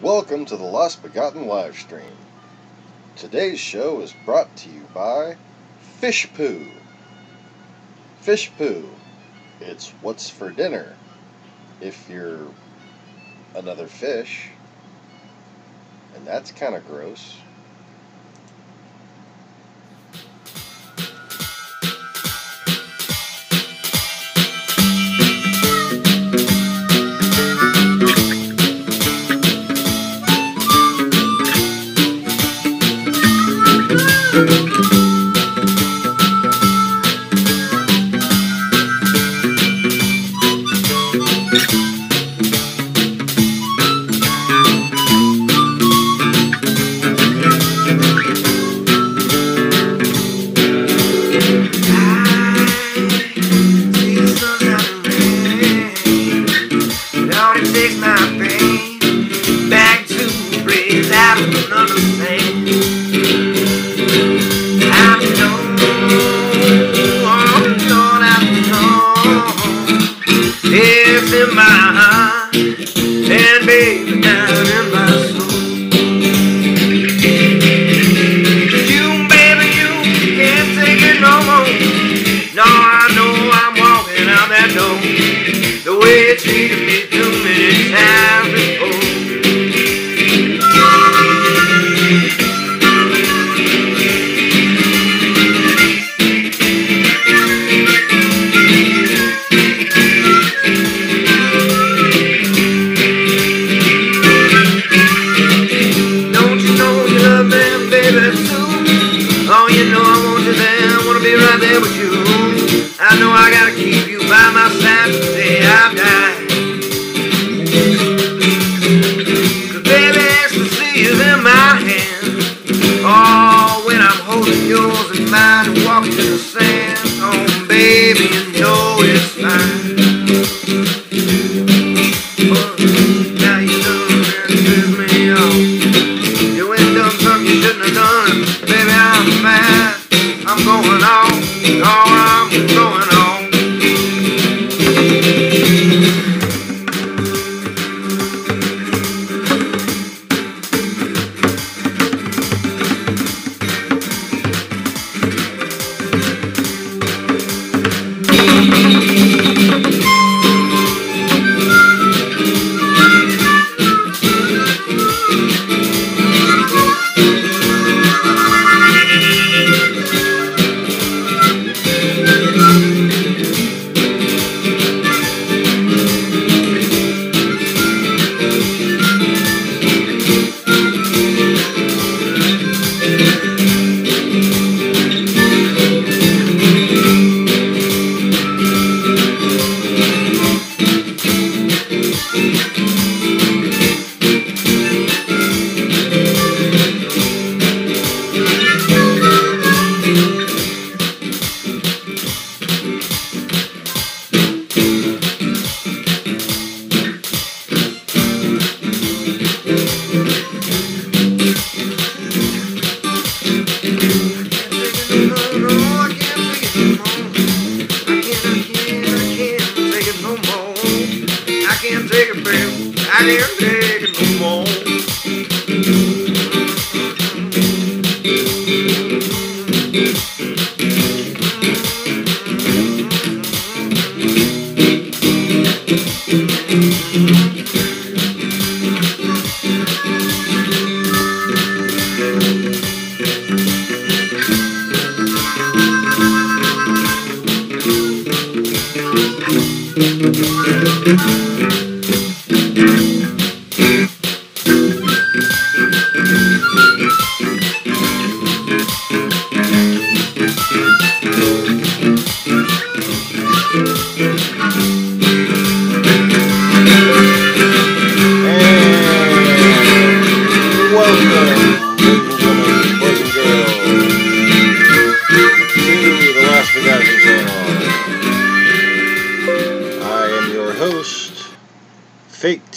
Welcome to the Lost Begotten live stream. Today's show is brought to you by Fish Poo. Fish Poo. It's what's for dinner if you're another fish. And that's kind of gross.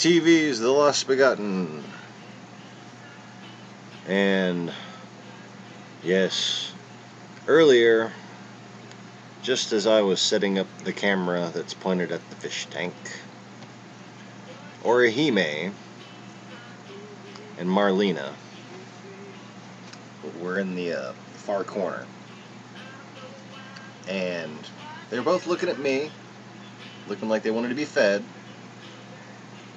TV's The Lost Begotten. And yes, earlier, just as I was setting up the camera that's pointed at the fish tank, or a hime, and Marlena were in the far corner. And they were both looking at me, looking like they wanted to be fed.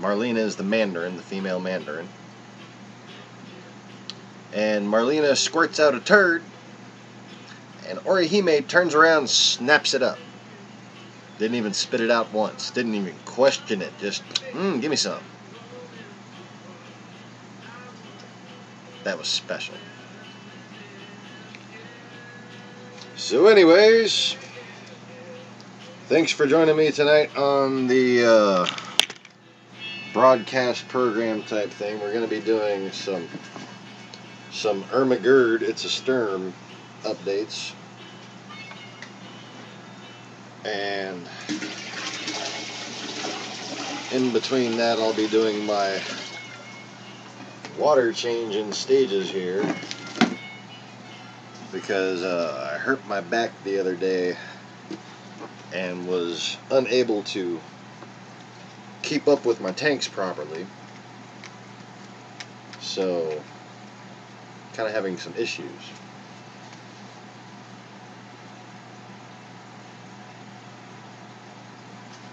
Marlena is the Mandarin, the female Mandarin. And Marlena squirts out a turd, and Orihime turns around and snaps it up. Didn't even spit it out once. Didn't even question it. Just, give me some. That was special. So anyways, thanks for joining me tonight on the broadcast program type thing. We're going to be doing some Irma Gerd, It's a Sturm updates. And in between that, I'll be doing my water change in stages here, because I hurt my back the other day and was unable to keep up with my tanks properly, so kind of having some issues.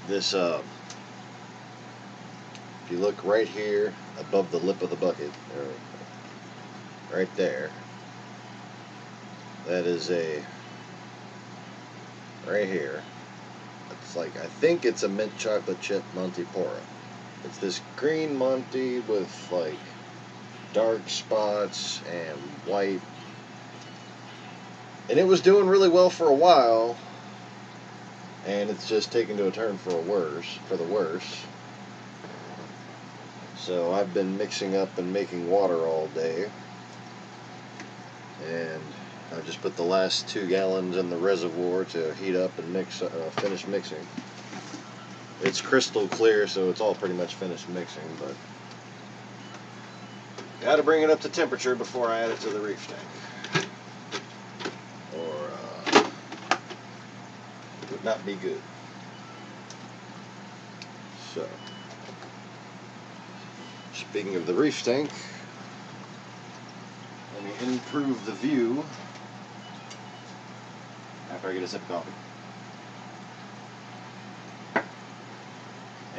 This if you look right here above the lip of the bucket, right there, that is right here. It's like, I think it's a mint chocolate chip Monty Pora. It's this green Monty with like dark spots and white. And it was doing really well for a while, and it's just taken to a turn for the worse. So I've been mixing up and making water all day, and I just put the last 2 gallons in the reservoir to heat up and finish mixing. It's crystal clear, so it's all pretty much finished mixing, but got to bring it up to temperature before I add it to the reef tank, or it would not be good. So, speaking of the reef tank, let me improve the view after I get a sip of coffee.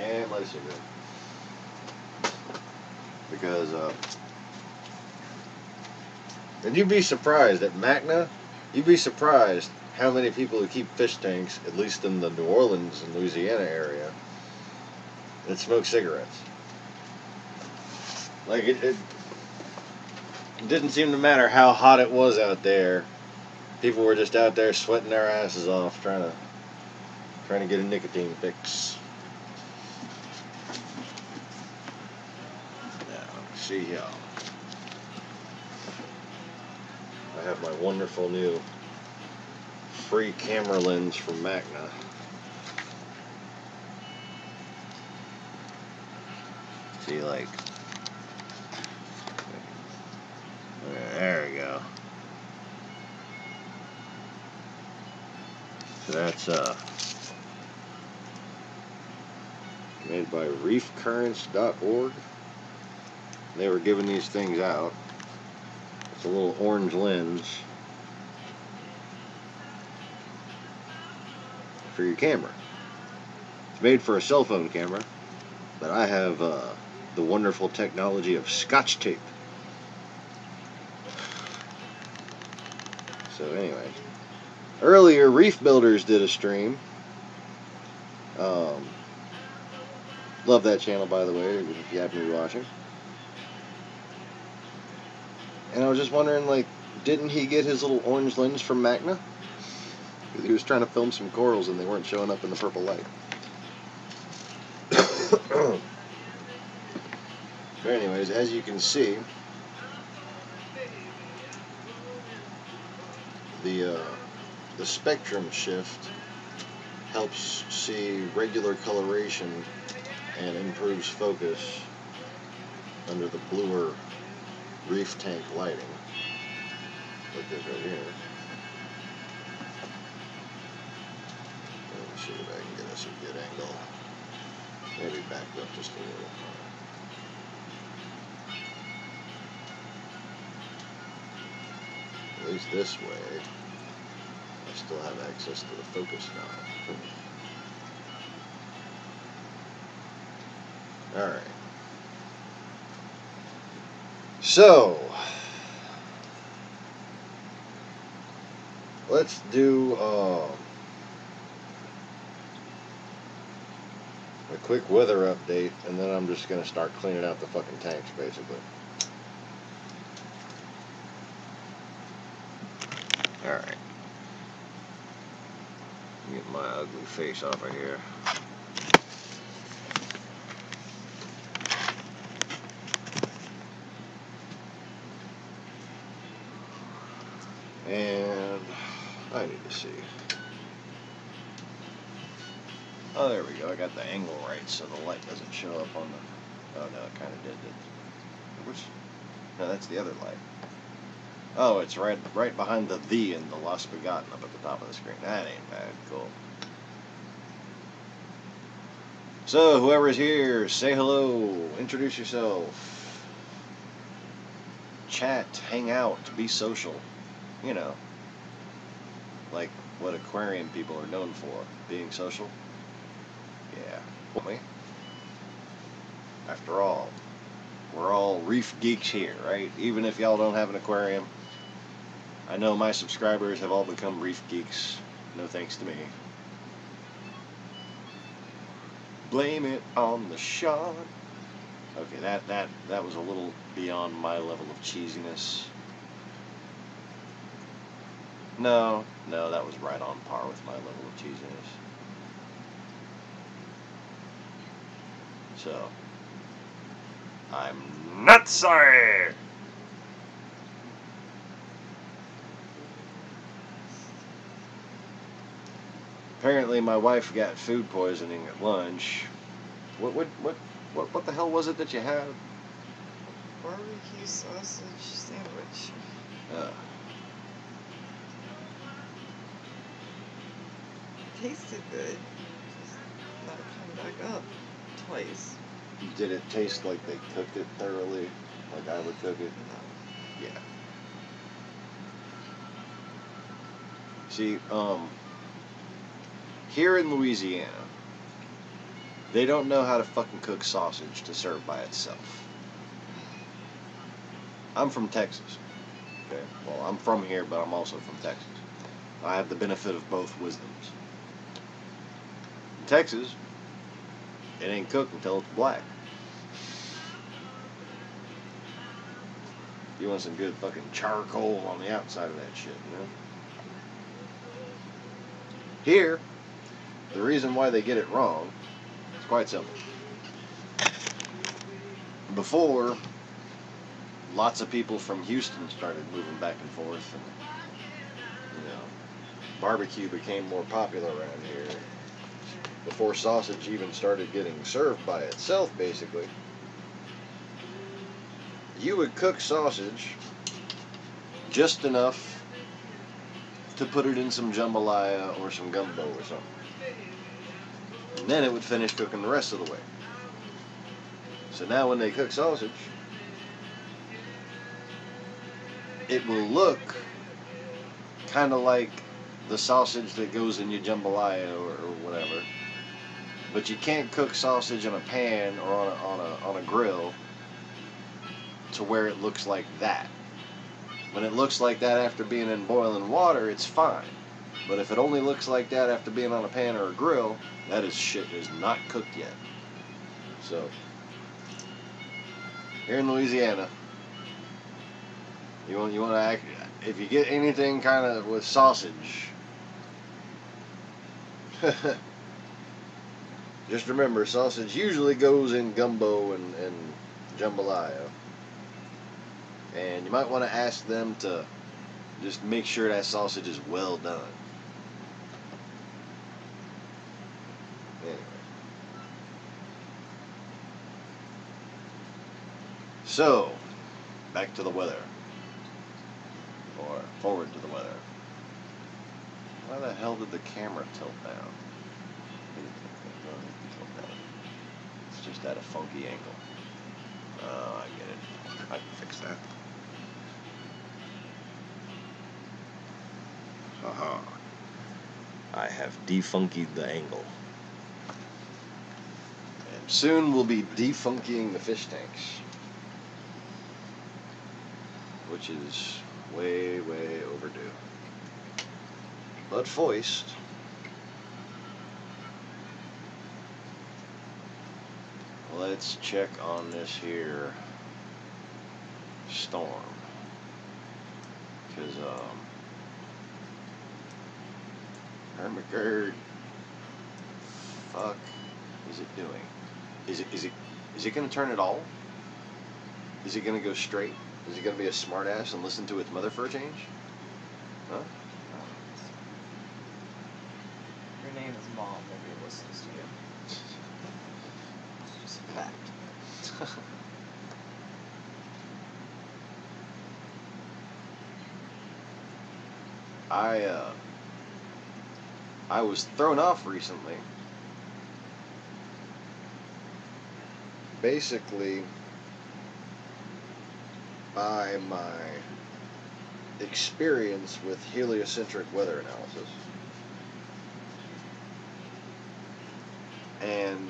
And light a cigarette. Because, and you'd be surprised at Macna, you'd be surprised how many people who keep fish tanks, at least in the New Orleans and Louisiana area, that smoke cigarettes. Like, it didn't seem to matter how hot it was out there. People were just out there sweating their asses off trying to get a nicotine fix. Now, see y'all. I have my wonderful new free camera lens from Macna. See, like, there we go. So that's made by reefcurrents.org. They were giving these things out. It's a little orange lens for your camera. It's made for a cell phone camera, but I have the wonderful technology of Scotch tape. So anyway, earlier Reef Builders did a stream. Love that channel, by the way, if you happen to be watching. And I was just wondering, like, didn't he get his little orange lens from Macna? He was trying to film some corals and they weren't showing up in the purple light. But anyways, as you can see, the spectrum shift helps see regular coloration and improves focus under the bluer reef tank lighting, like this right here. Let me see if I can get us a good angle. Maybe back up just a little. least this way, I still have access to the focus knob. Alright. So, let's do a quick weather update, and then I'm just going to start cleaning out the fucking tanks, basically. Alright. Get my ugly face off of here. And I need to see. Oh, there we go. I got the angle right so the light doesn't show up on the... Oh, no, it kind of did. Which... No, that's the other light. Oh, it's right behind the and the Lost Begotten up at the top of the screen. That ain't bad. Cool. So, whoever's here, say hello. Introduce yourself. Chat. Hang out. Be social. You know. Like what aquarium people are known for. Being social. Yeah. Me. After all, we're all reef geeks here, right? Even if y'all don't have an aquarium. I know my subscribers have all become reef geeks. No thanks to me. Blame it on the shark. Okay, that was a little beyond my level of cheesiness. No, that was right on par with my level of cheesiness. So, I'm not sorry! Apparently my wife got food poisoning at lunch. What the hell was it that you had? Barbecue sausage sandwich. Tasted good. Just not come back up twice. Did it taste like they cooked it thoroughly? Like I would cook it? No. Yeah. See, here in Louisiana, they don't know how to fucking cook sausage to serve by itself. I'm from Texas. Okay? Well, I'm from here, but I'm also from Texas. I have the benefit of both wisdoms. In Texas, it ain't cooked until it's black. You want some good fucking charcoal on the outside of that shit, you know? Here, the reason why they get it wrong is quite simple. Before, lots of people from Houston started moving back and forth, and, you know, barbecue became more popular around here. Before sausage even started getting served by itself, basically, you would cook sausage just enough to put it in some jambalaya or some gumbo or something. And then it would finish cooking the rest of the way. So now when they cook sausage, it will look kind of like the sausage that goes in your jambalaya or whatever. But you can't cook sausage in a pan or on a grill to where it looks like that. When it looks like that after being in boiling water, it's fine. But if it only looks like that after being on a pan or a grill, that shit is not cooked yet. So, here in Louisiana, you want to act, if you get anything kind of with sausage, just remember, sausage usually goes in gumbo and jambalaya. And you might want to ask them to just make sure that sausage is well done. Anyway. So, back to the weather. Or forward to the weather. Why the hell did the camera tilt down? It's just at a funky angle. Oh, I get it. I can fix that. Haha. I have defunkied the angle. And soon we'll be defunkying the fish tanks. Which is way, way overdue. But foist. Let's check on this here storm. Because, Irma fuck is it doing? Is it gonna turn at all? Is it gonna go straight? Is it gonna be a smartass and listen to its mother for a change? Huh? Your name is Mom, nobody listens to you. It's just a fact. I was thrown off recently. Basically, by my experience with heliocentric weather analysis. And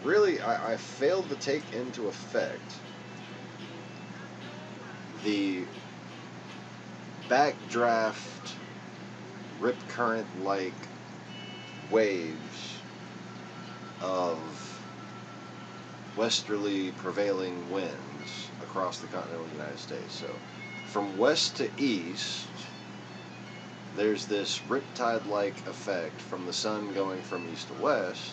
really, I failed to take into effect the backdraft, rip current-like waves of westerly prevailing winds across the continental United States. So, from west to east, there's this riptide-like effect from the sun going from east to west,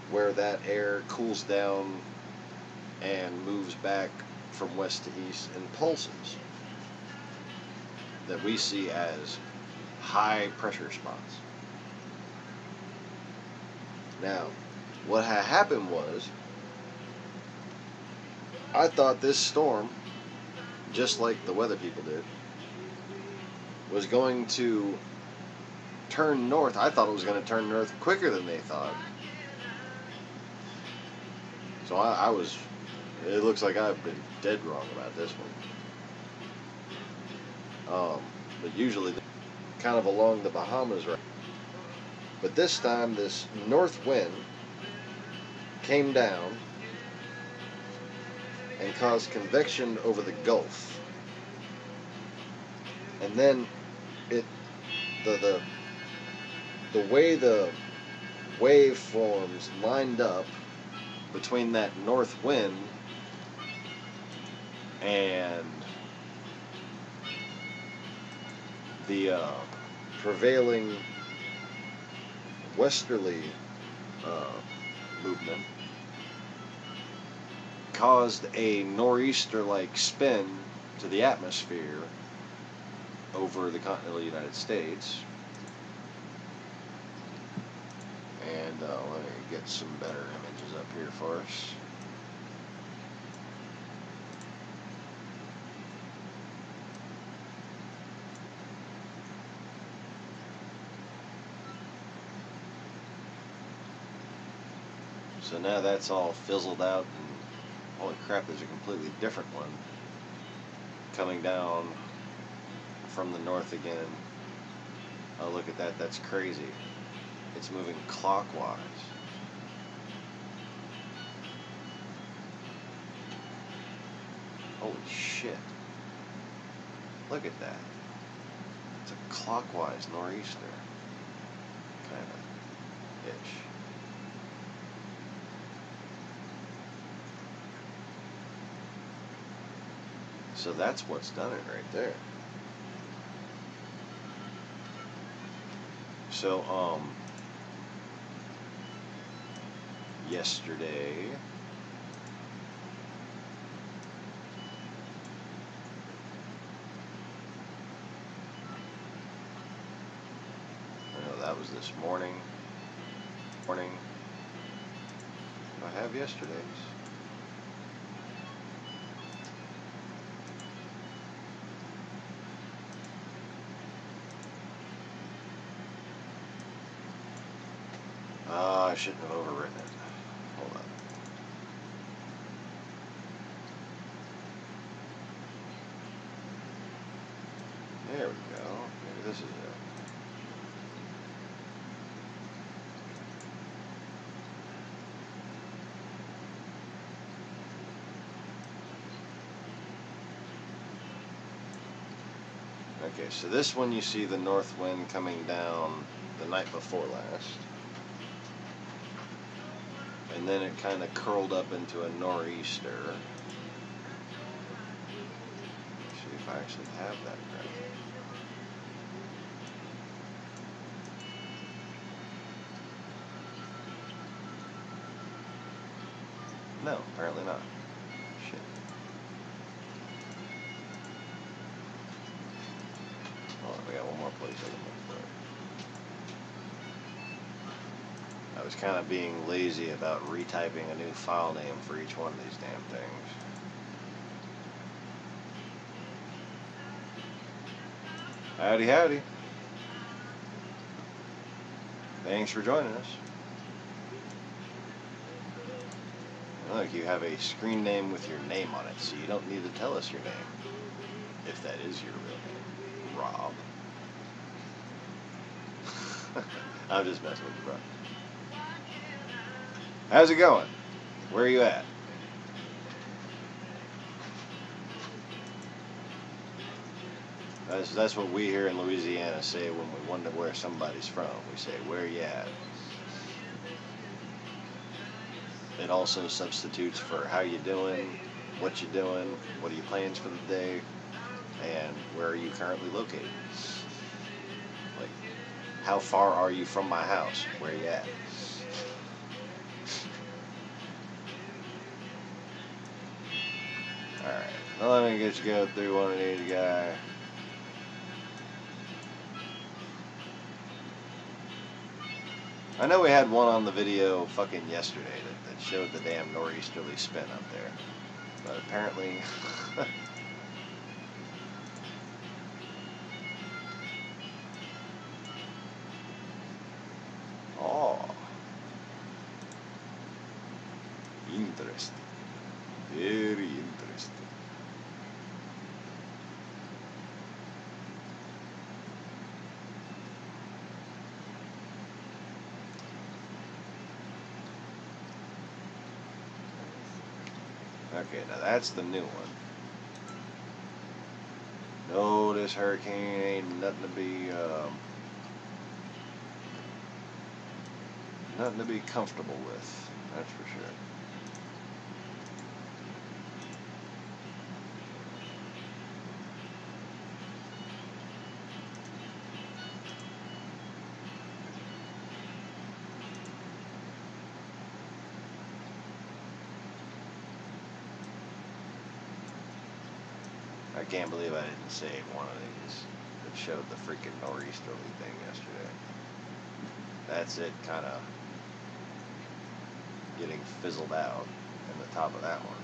where that air cools down and moves back from west to east in pulses that we see as high pressure spots. Now, what had happened was, I thought this storm, just like the weather people did, was going to turn north. I thought it was going to turn north quicker than they thought. So I was, it looks like I've been dead wrong about this one. But usually kind of along the Bahamas, right? But this time this north wind came down and caused convection over the Gulf. And then the way the waveforms lined up between that north wind and the prevailing westerly movement caused a nor'easter-like spin to the atmosphere over the continental United States. And let me get some better images up here for us. So now that's all fizzled out, and holy crap, there's a completely different one coming down from the north again. Oh, look at that, that's crazy. It's moving clockwise. Holy shit. Look at that. It's a clockwise nor'easter. Kind of itch. So that's what's done it right there. So, yesterday, I know that was this morning. I have yesterday's. I shouldn't have overwritten it. Hold on. There we Okay, so this one you see the north wind coming down the night before last. And then it kind of curled up into a nor'easter. Let's see if I actually have that graphic. No, apparently not. Shit. Hold on, we got one more place I can look for it. I was kind of being lazy about retyping a new file name for each one of these damn things. Howdy, howdy. Thanks for joining us. Look, you have a screen name with your name on it, so you don't need to tell us your name. If that is your real name. Rob. I'm just messing with you, bro. How's it going? Where are you at? That's what we here in Louisiana say when we wonder where somebody's from. We say, where you at? It also substitutes for how you doing, what you doing, what are your plans for the day, and where are you currently located. Like, how far are you from my house? Where you at? Alright, now let me get you go through one of these guys. I know we had one on the video fucking yesterday that showed the damn nor'easterly spin up there. But apparently... Oh. Interesting. Very interesting. Okay, now that's the new one. No, this hurricane ain't nothing to be comfortable with. That's for sure. I can't believe I didn't save one of these that showed the freaking nor'easterly thing yesterday. That's it kind of getting fizzled out in the top of that one.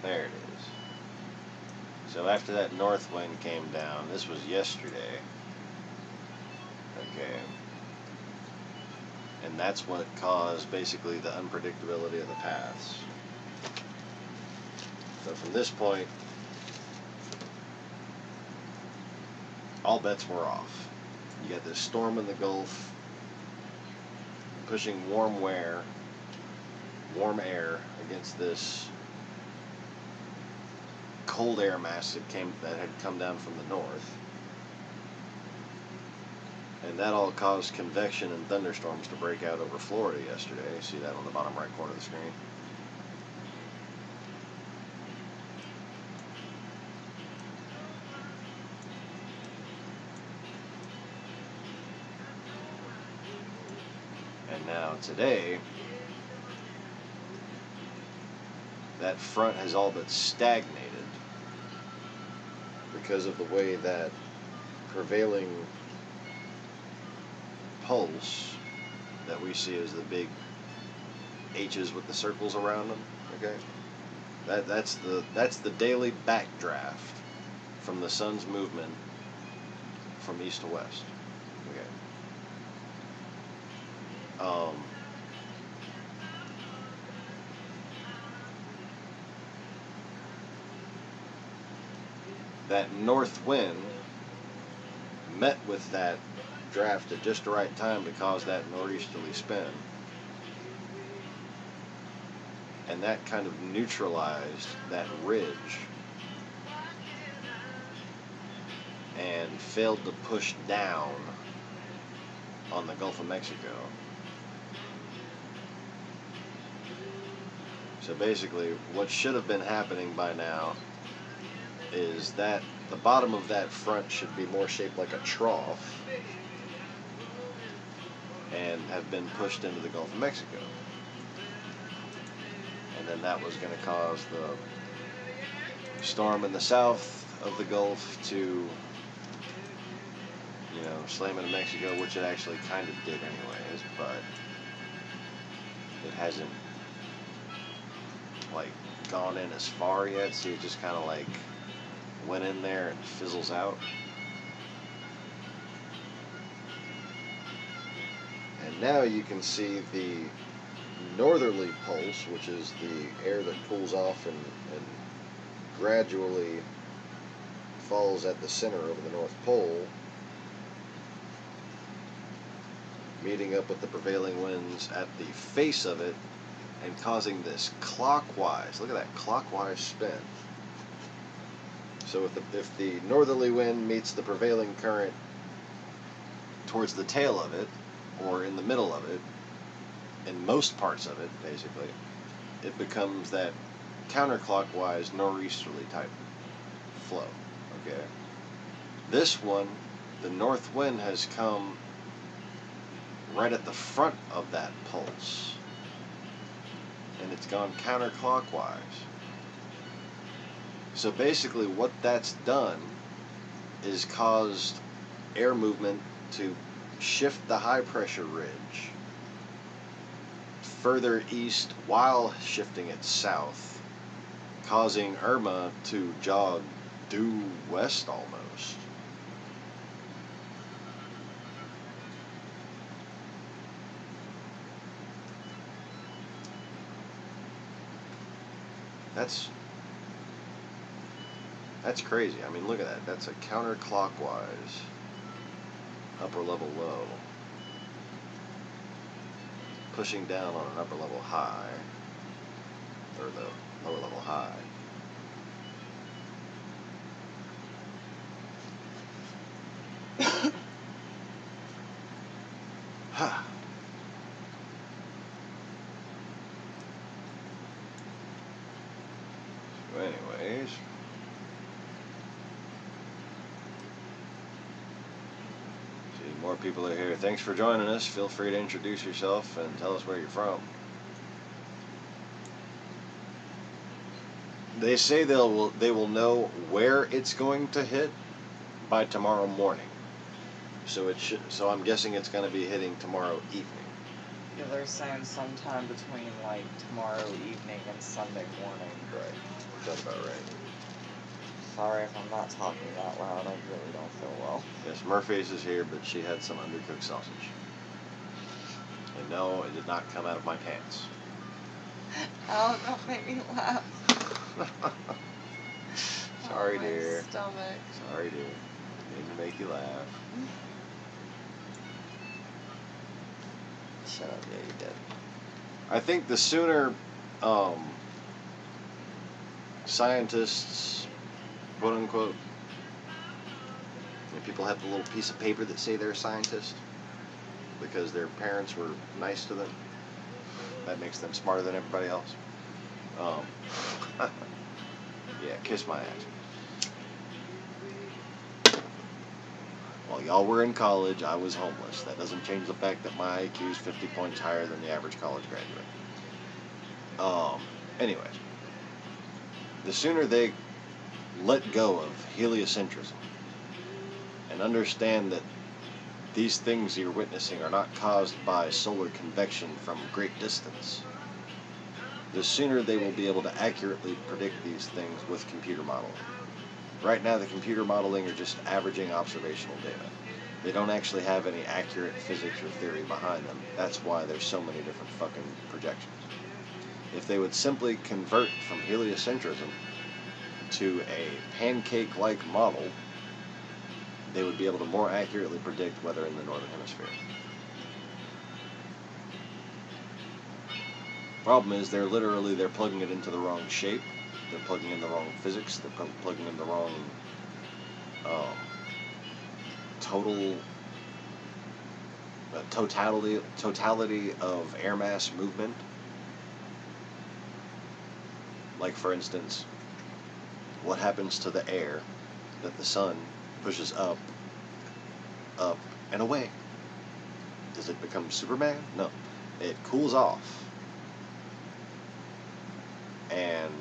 There it is. So after that north wind came down, this was yesterday. Okay. And that's what caused basically the unpredictability of the paths. So from this point, all bets were off. You got this storm in the Gulf pushing warm air against this cold air mass that had come down from the north. And that all caused convection and thunderstorms to break out over Florida yesterday. You see that on the bottom right corner of the screen. And now today, that front has all but stagnated because of the way that prevailing pulse that we see as the big H's with the circles around them. Okay, that's the daily backdraft from the sun's movement from east to west. Okay. That north wind met with that draft at just the right time to cause that northeasterly spin. And that kind of neutralized that ridge and failed to push down on the Gulf of Mexico. So basically, what should have been happening by now is that the bottom of that front should be more shaped like a trough and have been pushed into the Gulf of Mexico. And then that was going to cause the storm in the south of the Gulf to, slam into Mexico, which it actually kind of did anyways, but it hasn't, gone in as far yet. See, it just kind of, went in there and fizzles out. And now you can see the northerly pulse, which is the air that cools off and gradually falls at the center of the North Pole, meeting up with the prevailing winds at the face of it and causing this clockwise, look at that, clockwise spin. So if the northerly wind meets the prevailing current towards the tail of it, or in the middle of it, in most parts of it, basically, it becomes that counterclockwise nor'easterly type flow, okay? This one, the north wind has come right at the front of that pulse, and it's gone counterclockwise. So basically what that's done is caused air movement to shift the high pressure ridge further east while shifting it south, causing Irma to jog due west almost. That's crazy. I mean, look at that. That's a counterclockwise upper level low, pushing down on an upper level high, or the lower level high. So anyways, more people are here. Thanks for joining us. Feel free to introduce yourself and tell us where you're from. They say they will know where it's going to hit by tomorrow morning. So I'm guessing it's going to be hitting tomorrow evening. Yeah, they're saying sometime between tomorrow evening and Sunday morning. Right. That's about right. Sorry if I'm not talking that loud. I really don't feel well. Yes, Murphy's is here, but she had some undercooked sausage. And no, it did not come out of my pants. Oh, don't make me laugh. Sorry, my dear. Stomach. Sorry, dear. Didn't make you laugh. Shut up. Yeah, you did. I think the sooner scientists, quote unquote, people have the little piece of paper that say they're a scientist because their parents were nice to them, that makes them smarter than everybody else. Yeah, kiss my ass. While y'all were in college, I was homeless. That doesn't change the fact that my IQ is 50 points higher than the average college graduate. Anyways, the sooner they let go of heliocentrism and understand that these things you're witnessing are not caused by solar convection from great distance, the sooner they will be able to accurately predict these things with computer modeling. Right now, the computer modeling are just averaging observational data. They don't actually have any accurate physics or theory behind them. That's why there's so many different fucking projections. If they would simply convert from heliocentrism to a pancake-like model, they would be able to more accurately predict weather in the northern hemisphere. Problem is, they're plugging it into the wrong shape. They're plugging in the wrong physics. They're plugging in the wrong totality of air mass movement. Like, for instance, what happens to the air that the sun pushes up, and away? Does it become Superman? No. It cools off. And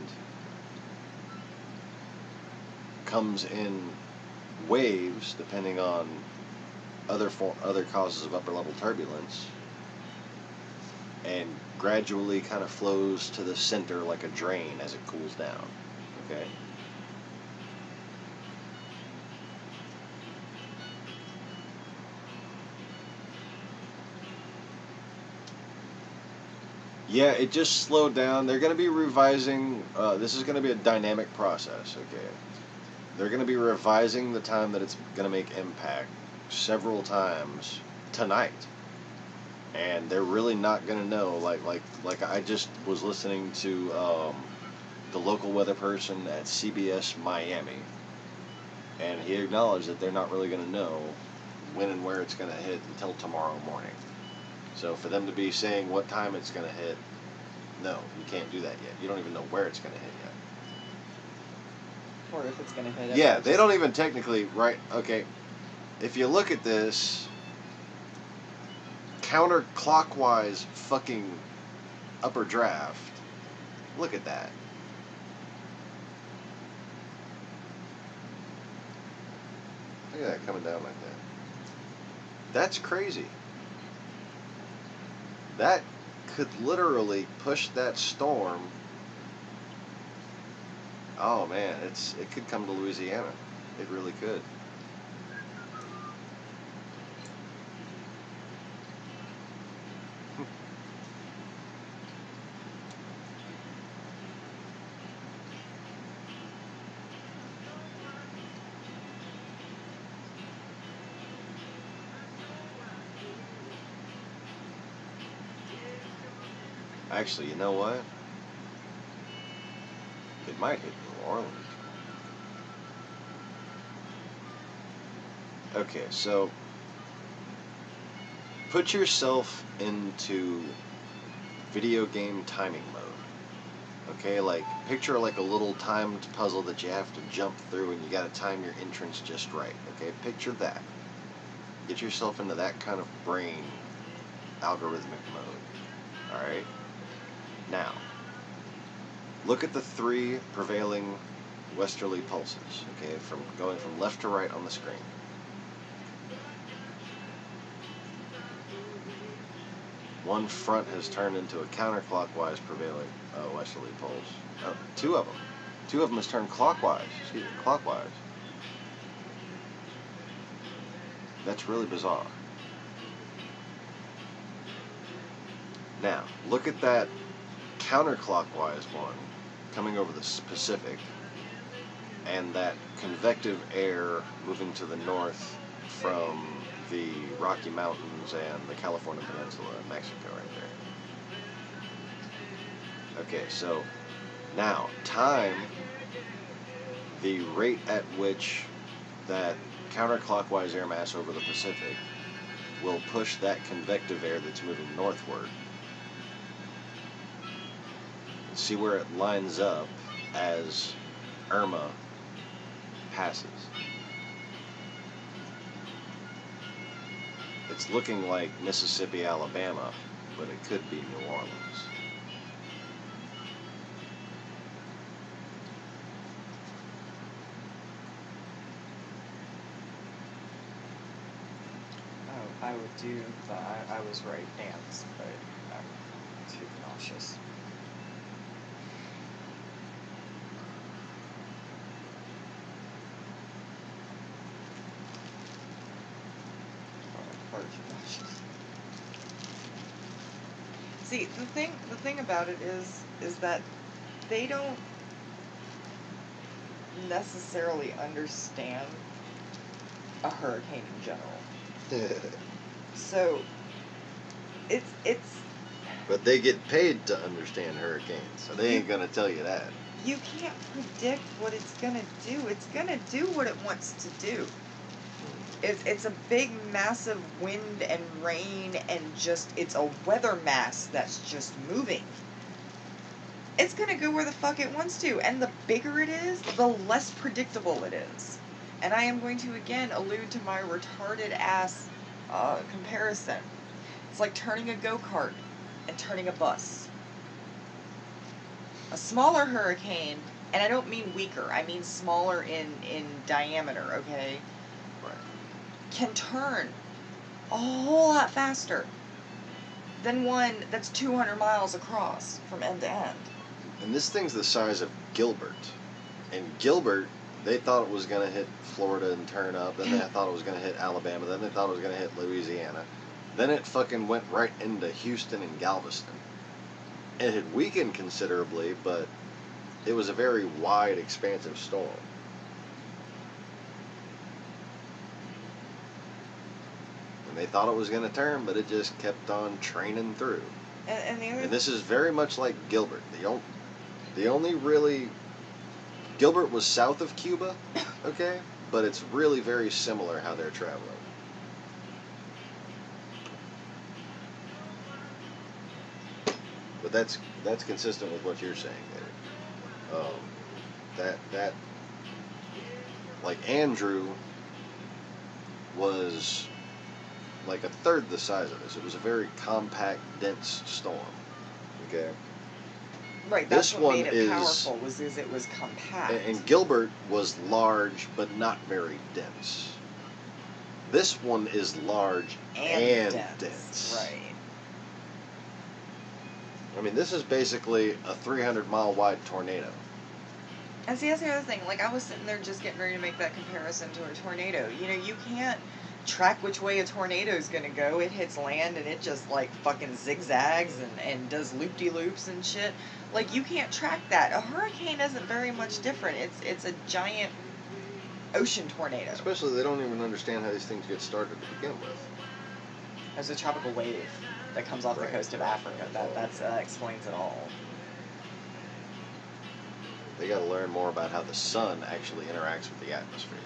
comes in waves, depending on other causes of upper level turbulence, and gradually kind of flows to the center like a drain as it cools down. Okay? Yeah, it just slowed down. They're going to be revising. This is going to be a dynamic process, okay? They're going to be revising the time that it's going to make impact several times tonight. And they're really not going to know. Like I just was listening to the local weather person at CBS Miami, and he acknowledged that they're not really going to know when and where it's going to hit until tomorrow morning. So for them to be saying what time it's going to hit, no, you can't do that yet. You don't even know where it's going to hit yet. Or if it's going to hit. Yeah, they don't even technically, right, okay. If you look at this, counterclockwise fucking upper draft, look at that. Look at that coming down like that. That's crazy. That could literally push that storm. Oh man, it could come to Louisiana. It really could. Actually, you know what? It might hit New Orleans. Okay, so put yourself into video game timing mode. Okay, like picture like a little timed puzzle that you have to jump through and you gotta time your entrance just right. Okay, picture that. Get yourself into that kind of brain algorithmic mode. Alright? Now, look at the three prevailing westerly pulses, okay, from going from left to right on the screen. One front has turned into a counterclockwise prevailing westerly pulse. Two of them. Two of them has turned clockwise. Clockwise. That's really bizarre. Now, look at that counterclockwise one coming over the Pacific, and that convective air moving to the north from the Rocky Mountains and the California Peninsula in Mexico right there. Okay, so now, time the rate at which that counterclockwise air mass over the Pacific will push that convective air that's moving northward. See where it lines up as Irma passes. It's looking like Mississippi, Alabama, but it could be New Orleans. I would do I was right dance, but I'm too nauseous. See, the thing about it is that they don't necessarily understand a hurricane in general. So, it's. But they get paid to understand hurricanes, so they ain't gonna tell you that. You can't predict what it's gonna do. It's gonna do what it wants to do. It's a big, massive wind and rain and just, it's a weather mass that's just moving. It's gonna go where the fuck it wants to, and the bigger it is, the less predictable it is. And I am going to again allude to my retarded ass comparison. It's like turning a go-kart and turning a bus. A smaller hurricane, and I don't mean weaker, I mean smaller in diameter, okay? Right. Can turn a whole lot faster than one that's 200 miles across from end to end. And this thing's the size of Gilbert. And Gilbert, they thought it was going to hit Florida and turn up. Then they thought it was going to hit Alabama. Then they thought it was going to hit Louisiana. Then it fucking went right into Houston and Galveston. It had weakened considerably, but it was a very wide, expansive storm. And they thought it was going to turn, but it just kept on training through. And this is very much like Gilbert. The only really... Gilbert was south of Cuba, okay? But it's really very similar how they're traveling. But that's consistent with what you're saying there. That like Andrew was like a third the size of this. It was a very compact, dense storm. Okay. Right. That's this what one made it powerful. Was it was compact. And Gilbert was large, but not very dense. This one is large and dense. Right. I mean, this is basically a 300-mile wide tornado. And see, that's the other thing. Like, I was sitting there just getting ready to make that comparison to a tornado. You know, you can't track which way a tornado is going to go. It hits land and it just, like, fucking zigzags and does loop-de-loops and shit. Like, you can't track that. A hurricane isn't very much different. It's a giant ocean tornado. Especially, they don't even understand how these things get started to begin with. There's a tropical wave that comes off the coast of Africa. That explains it all. They got to learn more about how the sun actually interacts with the atmosphere.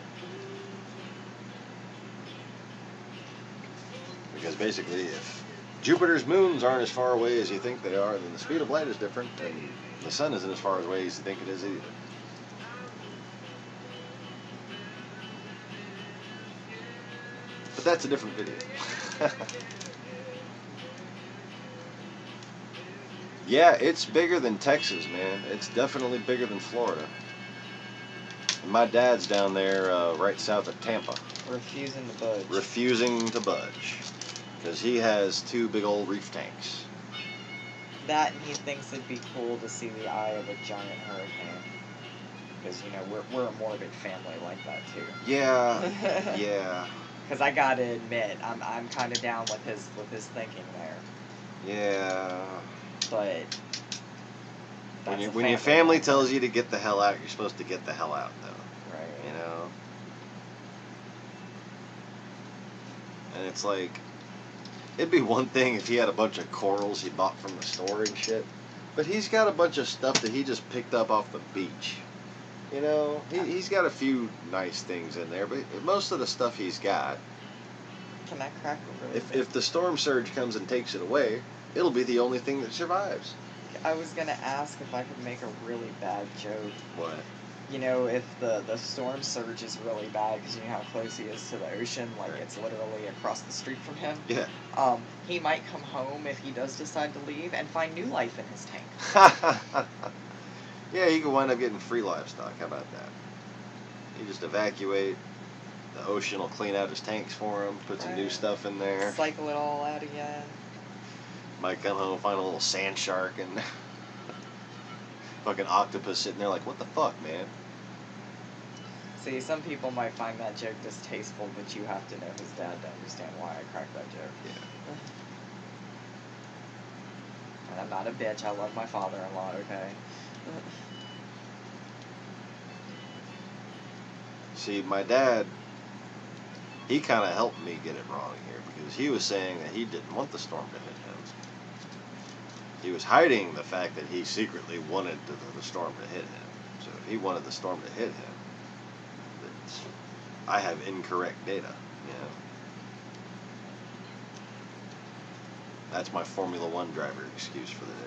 Because basically, if Jupiter's moons aren't as far away as you think they are, then the speed of light is different, and the sun isn't as far away as you think it is either. But that's a different video. Yeah, it's bigger than Texas, man. It's definitely bigger than Florida. And my dad's down there right south of Tampa. Refusing to budge. Refusing to budge. Because he has 2 big old reef tanks. That, and he thinks it'd be cool to see the eye of a giant hurricane. Because, you know, we're a morbid family like that, too. Yeah, yeah. Because I gotta admit, I'm kind of down with his thinking there. Yeah. But when your family tells you to get the hell out, you're supposed to get the hell out, though. Right. You know? And it's like, it'd be one thing if he had a bunch of corals he bought from the store and shit. But he's got a bunch of stuff that he just picked up off the beach. You know? He's got a few nice things in there, but most of the stuff he's got... Can I crack a really If the storm surge comes and takes it away, it'll be the only thing that survives. I was gonna ask if I could make a really bad joke. What? You know, if the storm surge is really bad, because you know how close he is to the ocean, like it's literally across the street from him. Yeah. He might come home if he does decide to leave and find new life in his tank. Yeah, he could wind up getting free livestock. How about that? You just evacuate. The ocean will clean out his tanks for him, put some new stuff in there. Cycle it all out again. Might come home and find a little sand shark and fucking octopus sitting there like, what the fuck, man? See, some people might find that joke distasteful, but you have to know his dad to understand why I cracked that joke. Yeah. And I'm not a bitch. I love my father-in-law, okay? See, my dad, he kind of helped me get it wrong here, because he was saying that he didn't want the storm to hit him. He was hiding the fact that he secretly wanted the storm to hit him. So if he wanted the storm to hit him, I have incorrect data. You know, that's my Formula One driver excuse for the day.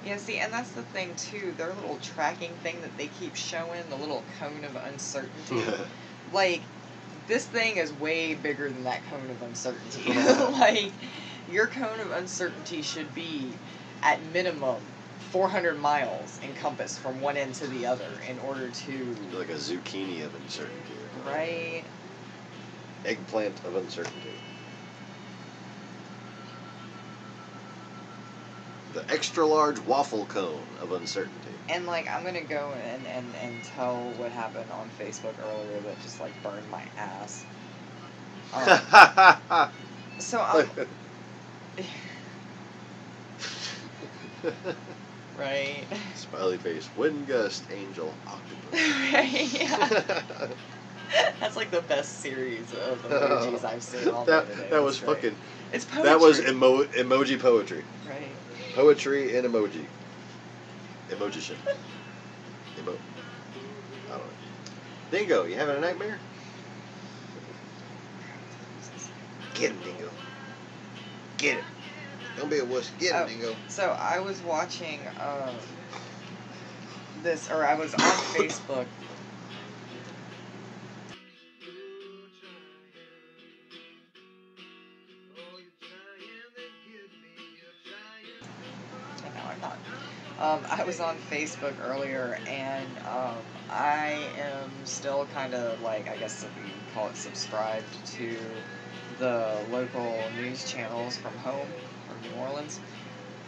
Yeah, see, and that's the thing too. Their little tracking thing that they keep showing, the little cone of uncertainty. Like, this thing is way bigger than that cone of uncertainty. Like, your cone of uncertainty should be, at minimum, 400 miles encompassed from one end to the other in order to... Like a zucchini of uncertainty. Right. Eggplant of uncertainty. The extra large waffle cone of uncertainty. And, like, I'm gonna go and tell what happened on Facebook earlier that just, like, burned my ass. So I'm... Right. Smiley face, wind gust, angel, octopus. Right, yeah. That's like the best series of emojis I've seen all day today. That was fucking... It's poetry. That was emoji poetry. Right. Poetry and emoji. Emoji shit. I don't know. Dingo, you having a nightmare? Get him, Dingo. Get him. Don't be a wuss. Get him, Dingo. So I was watching this, or I was on Facebook. I was on Facebook earlier, and I am still kind of, like, I guess if you call it, subscribed to the local news channels from home, from New Orleans.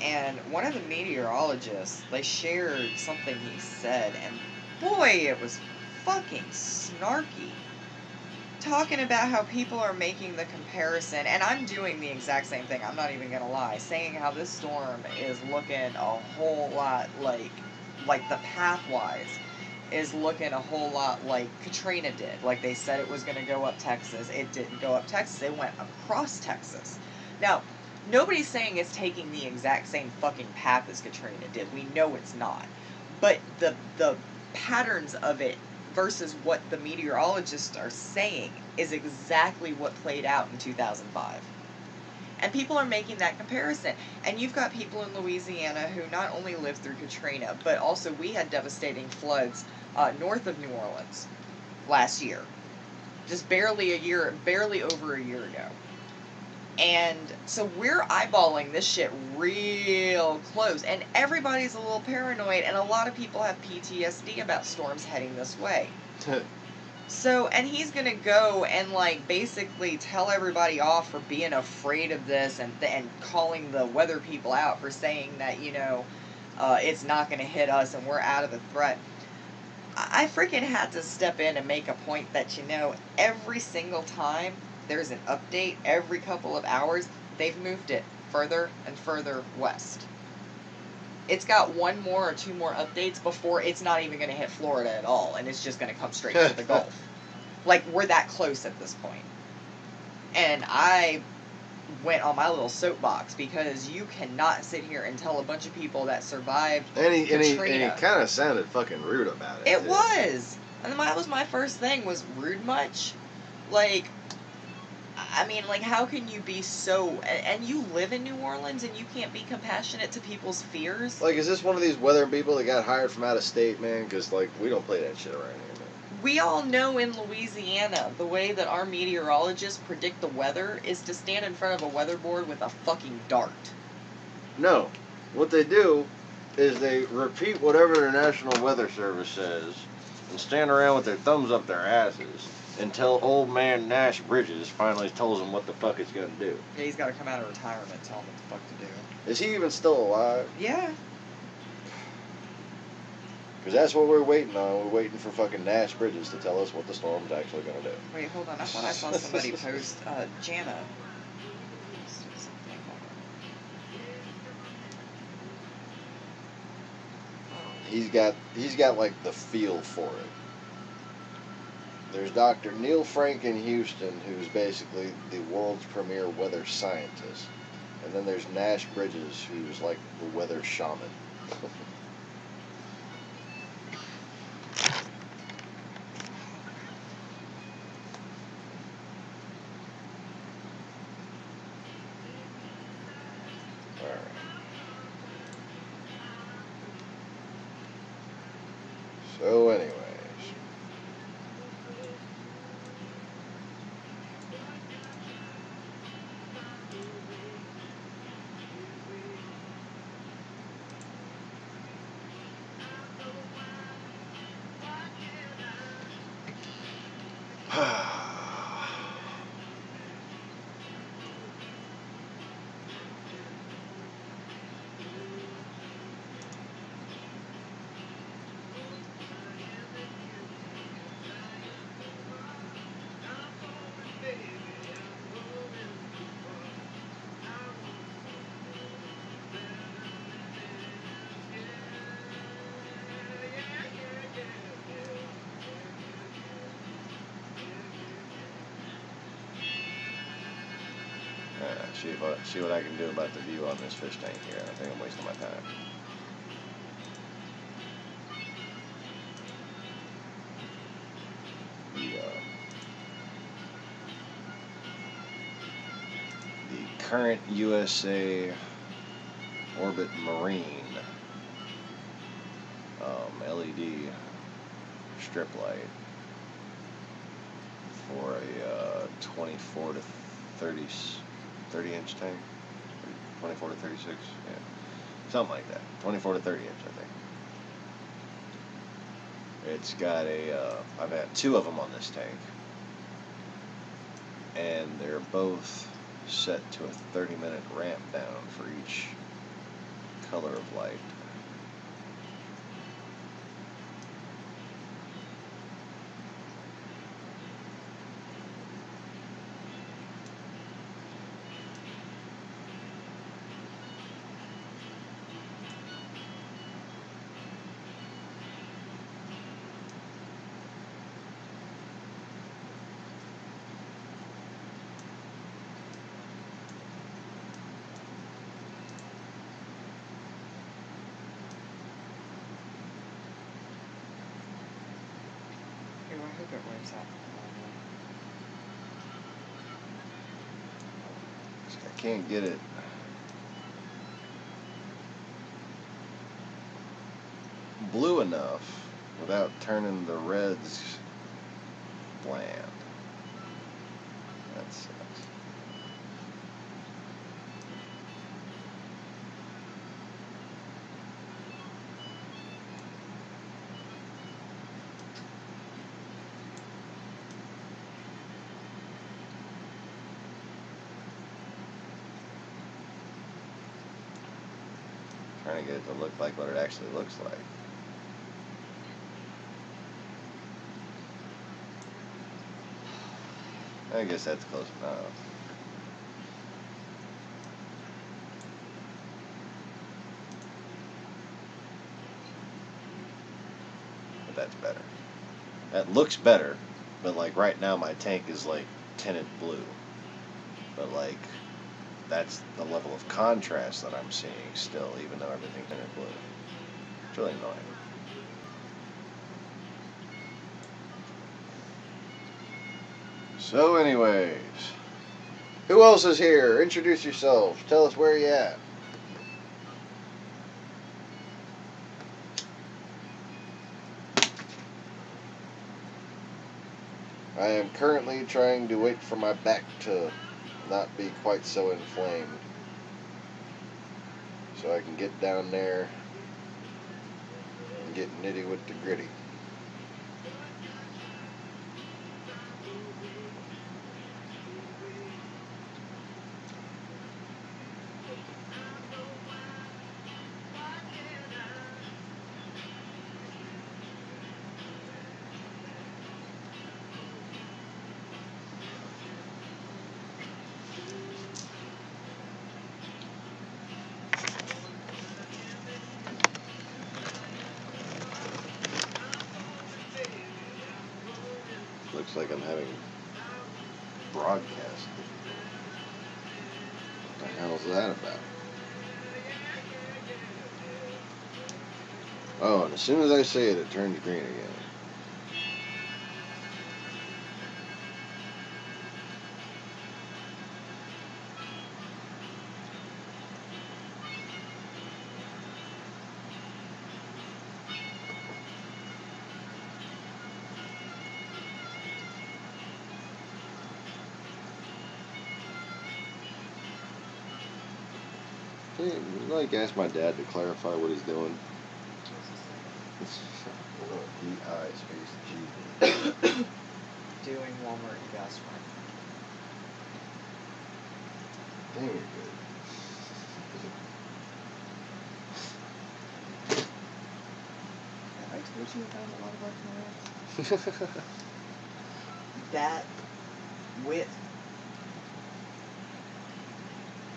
And one of the meteorologists, they shared something he said, and boy, it was fucking snarky. Talking about how people are making the comparison, and I'm doing the exact same thing, I'm not even gonna lie, saying how this storm is looking a whole lot like the path-wise is looking a whole lot like Katrina did. Like, they said it was gonna go up Texas, it didn't go up Texas, it went across Texas. Now, nobody's saying it's taking the exact same fucking path as Katrina did, we know it's not. But the patterns of it versus what the meteorologists are saying is exactly what played out in 2005. And people are making that comparison. And you've got people in Louisiana who not only lived through Katrina, but also we had devastating floods north of New Orleans last year. Just barely over a year ago. And so we're eyeballing this shit real close, and everybody's a little paranoid, and a lot of people have PTSD about storms heading this way. So, and he's gonna go and, like, basically tell everybody off for being afraid of this, and calling the weather people out for saying that, you know, it's not gonna hit us and we're out of the threat. I freaking had to step in and make a point that, you know, every single time there's an update, every couple of hours, they've moved it further and further west. It's got one more or two more updates before it's not even going to hit Florida at all, and it's just going to come straight to the Gulf. Like, we're that close at this point. And I went on my little soapbox, because you cannot sit here and tell a bunch of people that survived Katrina. And he kind of sounded fucking rude about it. It was! And that was my first thing, was rude much? Like, I mean, like, how can you be so... And you live in New Orleans, and you can't be compassionate to people's fears? Like, is this one of these weather people that got hired from out of state, man? Because, like, we don't play that shit around here, man. We all know in Louisiana, the way that our meteorologists predict the weather is to stand in front of a weatherboard with a fucking dart. No. What they do is they repeat whatever their National Weather Service says and stand around with their thumbs up their asses until old man Nash Bridges finally tells them what the fuck he's gonna do. Yeah, he's got to come out of retirement and tell them what the fuck to do. Is he even still alive? Yeah. Because that's what we're waiting on. We're waiting for fucking Nash Bridges to tell us what the storm's actually gonna do. Wait, hold on. I thought I saw somebody post Jana. he's got like the feel for it. There's Dr. Neil Frank in Houston, who's basically the world's premier weather scientist. And then there's Nash Bridges, who's like the weather shaman. Alright. So anyways. See what I can do about the view on this fish tank here. I think I'm wasting my time. The current USA Orbit Marine LED strip light for a 24 to 30 inch tank, 24 to 36, yeah, something like that, 24 to 30 inch, I think. It's got I've had two of them on this tank, and they're both set to a 30-minute ramp down for each color of light. I hope it wears out. I can't get it. Blue enough without turning the reds bland. That sucks. Trying to get it to look like what it actually looks like. I guess that's close enough. But that's better. That looks better, but like right now my tank is like tinted blue. But like that's the level of contrast that I'm seeing still, even though everything's tinted blue. It's really annoying. So anyways, who else is here? Introduce yourselves. Tell us where you at. I am currently trying to wait for my back to not be quite so inflamed, so I can get down there and get nitty with the gritty. Looks like I'm having broadcast. What the hell is that about? Oh, and as soon as I say it, it turns green again. Hey, like ask my dad to clarify what he's doing. D-I space G. Doing Walmart investment. Dang, you're good. Have I told you about a lot of our parents? That wit.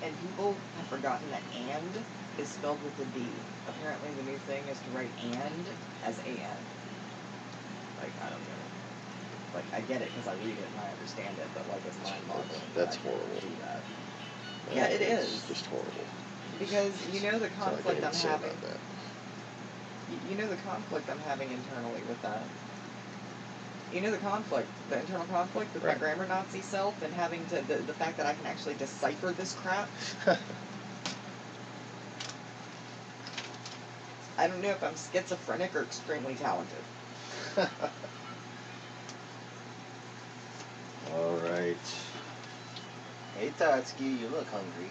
And people have forgotten that and is spelled with a D. Apparently the new thing is to write and as A-N. Like, I don't know. Like, I get it because I read it and I understand it, but like, it's mind-boggling. That's that I horrible. Do that. Yeah, it is. It's just horrible. Because you know the conflict I'm having. About that. You know the conflict I'm having internally with that. You know the conflict, the internal conflict with my grammar Nazi self and having to, the fact that I can actually decipher this crap. I don't know if I'm schizophrenic or extremely talented. Alright. Hey Tatsuki, you look hungry.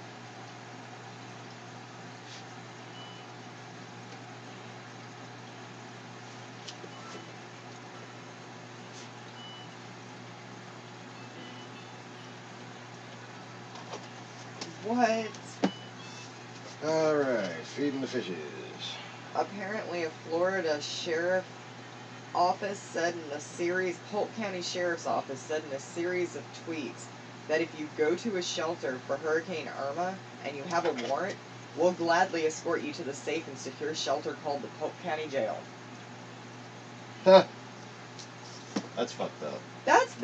What? Alright, feeding the fishes. Apparently a Florida sheriff office said in a series, Polk County Sheriff's Office said in a series of tweets that if you go to a shelter for Hurricane Irma and you have a warrant, we'll gladly escort you to the safe and secure shelter called the Polk County Jail. Huh. That's fucked up. That's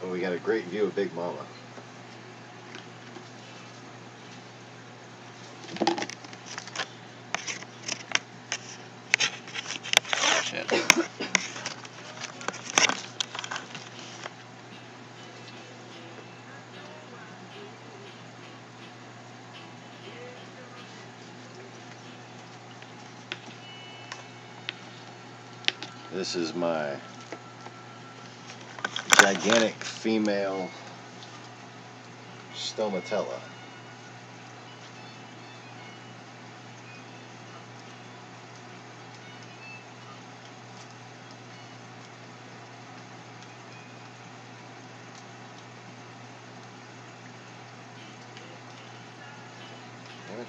But we got a great view of Big Mama. Shit. This is my gigantic female stomatella. Damn it.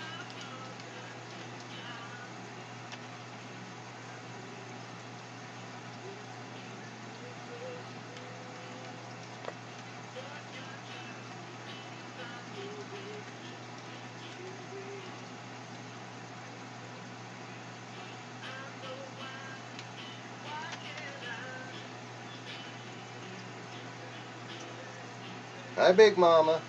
Hi, Big Mama.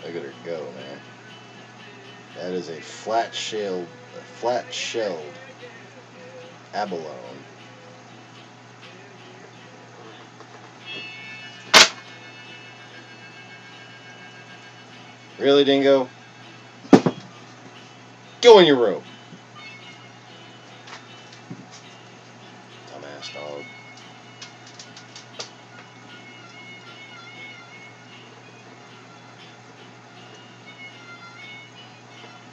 Look at her go, man. That is a flat-shelled abalone. Really, Dingo? Go in your room. Dumbass dog.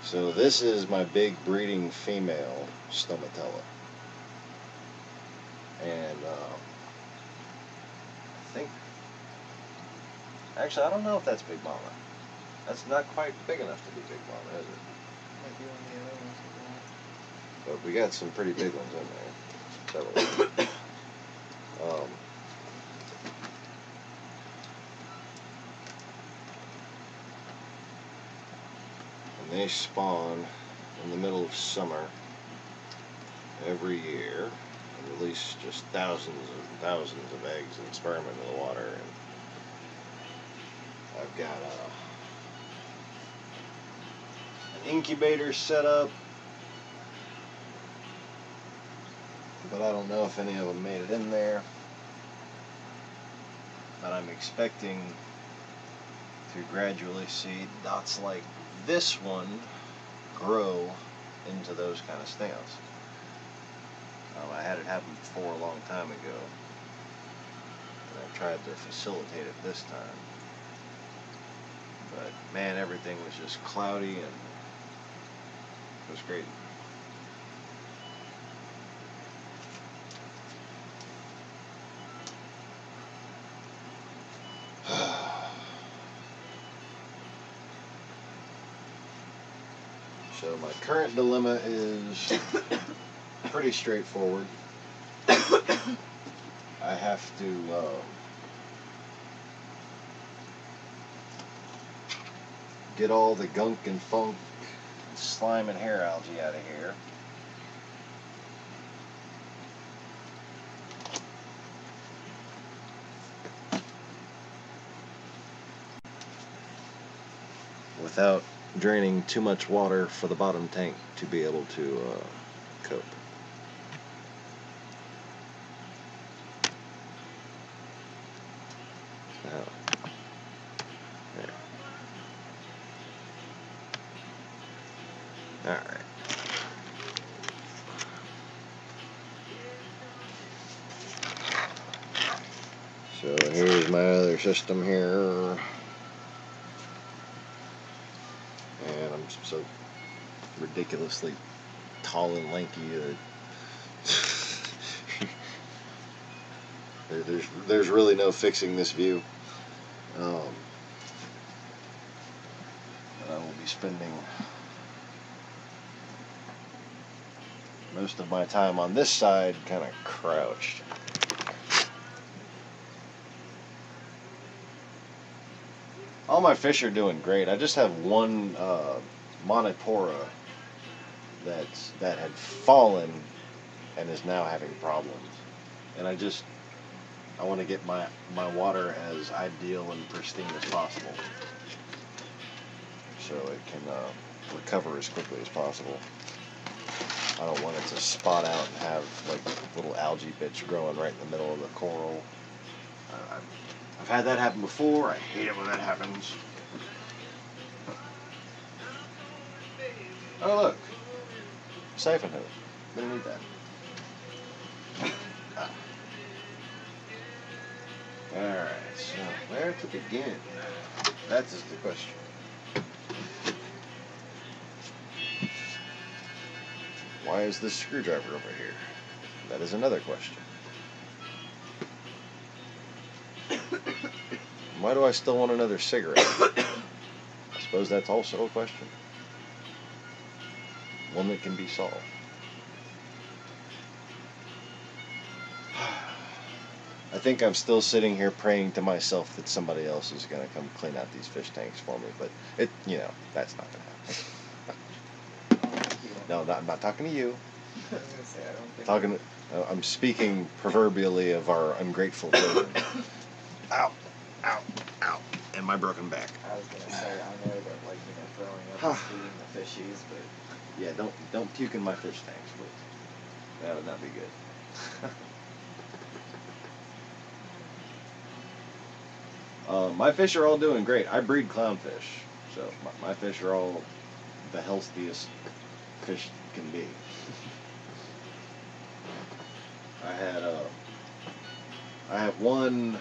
So this is my big breeding female stomatella. And I think, actually I don't know if that's Big Mama. That's not quite big enough to be Big Mama, is it? might be one of the other ones. but we got some pretty big ones in there. Several of them. And they spawn in the middle of summer every year and release just thousands and thousands of eggs and sperm into the water. And I've got an incubator set up, but I don't know if any of them made it in there. But I'm expecting to gradually see dots like this one grow into those kind of snails. I had it happen before a long time ago, and I tried to facilitate it this time. But man, everything was just cloudy and it was great. So my current dilemma is pretty straightforward. I have to get all the gunk and funk, and slime and hair algae out of here. Without draining too much water for the bottom tank to be able to cope. There. Alright. So here's my other system here. And I'm so ridiculously tall and lanky that there's really no fixing this view. And I will be spending most of my time on this side kind of crouched. All my fish are doing great. I just have one monopora that had fallen and is now having problems. And I want to get my water as ideal and pristine as possible, so it can recover as quickly as possible. I don't want it to spot out and have like little algae bits growing right in the middle of the coral. I've had that happen before. I hate it when that happens. Oh look, siphon hose. We don't need that. Alright, so where to begin? That is the question. Why is this screwdriver over here? That is another question. Why do I still want another cigarette? I suppose that's also a question. One that can be solved. I think I'm still sitting here praying to myself that somebody else is going to come clean out these fish tanks for me, but that's not going to happen. No, I'm not talking to you. I was gonna say, I don't think I'm speaking proverbially of our ungrateful children. Ow, ow, ow, and my broken back. I was gonna say, I know that throwing up and feeding the fishies, but yeah, don't puke in my fish tanks, please. That would not be good. My fish are all doing great. I breed clownfish, so my fish are all the healthiest fish can be. I have one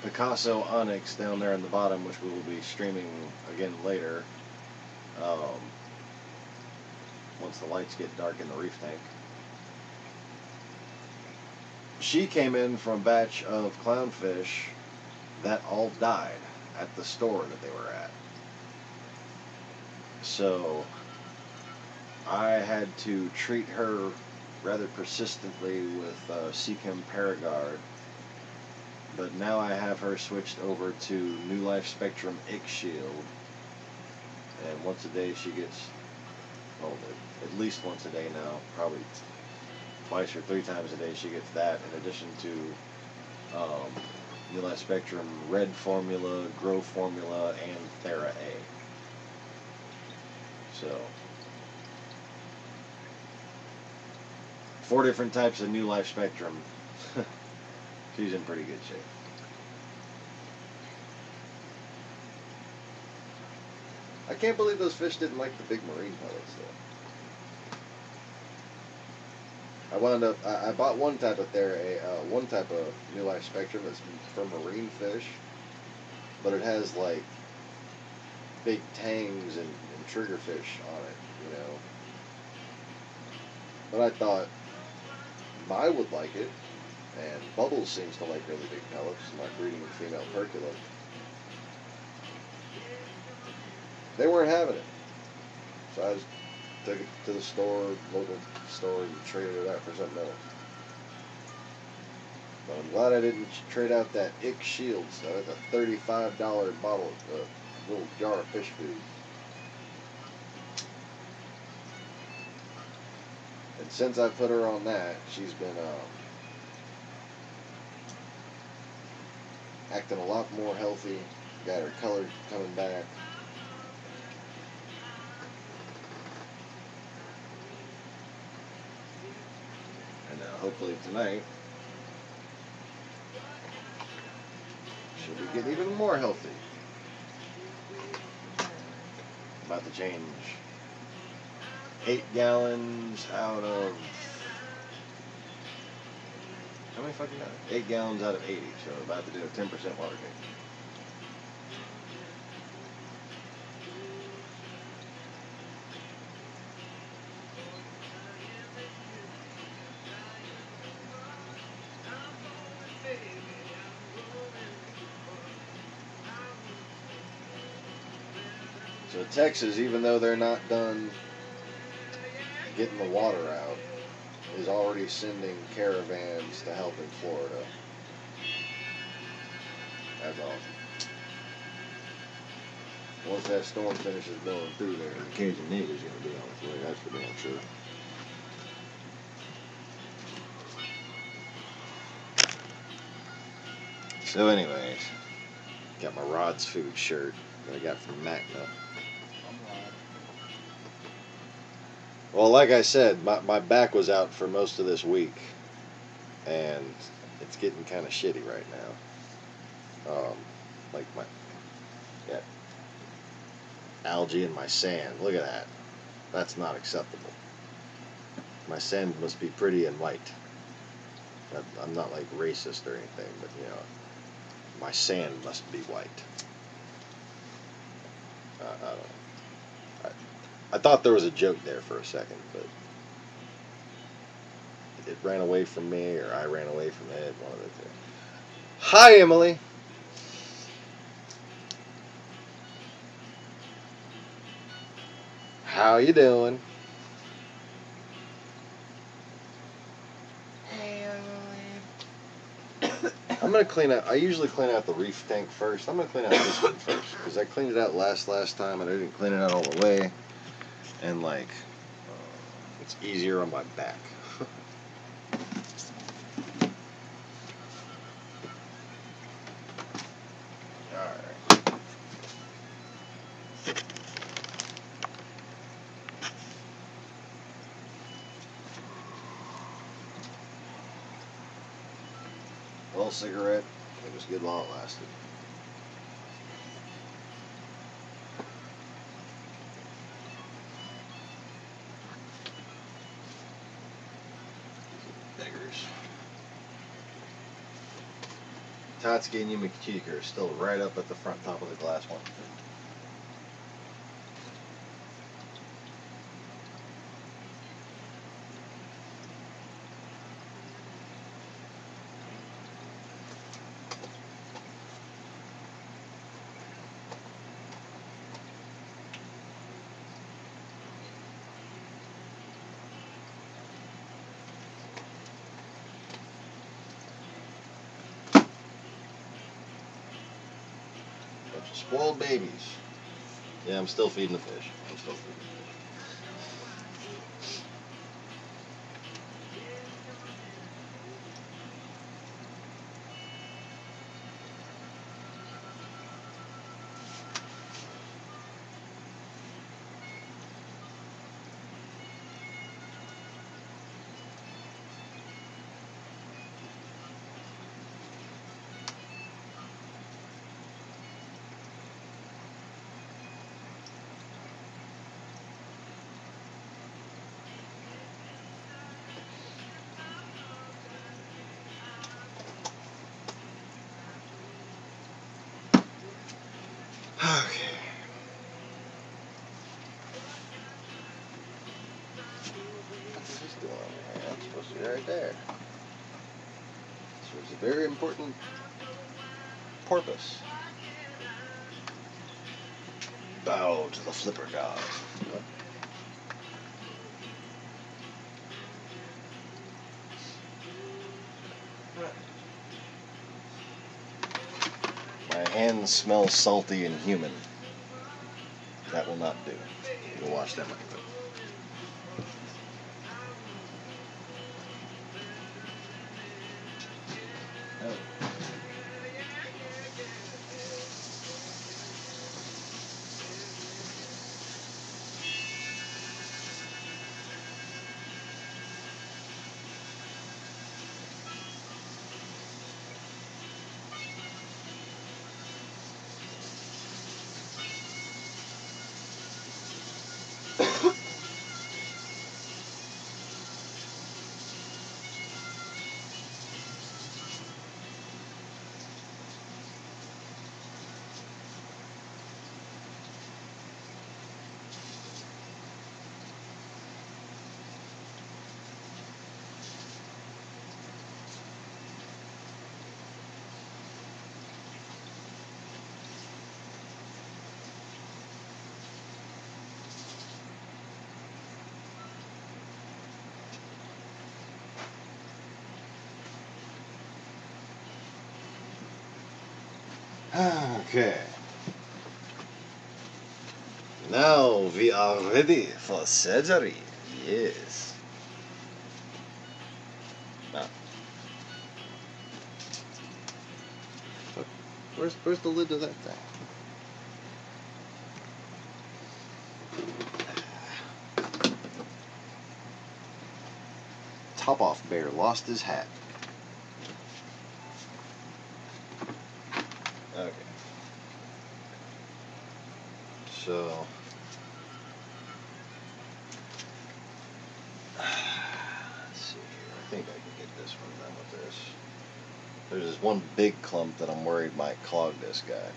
Picasso onyx down there in the bottom, which we will be streaming again later, once the lights get dark in the reef tank. She came in from a batch of clownfish that all died at the store that they were at. So I had to treat her rather persistently with Seachem Paragard, but now I have her switched over to New Life Spectrum Ick Shield, and once a day she gets, well, at least once a day now, probably twice or 3 times a day she gets that, in addition to New Life Spectrum Red Formula, Grow Formula, and Thera A. So 4 different types of New Life Spectrum. She's in pretty good shape. I can't believe those fish didn't like the big marine pellets though. I wound up, I bought one type of one type of New Life Spectrum that's for marine fish, but it has like big tangs and triggerfish on it, you know. But I thought Mai would like it, and Bubbles seems to like really big pellets, my breeding female percula. They weren't having it, so I just took it to the store, local store, and traded it out for something else. But I'm glad I didn't trade out that Ick Shield stuff, a $35 bottle, little jar of fish food. And since I put her on that, she's been acting a lot more healthy, got her color coming back. And hopefully tonight, she'll be getting even more healthy. About to change 8 gallons out of, how many fucking gallons? 8 gallons out of 80, so I'm about to do a 10% water gain. So Texas, even though they're not done getting the water out, is already sending caravans to help in Florida. That's awesome. Once that storm finishes blowing through there, the Cajun Navy's going to be on its way, that's for damn sure. So anyways, got my Rod's Food shirt that I got from Macna. Well, like I said, my back was out for most of this week, and it's getting kind of shitty right now. Like my algae in my sand. Look at that. That's not acceptable. My sand must be pretty and white. I'm not like racist or anything, but you know, my sand must be white. I don't know. I thought there was a joke there for a second, but it ran away from me, or I ran away from it, one of the two. Hi, Emily. How you doing? Hey, I'm gonna clean out. I usually clean out the reef tank first. I'm gonna clean out this one first because I cleaned it out last time and I didn't clean it out all the way. And like, it's easier on my back. Alright. Well, cigarette, it was good while it lasted. Beggars. Tatsuki and Yumichika are still right up at the front top of the glass one. Spoiled babies. Yeah, I'm still feeding the fish. I'm still feeding the fish. Okay. What's this doing over here? That's supposed to be right there. Serves a very important purpose. Bow to the flipper god. What? My hands smell salty and human. That will not do. We'll wash them up. Okay. Now we are ready for surgery. Yes. Now. Where's the lid to that thing? Top off bear lost his hat. Okay. So let's see here. I think I can get this one done with this. There's this one big clump that I'm worried might clog this guy.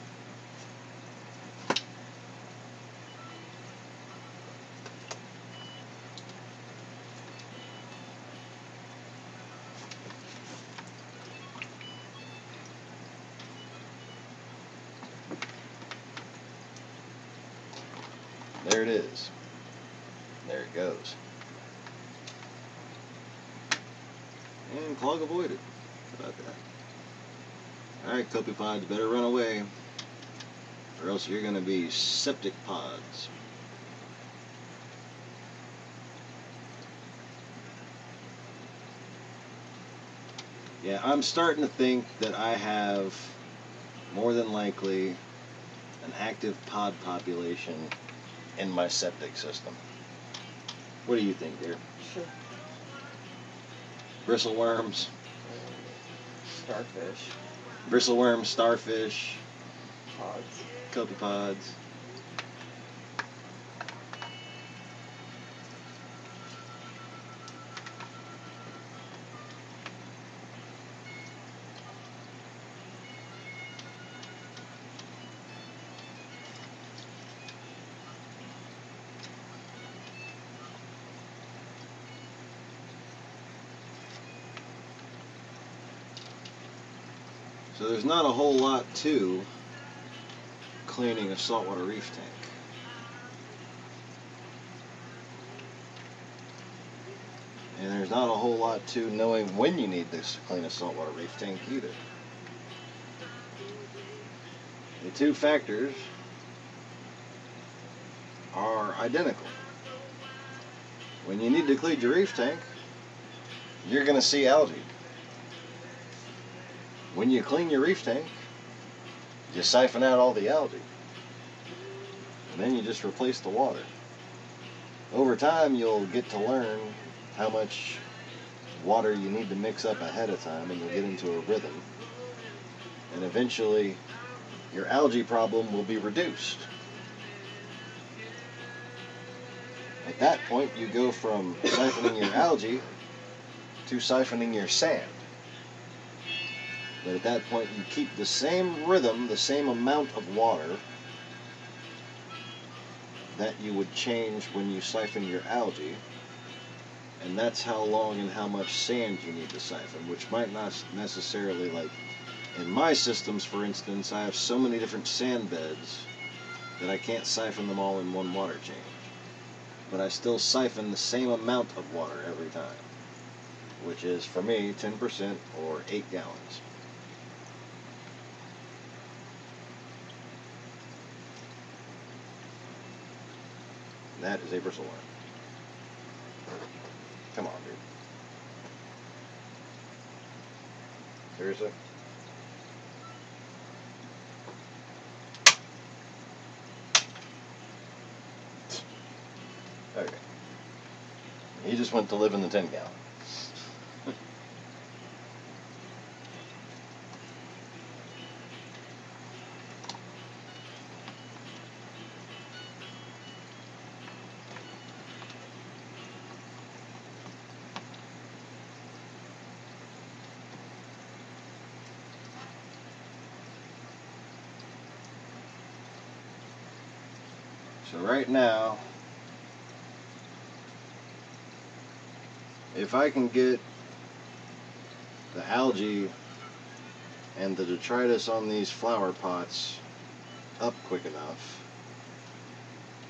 There it is. There it goes. And clog avoided. How about that? Alright, copepods, better run away, or else you're going to be septic pods. Yeah, I'm starting to think that I have, more than likely, an active pod population in my septic system. What do you think, dear? Sure. Bristleworms, Starfish. bristleworms, starfish, Pods. copepods. So there's not a whole lot to cleaning a saltwater reef tank. And there's not a whole lot to knowing when you need this to clean a saltwater reef tank either. two factors are identical. When you need to clean your reef tank, you're going to see algae. When you clean your reef tank, you siphon out all the algae. And then you just replace the water. Over time, you'll get to learn how much water you need to mix up ahead of time, and you'll get into a rhythm. And eventually, your algae problem will be reduced. At that point, you go from siphoning your algae to siphoning your sand. But at that point, you keep the same rhythm, the same amount of water that you would change when you siphon your algae. And that's how long and how much sand you need to siphon, which might not necessarily, like, in my systems, for instance, I have so many different sand beds that I can't siphon them all in one water change. But I still siphon the same amount of water every time, which is, for me, 10% or 8 gallons. That is a bristle worm. Come on, dude. Seriously? Okay. He just went to live in the 10 gallon. So right now, if I can get the algae and the detritus on these flower pots up quick enough,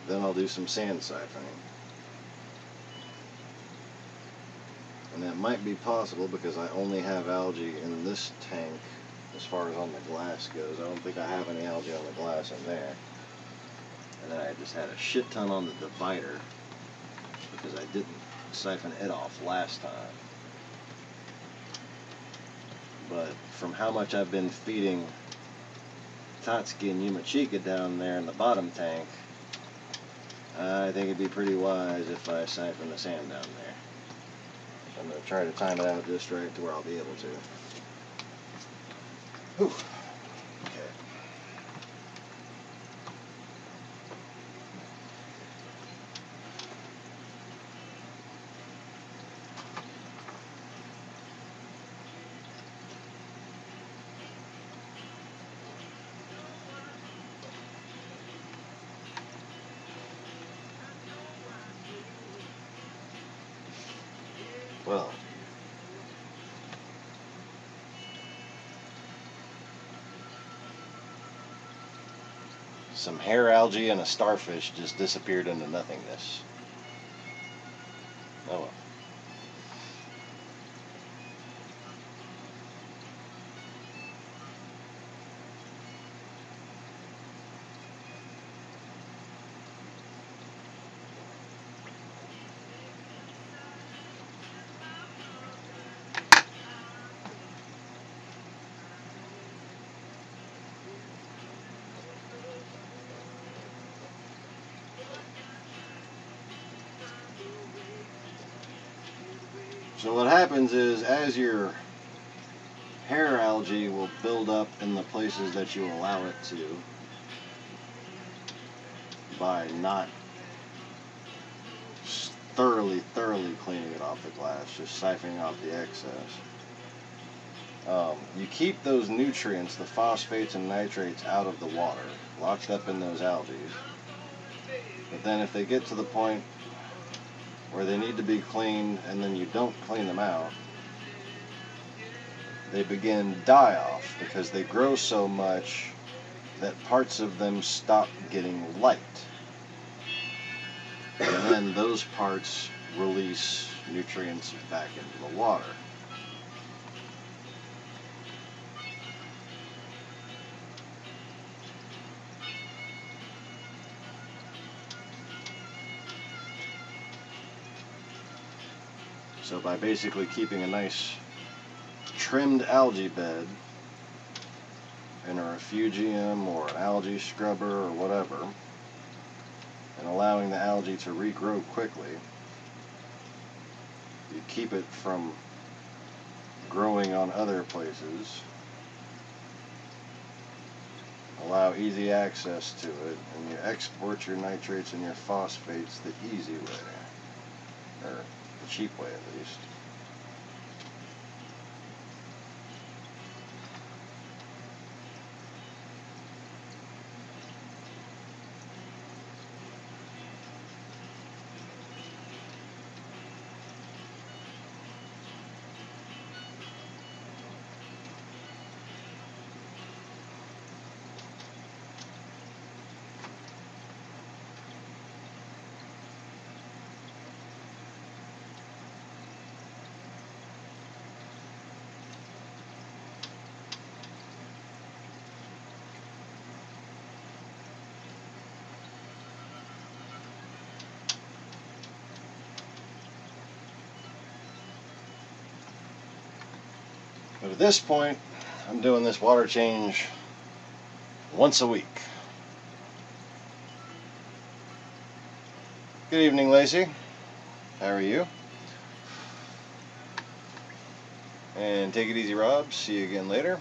then I'll do some sand siphoning. And that might be possible because I only have algae in this tank as far as on the glass goes. I don't think I have any algae on the glass in there. And then I just had a shit ton on the divider because I didn't siphon it off last time. But from how much I've been feeding Tatsuki and Yumachika down there in the bottom tank, I think it'd be pretty wise if I siphon the sand down there. So I'm going to try to time it out just right to where I'll be able to. Whew. Well, some hair algae and a starfish just disappeared into nothingness. Oh well. So what happens is, as your hair algae will build up in the places that you allow it to by not thoroughly cleaning it off the glass, just siphoning off the excess. You keep those nutrients, the phosphates and nitrates, out of the water, locked up in those algae. But then if they get to the point where they need to be cleaned and then you don't clean them out, they begin die-off because they grow so much that parts of them stop getting light. And then those parts release nutrients back into the water. So by basically keeping a nice trimmed algae bed in a refugium or an algae scrubber or whatever, and allowing the algae to regrow quickly, you keep it from growing on other places, allow easy access to it, and you export your nitrates and your phosphates the easy way, or the cheap way at least. But at this point, I'm doing this water change once a week. Good evening, Lacey. How are you? And take it easy, Rob. See you again later.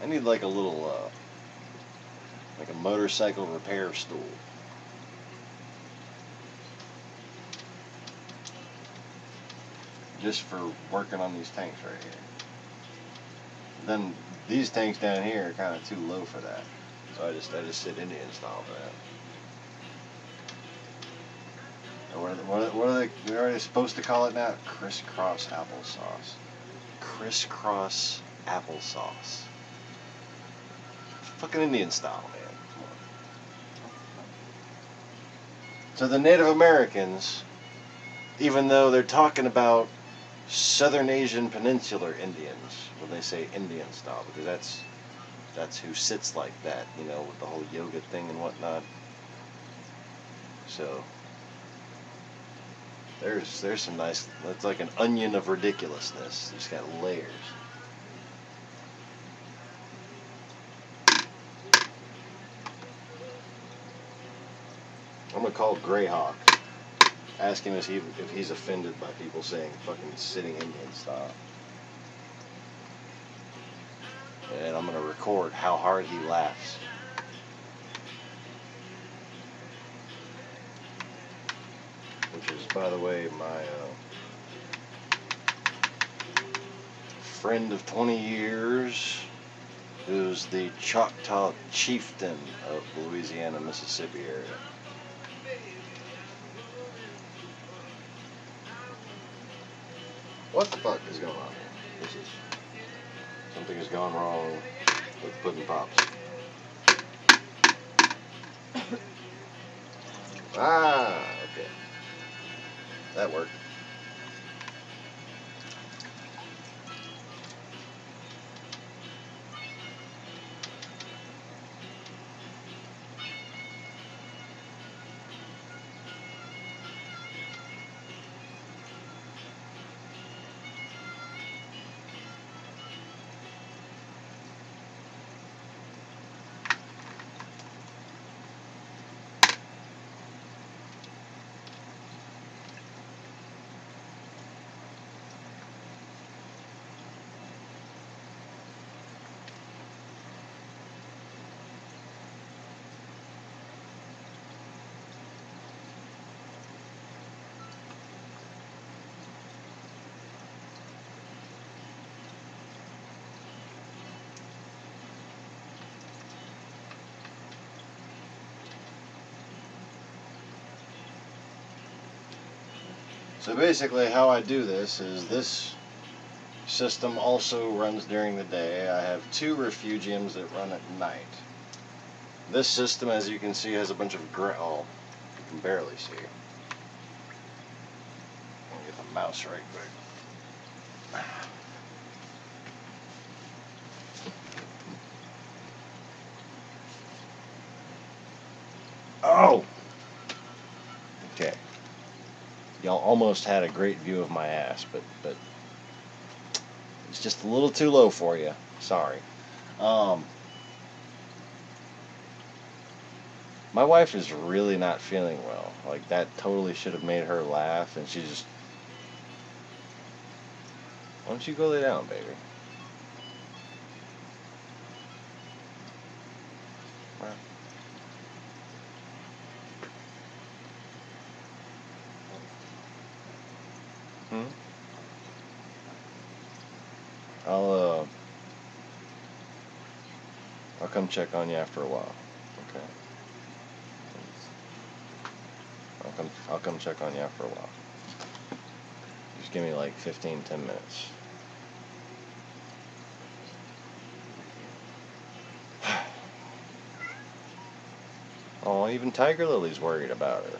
I need like a little, like a motorcycle repair stool. Just for working on these tanks right here. Then these tanks down here are kind of too low for that. So I just sit Indian style for that. Or what are they supposed to call it now? Crisscross applesauce. Crisscross applesauce. Fucking Indian style, man. Come on. So the Native Americans, even though they're talking about Southern Asian Peninsular Indians, when they say Indian style, because that's who sits like that, you know, with the whole yoga thing and whatnot. So there's some nice. It's like an onion of ridiculousness. It's got layers. I'm gonna call Greyhawk. Ask him if he's offended by people saying fucking sitting Indian style. And I'm gonna record how hard he laughs. Which is, by the way, my friend of 20 years, who's the Choctaw chieftain of the Louisiana, Mississippi area. What the fuck is going on here? Something has gone wrong with Puddin' Pops. Ah, okay. That worked. So basically how I do this is this system also runs during the day. I have two refugiums that run at night. This system, as you can see, has a bunch of oh, you can barely see. Let me get the mouse right quick. Oh! Okay. Y'all almost had a great view of my ass, but it's just a little too low for you. Sorry. My wife is really not feeling well. Like, that totally should have made her laugh, and she just... Why don't you go lay down, baby? Well. I'll come check on you after a while. Okay. I'll come check on you after a while. Just give me like 10 minutes. Oh, even Tiger Lily's worried about her.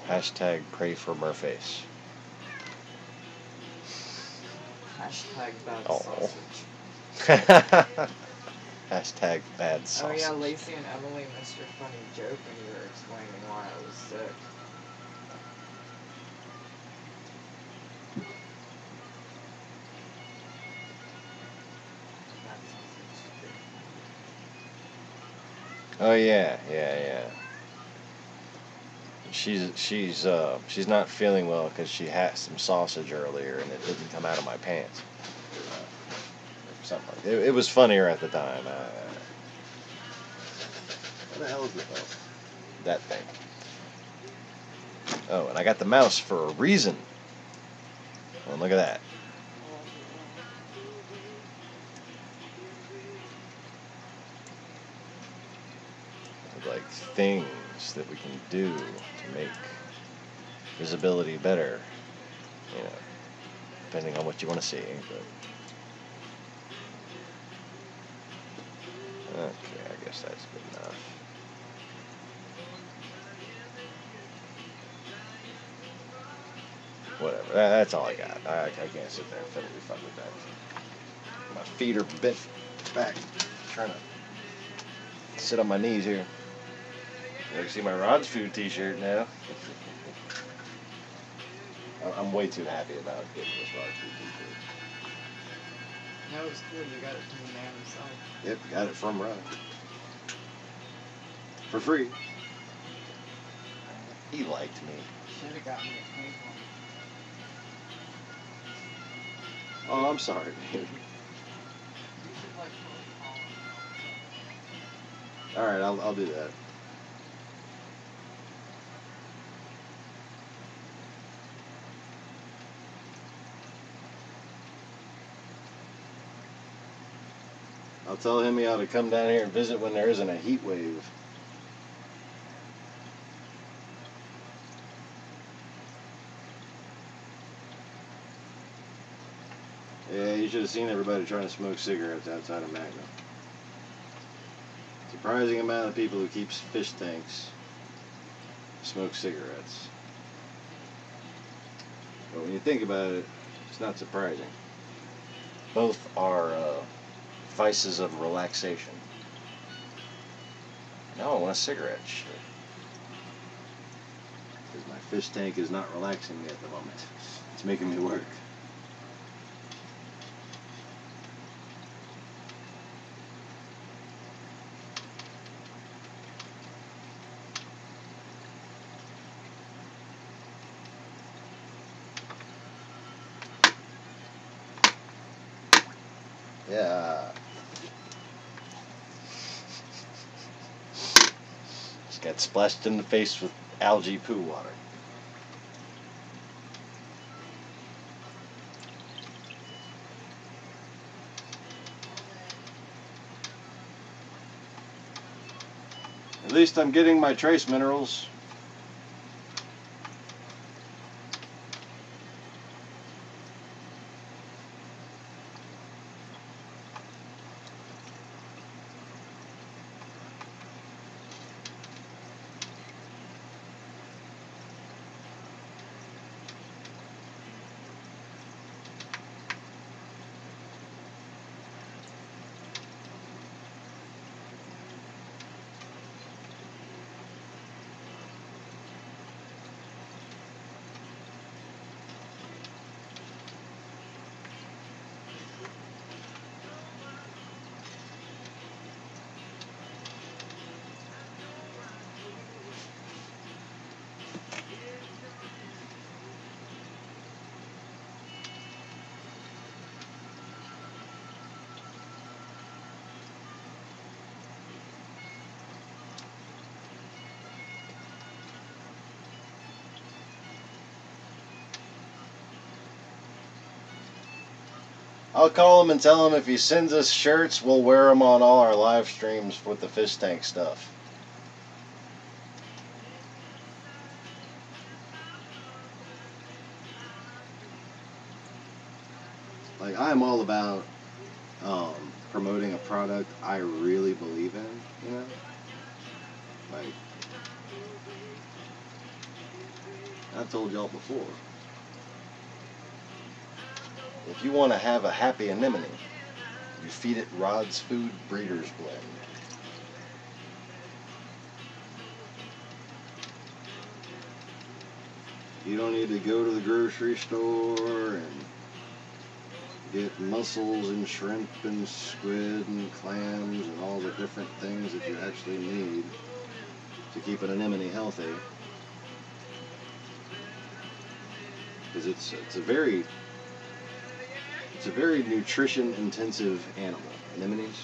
Hashtag pray for Merface. Hashtag bad Oh. sausage. Hashtag bad sausage. Oh yeah, Lacey and Emily missed your funny joke when you were explaining why I was sick. Oh yeah. She's not feeling well because she had some sausage earlier and it didn't come out of my pants. Something like that. It was funnier at the time. What the hell is it? Oh, that thing. Oh, and I got the mouse for a reason. Oh, look at that. Like things that we can do to make visibility better, you know, depending on what you want to see. But okay, I guess that's good enough. Whatever. That's all I got. I can't sit there and fiddly fuck with that. My feet are bent back, trying to sit on my knees here. You can see my Rod's Food t-shirt now. I'm way too happy about getting this Rod's Food t-shirt. That was cool, you got it from the man himself. Yep, got it from Rod. For free. He liked me. Should have got me a pink one. Oh, I'm sorry, baby. Alright, I'll do that. I'll tell him he ought to come down here and visit when there isn't a heat wave. Yeah, you should have seen everybody trying to smoke cigarettes outside of Magna. Surprising amount of people who keep fish tanks smoke cigarettes. But when you think about it, it's not surprising. Both are vices of relaxation. Now I want a cigarette. Shit. Because my fish tank is not relaxing me at the moment. It's making me work. Yeah. Just got splashed in the face with algae poo water. At least I'm getting my trace minerals. I'll call him and tell him if he sends us shirts, we'll wear them on all our live streams with the fish tank stuff. Like, I'm all about promoting a product I really believe in, you know? Like, I've told y'all before, if you want to have a happy anemone, you feed it Rod's Food Breeder's Blend. You don't need to go to the grocery store and get mussels and shrimp and squid and clams and all the different things that you actually need to keep an anemone healthy. Because it's a very nutrition intensive animal. Anemones.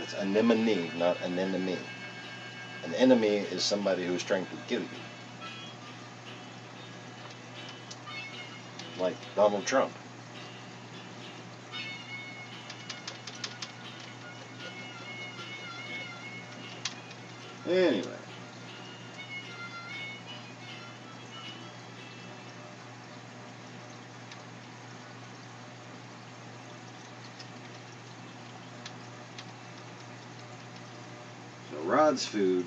It's anemone, not anemone. An enemy is somebody who's trying to kill you. Like Donald Trump. Anyway. So Rod's Food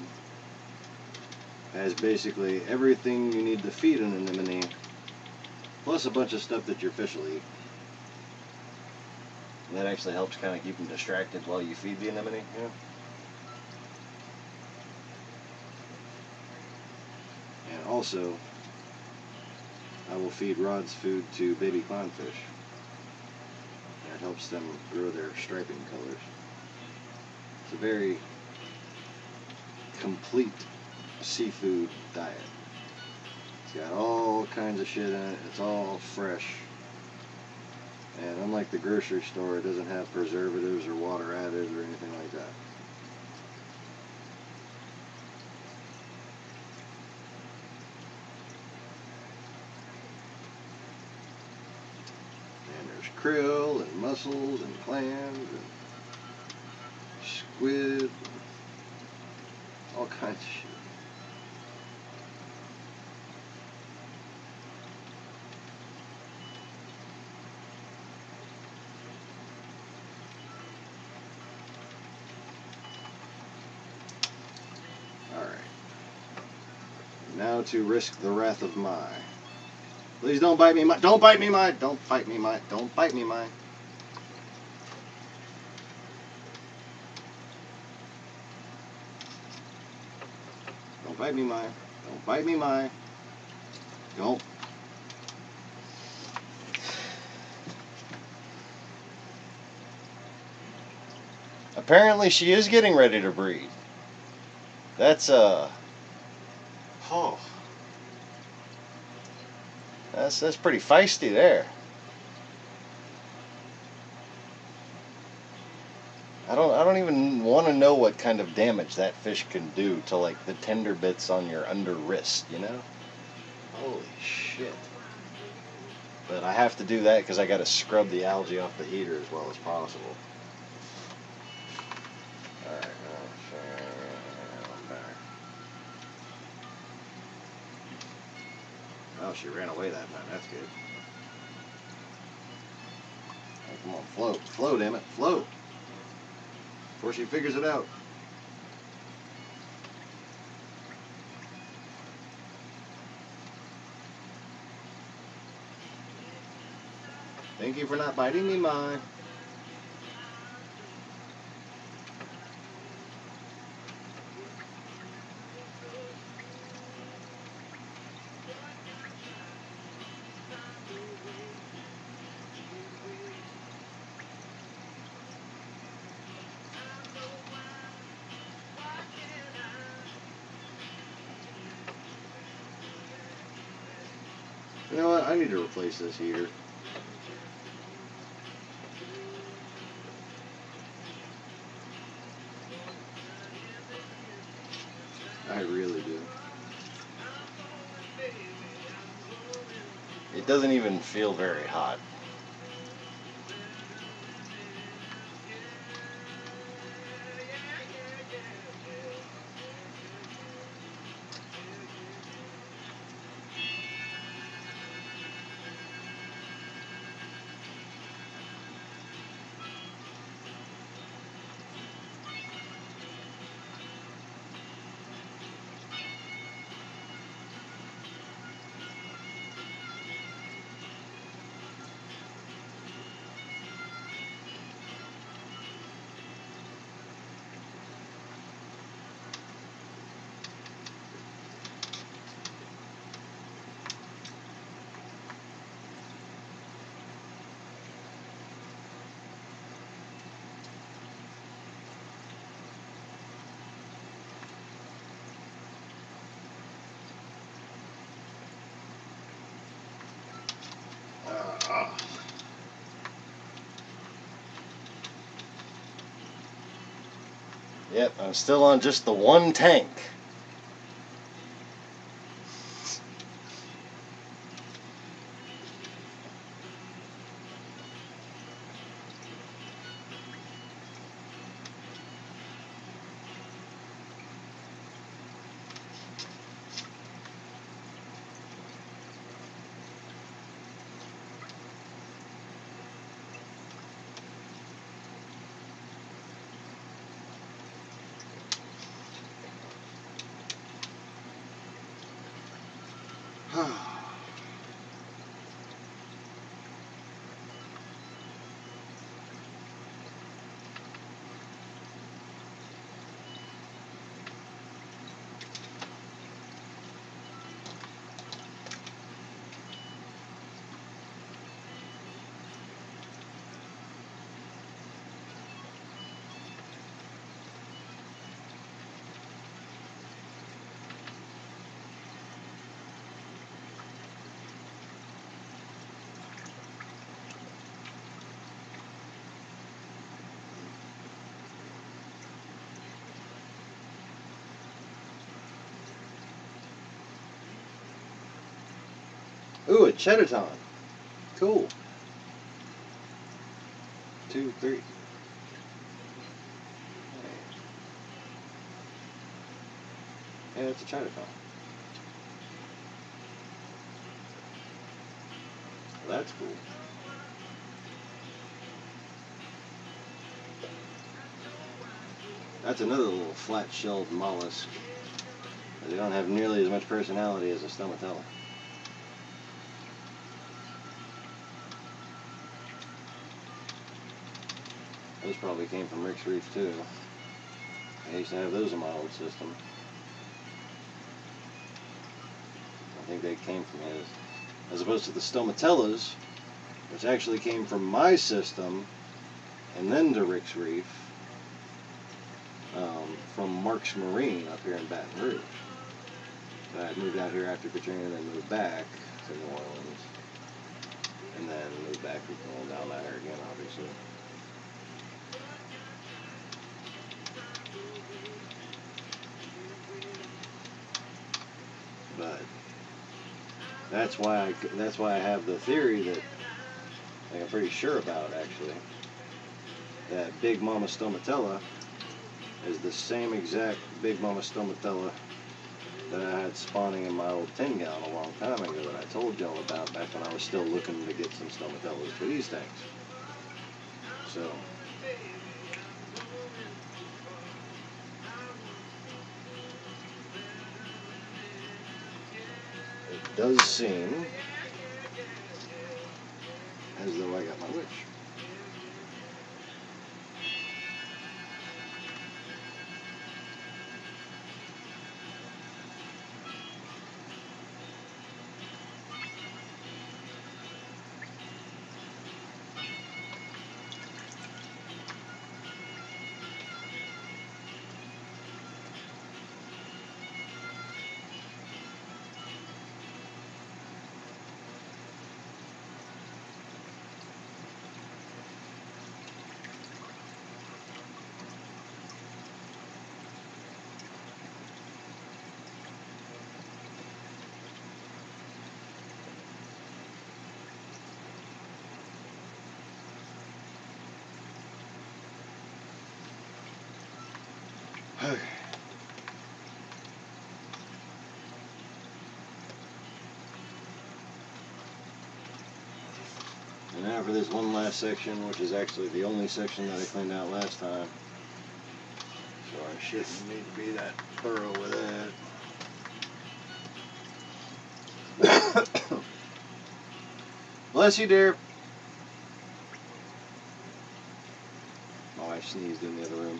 has basically everything you need to feed an anemone, plus a bunch of stuff that your fish will eat. And that actually helps kind of keep them distracted while you feed the anemone, you know? And also, I will feed Rod's Food to baby clownfish. And it helps them grow their striping colors. It's a very complete seafood diet. It's got all kinds of shit in it. It's all fresh. And unlike the grocery store, it doesn't have preservatives or water added or anything like that. And there's krill and mussels and clams and squid and all kinds of shit. Now to risk the wrath of my. Please don't bite me, my. Don't bite me, my. Don't bite me, my. Don't bite me, my. Don't bite me, my. Don't bite me, my. Don't. Apparently she is getting ready to breed. That's oh, that's pretty feisty there. I don't even want to know what kind of damage that fish can do to like the tender bits on your under wrist, you know? Holy shit. But I have to do that because I got to scrub the algae off the heater as well as possible. Alright, I'm back. Oh, she ran away that time. That's good. Oh, come on, float. Float, damn it. Float. Before she figures it out. Thank you for not biting me, mine. You know what? I need to replace this heater. I really do. It doesn't even feel very hot. Yep, I'm still on just the one tank. Ooh, a Chedaton. Cool. 2, 3. Yeah, it's a Chedaton. Well, that's cool. That's another little flat-shelled mollusk. They don't have nearly as much personality as a stomatella. Those probably came from Rick's Reef too. I used to have those in my old system. I think they came from his. As opposed to the stomatellas, which actually came from my system and then to Rick's Reef from Mark's Marine up here in Baton Rouge. So I moved out here after Katrina and then moved back to New Orleans. And then moved back down there again, obviously. But that's why I have the theory that, like, I'm pretty sure about actually, that Big Mama Stomatella is the same exact Big Mama Stomatella that I had spawning in my old 10 gallon a long time ago that I told y'all about back when I was still looking to get some Stomatellas for these tanks. So it does seem as though I got my wish. Okay. And now for this one last section, which is actually the only section that I cleaned out last time. So I shouldn't need to be that thorough with that. Bless you, dear. My wife sneezed in the other room.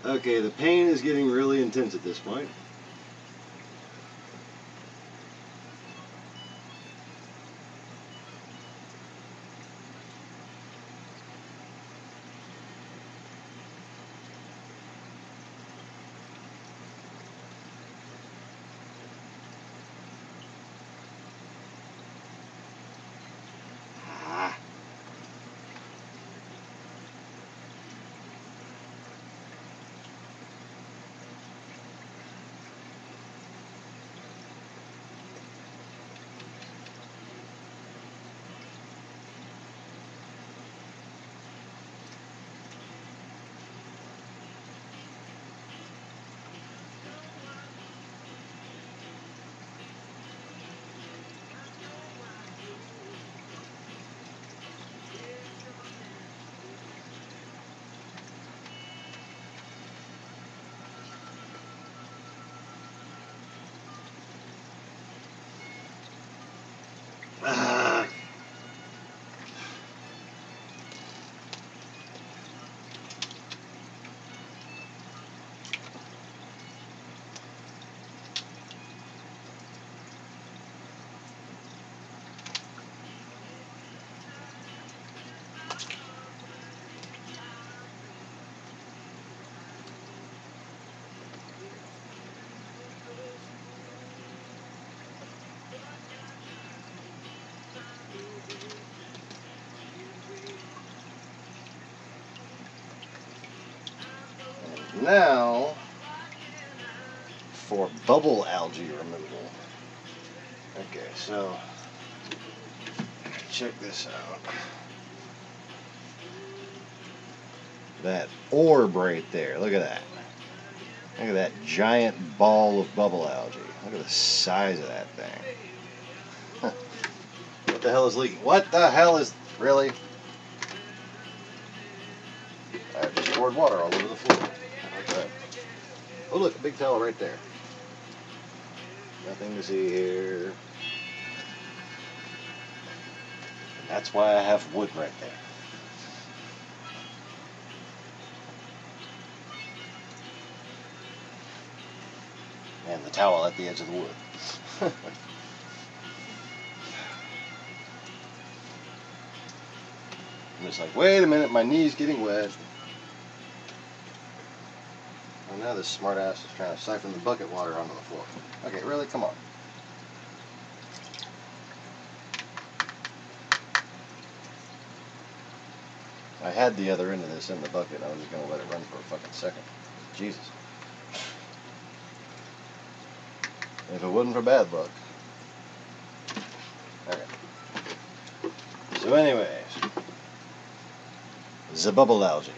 Okay, the pain is getting really intense at this point. Now, for bubble algae removal. Okay, so check this out. That orb right there, look at that. Look at that giant ball of bubble algae. Look at the size of that thing. Huh. What the hell is leaking? What the hell is, really? I just poured water all over the floor. Okay. Oh look, a big towel right there. Nothing to see here. And that's why I have wood right there. And the towel at the edge of the wood. I'm just like, wait a minute, my knee's getting wet. Oh, now this smart ass is trying to siphon the bucket water onto the floor. Okay, really? Come on. I had the other end of this in the bucket. I was just going to let it run for a fucking second. Jesus. If it wasn't for bad luck. Okay. So anyways. The bubble algae.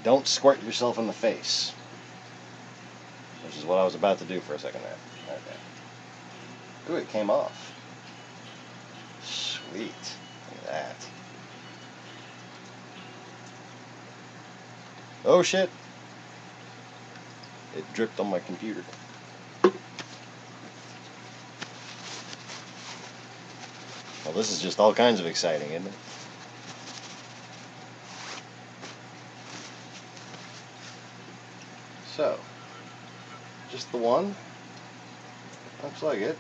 Don't squirt yourself in the face. Which is what I was about to do for a second there. Okay. Ooh, it came off. Sweet. Look at that. Oh shit. It dripped on my computer. Well, this is just all kinds of exciting, isn't it? So, just the one? Looks like it.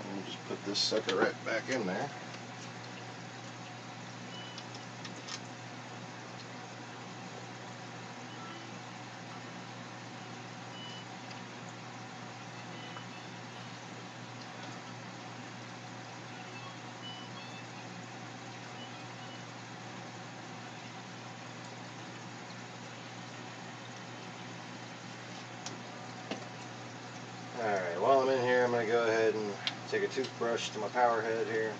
And we'll just put this sucker right back in there. Take a toothbrush to my power head here.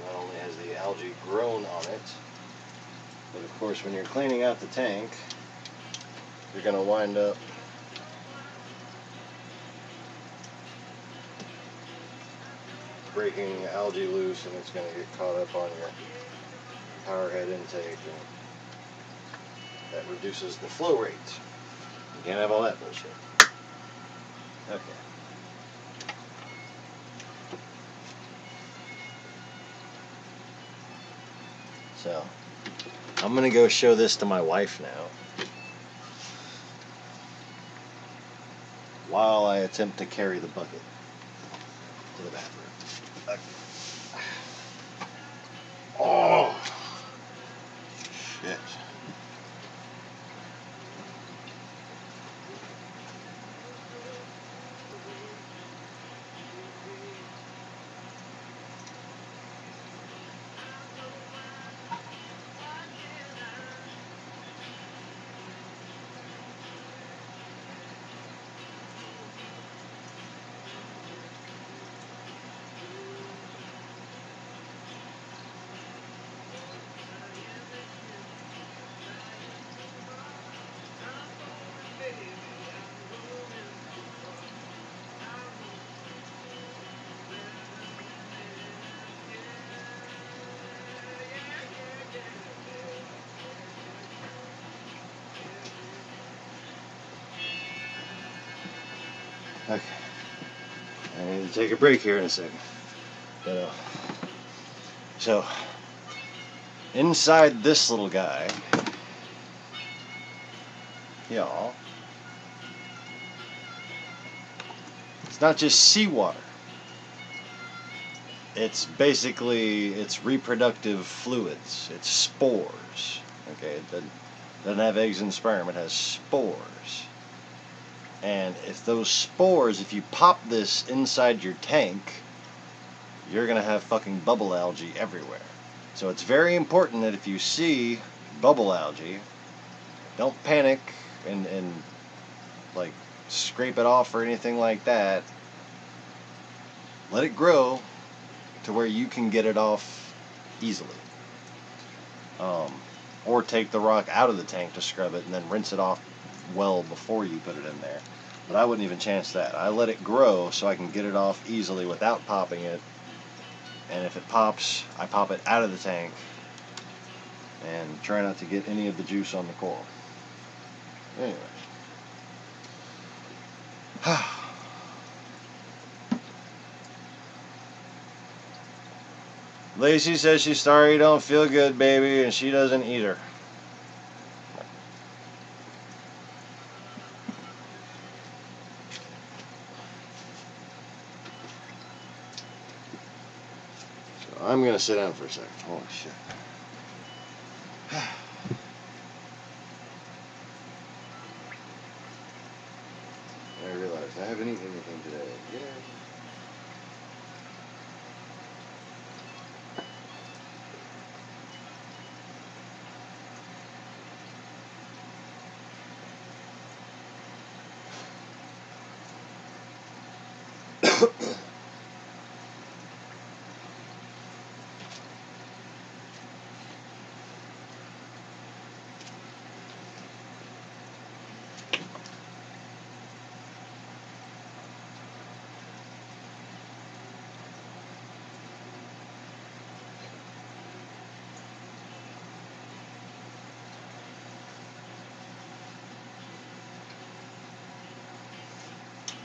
Not only has the algae grown on it, but of course when you're cleaning out the tank, you're going to wind up breaking algae loose, and it's going to get caught up on your power head intake, and that reduces the flow rate. You can't have all that bullshit. Okay. So, I'm going to go show this to my wife now, while I attempt to carry the bucket to the bathroom. Okay. Oh! Shit. Okay. I need to take a break here in a second. But, so, inside this little guy, y'all, it's not just seawater. It's basically, it's reproductive fluids. It's spores. Okay, it doesn't have eggs and sperm. It has spores. And if those spores, if you pop this inside your tank, you're going to have fucking bubble algae everywhere. So it's very important that if you see bubble algae, don't panic and like scrape it off or anything like that. Let it grow to where you can get it off easily. Or take the rock out of the tank to scrub it and then rinse it off well before you put it in there. But I wouldn't even chance that. I let it grow so I can get it off easily without popping it. And if it pops, I pop it out of the tank and try not to get any of the juice on the coral. Anyway. Lacey says she's sorry you don't feel good, baby, and she doesn't either. So I'm going to sit down for a second. Holy shit. I realized I haven't eaten anything today. Yeah.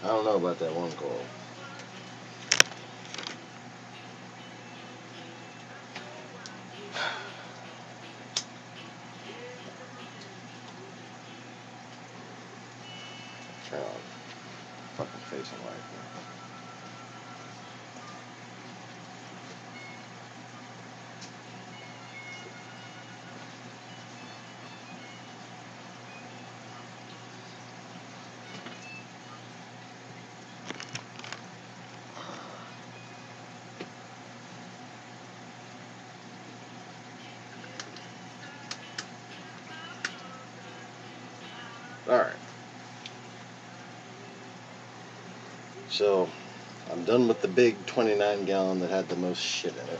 I don't know about that one coral. Turn on fucking facing light here. So, I'm done with the big 29 gallon that had the most shit in it.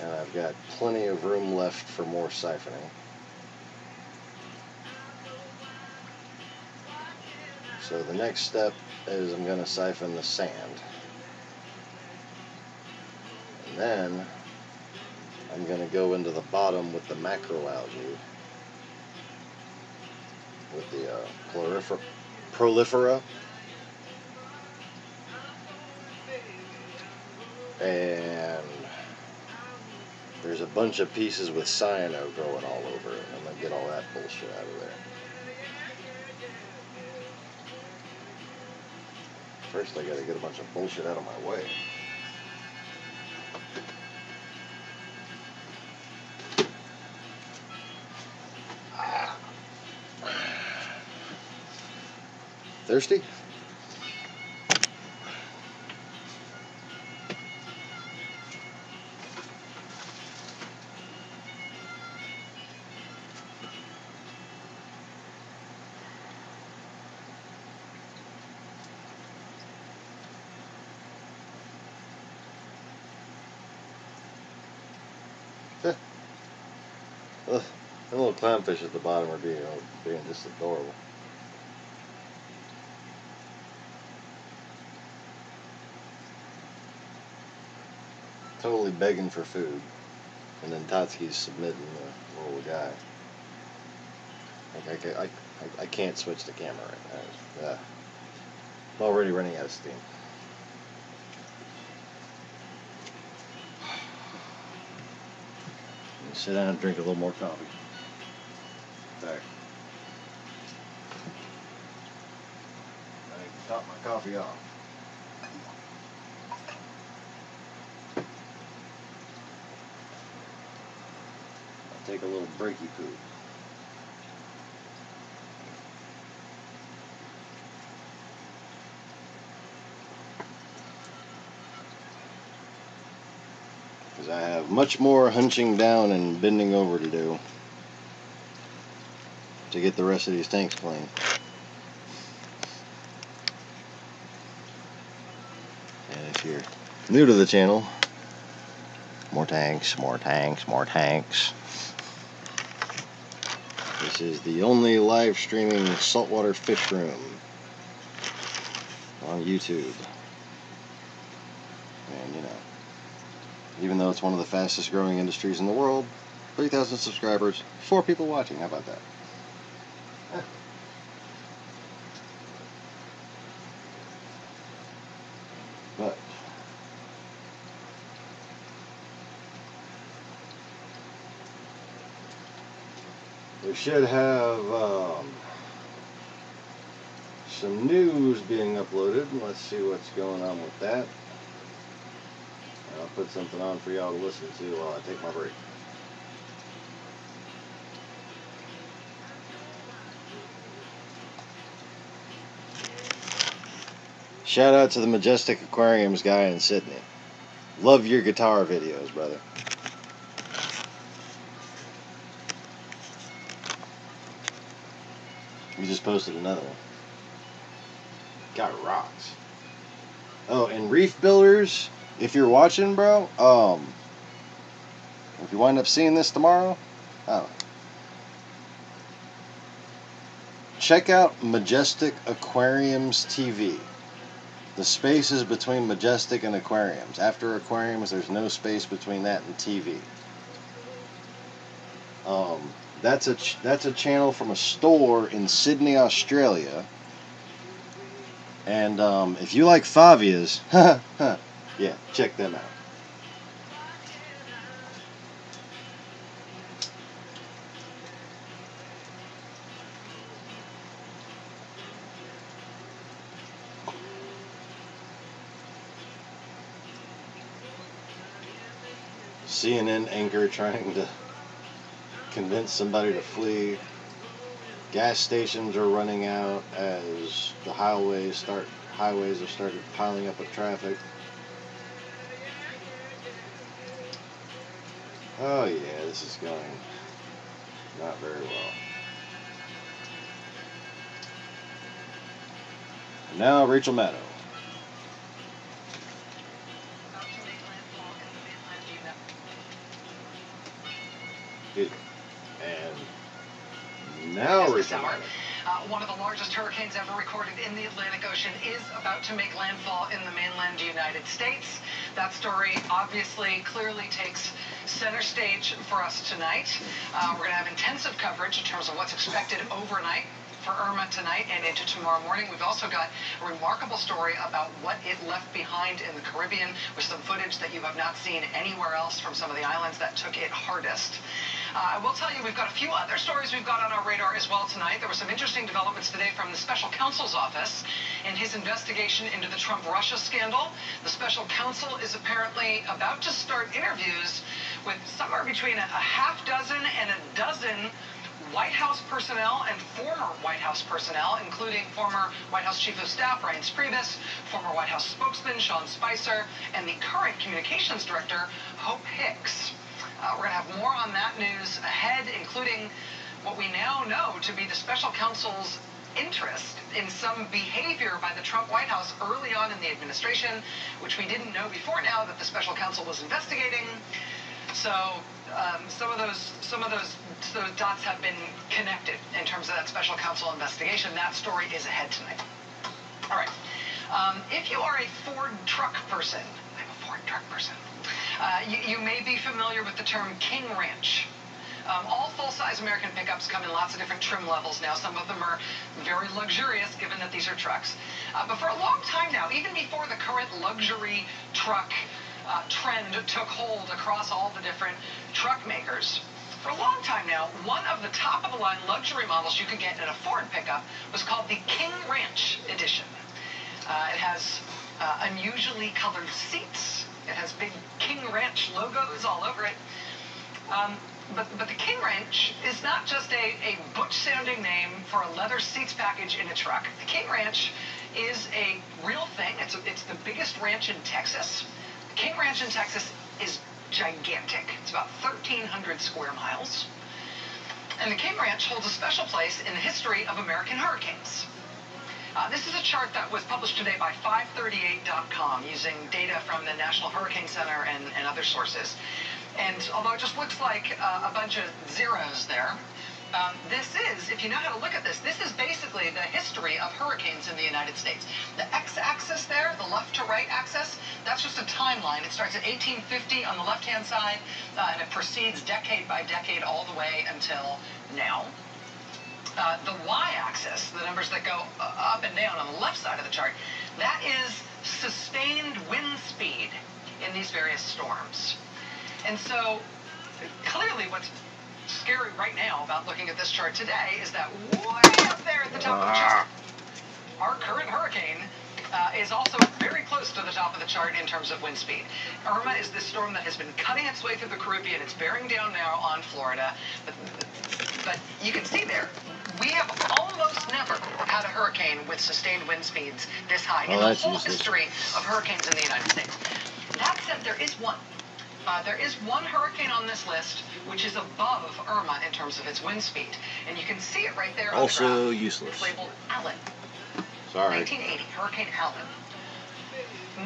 And I've got plenty of room left for more siphoning. So the next step is I'm going to siphon the sand. And then I'm going to go into the bottom with the macroalgae. With the prolifera. And there's a bunch of pieces with cyano growing all over it. I'm going to get all that bullshit out of there. First I got to get a bunch of bullshit out of my way. Thirsty? Ugh, the little clownfish at the bottom are being just adorable. Totally begging for food. And then Tatsuki's submitting the little guy. I can't switch the camera right now. I'm already running out of steam. Sit down and drink a little more coffee. Back. I can top my coffee off. I'll take a little breaky poo. Because I have much more hunching down and bending over to do to get the rest of these tanks clean. And if you're new to the channel, more tanks, more tanks, more tanks. This is the only live streaming saltwater fish room on YouTube. And you know, even though it's one of the fastest growing industries in the world, 3,000 subscribers, 4 people watching. How about that? But we should have some news being uploaded. Let's see what's going on with that. I'll put something on for y'all to listen to while I take my break. Shout out to the Majestic Aquariums guy in Sydney. Love your guitar videos, brother. We just posted another one. God rocks. Oh, and Reef Builders, if you're watching, bro, if you wind up seeing this tomorrow, check out Majestic Aquariums TV. The space is between Majestic and Aquariums. After Aquariums, there's no space between that and TV. That's a channel from a store in Sydney, Australia. And if you like Favias, yeah, check them out. CNN anchor trying to convince somebody to flee. Gas stations are running out as the highways have started piling up with traffic. Oh yeah, this is going not very well. And now Rachel Maddow. And now Rachel Maddow. One of the largest hurricanes ever recorded in the Atlantic Ocean is about to make landfall in the mainland United States. That story obviously clearly takes center stage for us tonight. We're going to have intensive coverage in terms of what's expected overnight for Irma tonight and into tomorrow morning. We've also got a remarkable story about what it left behind in the Caribbean, with some footage that you have not seen anywhere else from some of the islands that took it hardest. I will tell you, we've got a few other stories we've got on our radar as well tonight. There were some interesting developments today from the special counsel's office in his investigation into the Trump-Russia scandal. The special counsel is apparently about to start interviews with somewhere between a half dozen and a dozen White House personnel and former White House personnel, including former White House Chief of Staff Reince Priebus, former White House spokesman Sean Spicer, and the current communications director, Hope Hicks. We're going to have more on that news ahead, including what we now know to be the special counsel's interest in some behavior by the Trump White House early on in the administration, which we didn't know before now that the special counsel was investigating. So some of those dots have been connected in terms of that special counsel investigation. That story is ahead tonight. All right. If you are a Ford truck person, I'm a Ford truck person. You may be familiar with the term King Ranch. All full-size American pickups come in lots of different trim levels now. Some of them are very luxurious, given that these are trucks. But for a long time now, even before the current luxury truck trend took hold across all the different truck makers, for a long time now, one of the top-of-the-line luxury models you could get in a Ford pickup was called the King Ranch Edition. It has unusually colored seats. It has big King Ranch logos all over it. But the King Ranch is not just a butch-sounding name for a leather seats package in a truck. The King Ranch is a real thing. It's the biggest ranch in Texas. The King Ranch in Texas is gigantic. It's about 1,300 square miles. And the King Ranch holds a special place in the history of American hurricanes. This is a chart that was published today by 538.com using data from the National Hurricane Center and other sources. And although it just looks like a bunch of zeros there, this is, if you know how to look at this is basically the history of hurricanes in the United States. The x-axis there, the left to right axis, that's just a timeline. It starts at 1850 on the left-hand side, and it proceeds decade by decade all the way until now. The y-axis, the numbers that go up and down on the left side of the chart, that is sustained wind speed in these various storms. And so, clearly what's scary right now about looking at this chart today is that way up there at the top of the chart, our current hurricane is also very close to the top of the chart in terms of wind speed. Irma is this storm that has been cutting its way through the Caribbean. It's bearing down now on Florida. But you can see there, we have almost never had a hurricane with sustained wind speeds this high in the whole history of hurricanes in the United States. That said, there is one. There is one hurricane on this list which is above Irma in terms of its wind speed. And you can see it right there on the graph. Also useless. It's labeled Allen. Sorry. 1980, Hurricane Allen.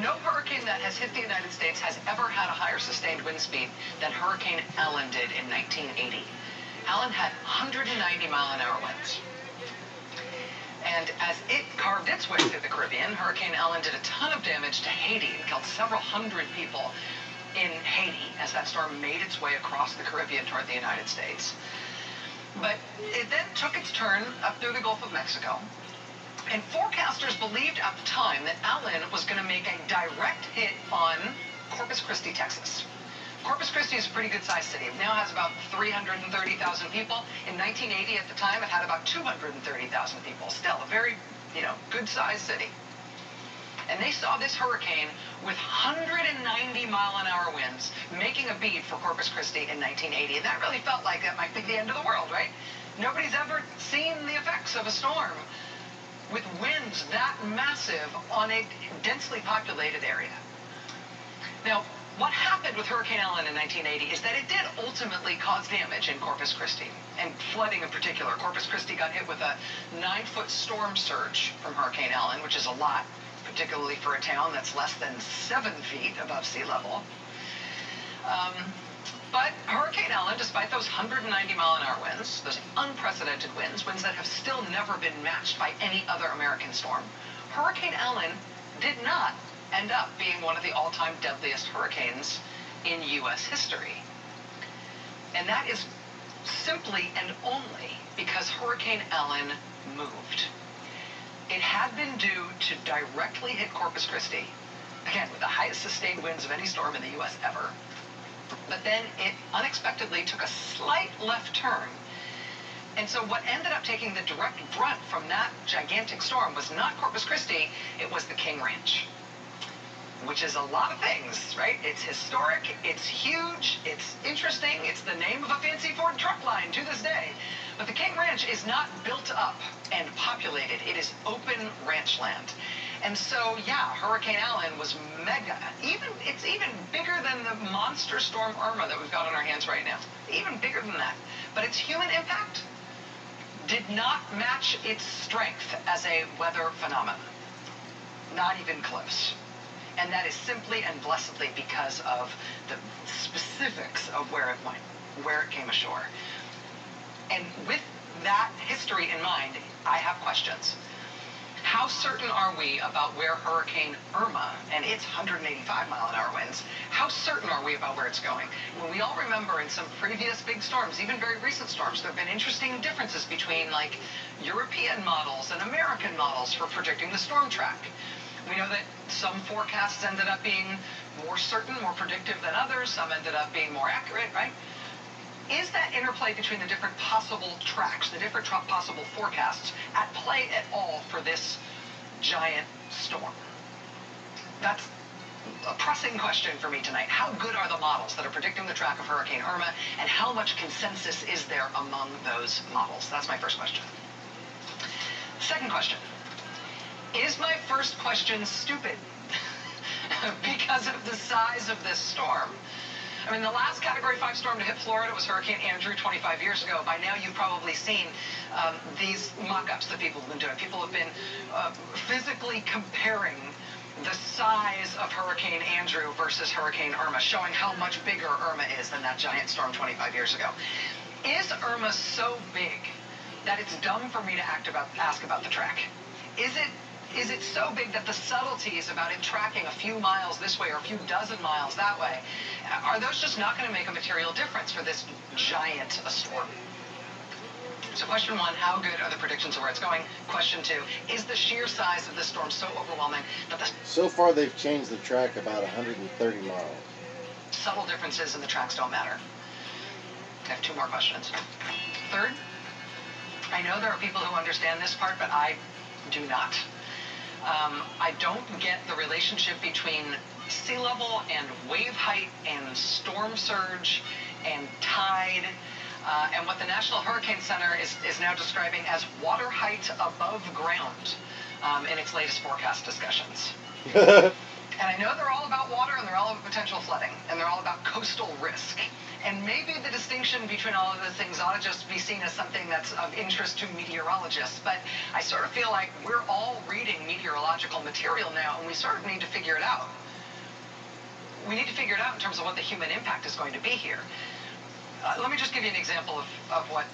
No hurricane that has hit the United States has ever had a higher sustained wind speed than Hurricane Allen did in 1980. Allen had 190-mile-an-hour winds. And as it carved its way through the Caribbean, Hurricane Allen did a ton of damage to Haiti and killed several hundred people in Haiti as that storm made its way across the Caribbean toward the United States. But it then took its turn up through the Gulf of Mexico. And forecasters believed at the time that Allen was going to make a direct hit on Corpus Christi, Texas. Corpus Christi is a pretty good-sized city. It now has about 330,000 people. In 1980, at the time, it had about 230,000 people. Still a very, good-sized city. And they saw this hurricane with 190-mile-an-hour winds making a bead for Corpus Christi in 1980. And that really felt like that might be the end of the world, right? Nobody's ever seen the effects of a storm with winds that massive on a densely populated area. Now, what happened with Hurricane Allen in 1980 is that it did ultimately cause damage in Corpus Christi, and flooding in particular. Corpus Christi got hit with a 9-foot storm surge from Hurricane Allen, which is a lot, particularly for a town that's less than 7 feet above sea level. But Hurricane Allen, despite those 190-mile-an-hour winds, those unprecedented winds, winds that have still never been matched by any other American storm, Hurricane Allen did not end up being one of the all-time deadliest hurricanes in U.S. history. And that is simply and only because Hurricane Allen moved. It had been due to directly hit Corpus Christi, again, with the highest sustained winds of any storm in the U.S. ever. But then it unexpectedly took a slight left turn. And so what ended up taking the direct brunt from that gigantic storm was not Corpus Christi, it was the King Ranch. Which is a lot of things, right? It's historic, it's huge, it's interesting, it's the name of a fancy Ford truck line to this day. But the King Ranch is not built up and populated. It is open ranch land. And so, yeah, Hurricane Allen was mega. It's even bigger than the monster storm Irma that we've got on our hands right now. Even bigger than that. But its human impact did not match its strength as a weather phenomenon. Not even close. And that is simply and blessedly because of the specifics of where it went, where it came ashore. And with that history in mind, I have questions. How certain are we about where Hurricane Irma and its 185-mile-an-hour winds, how certain are we about where it's going? When we all remember in some previous big storms, even very recent storms, there have been interesting differences between like European models and American models for predicting the storm track. We know that some forecasts ended up being more certain, more predictive than others. Some ended up being more accurate, right? Is that interplay between the different possible tracks, the different possible forecasts, at play at all for this giant storm? That's a pressing question for me tonight. How good are the models that are predicting the track of Hurricane Irma, and how much consensus is there among those models? That's my first question. Second question. Is my first question stupid because of the size of this storm? I mean, the last Category 5 storm to hit Florida was Hurricane Andrew 25 years ago. By now, you've probably seen these mock-ups that people have been doing. People have been physically comparing the size of Hurricane Andrew versus Hurricane Irma, showing how much bigger Irma is than that giant storm 25 years ago. Is Irma so big that it's dumb for me to ask about the track? Is it so big that the subtleties about it tracking a few miles this way or a few dozen miles that way, are those just not going to make a material difference for this giant a storm? So question one, how good are the predictions of where it's going? Question two, is the sheer size of this storm so overwhelming that the... So far, they've changed the track about 130 miles. Subtle differences in the tracks don't matter. I have two more questions. Third, I know there are people who understand this part, but I do not. I don't get the relationship between sea level and wave height and storm surge and tide and what the National Hurricane Center is now describing as water height above ground in its latest forecast discussions. And I know they're all about water, and they're all about potential flooding, and they're all about coastal risk. And maybe the distinction between all of those things ought to just be seen as something that's of interest to meteorologists. But I sort of feel like we're all reading meteorological material now, and we sort of need to figure it out. We need to figure it out in terms of what the human impact is going to be here. Let me just give you an example of what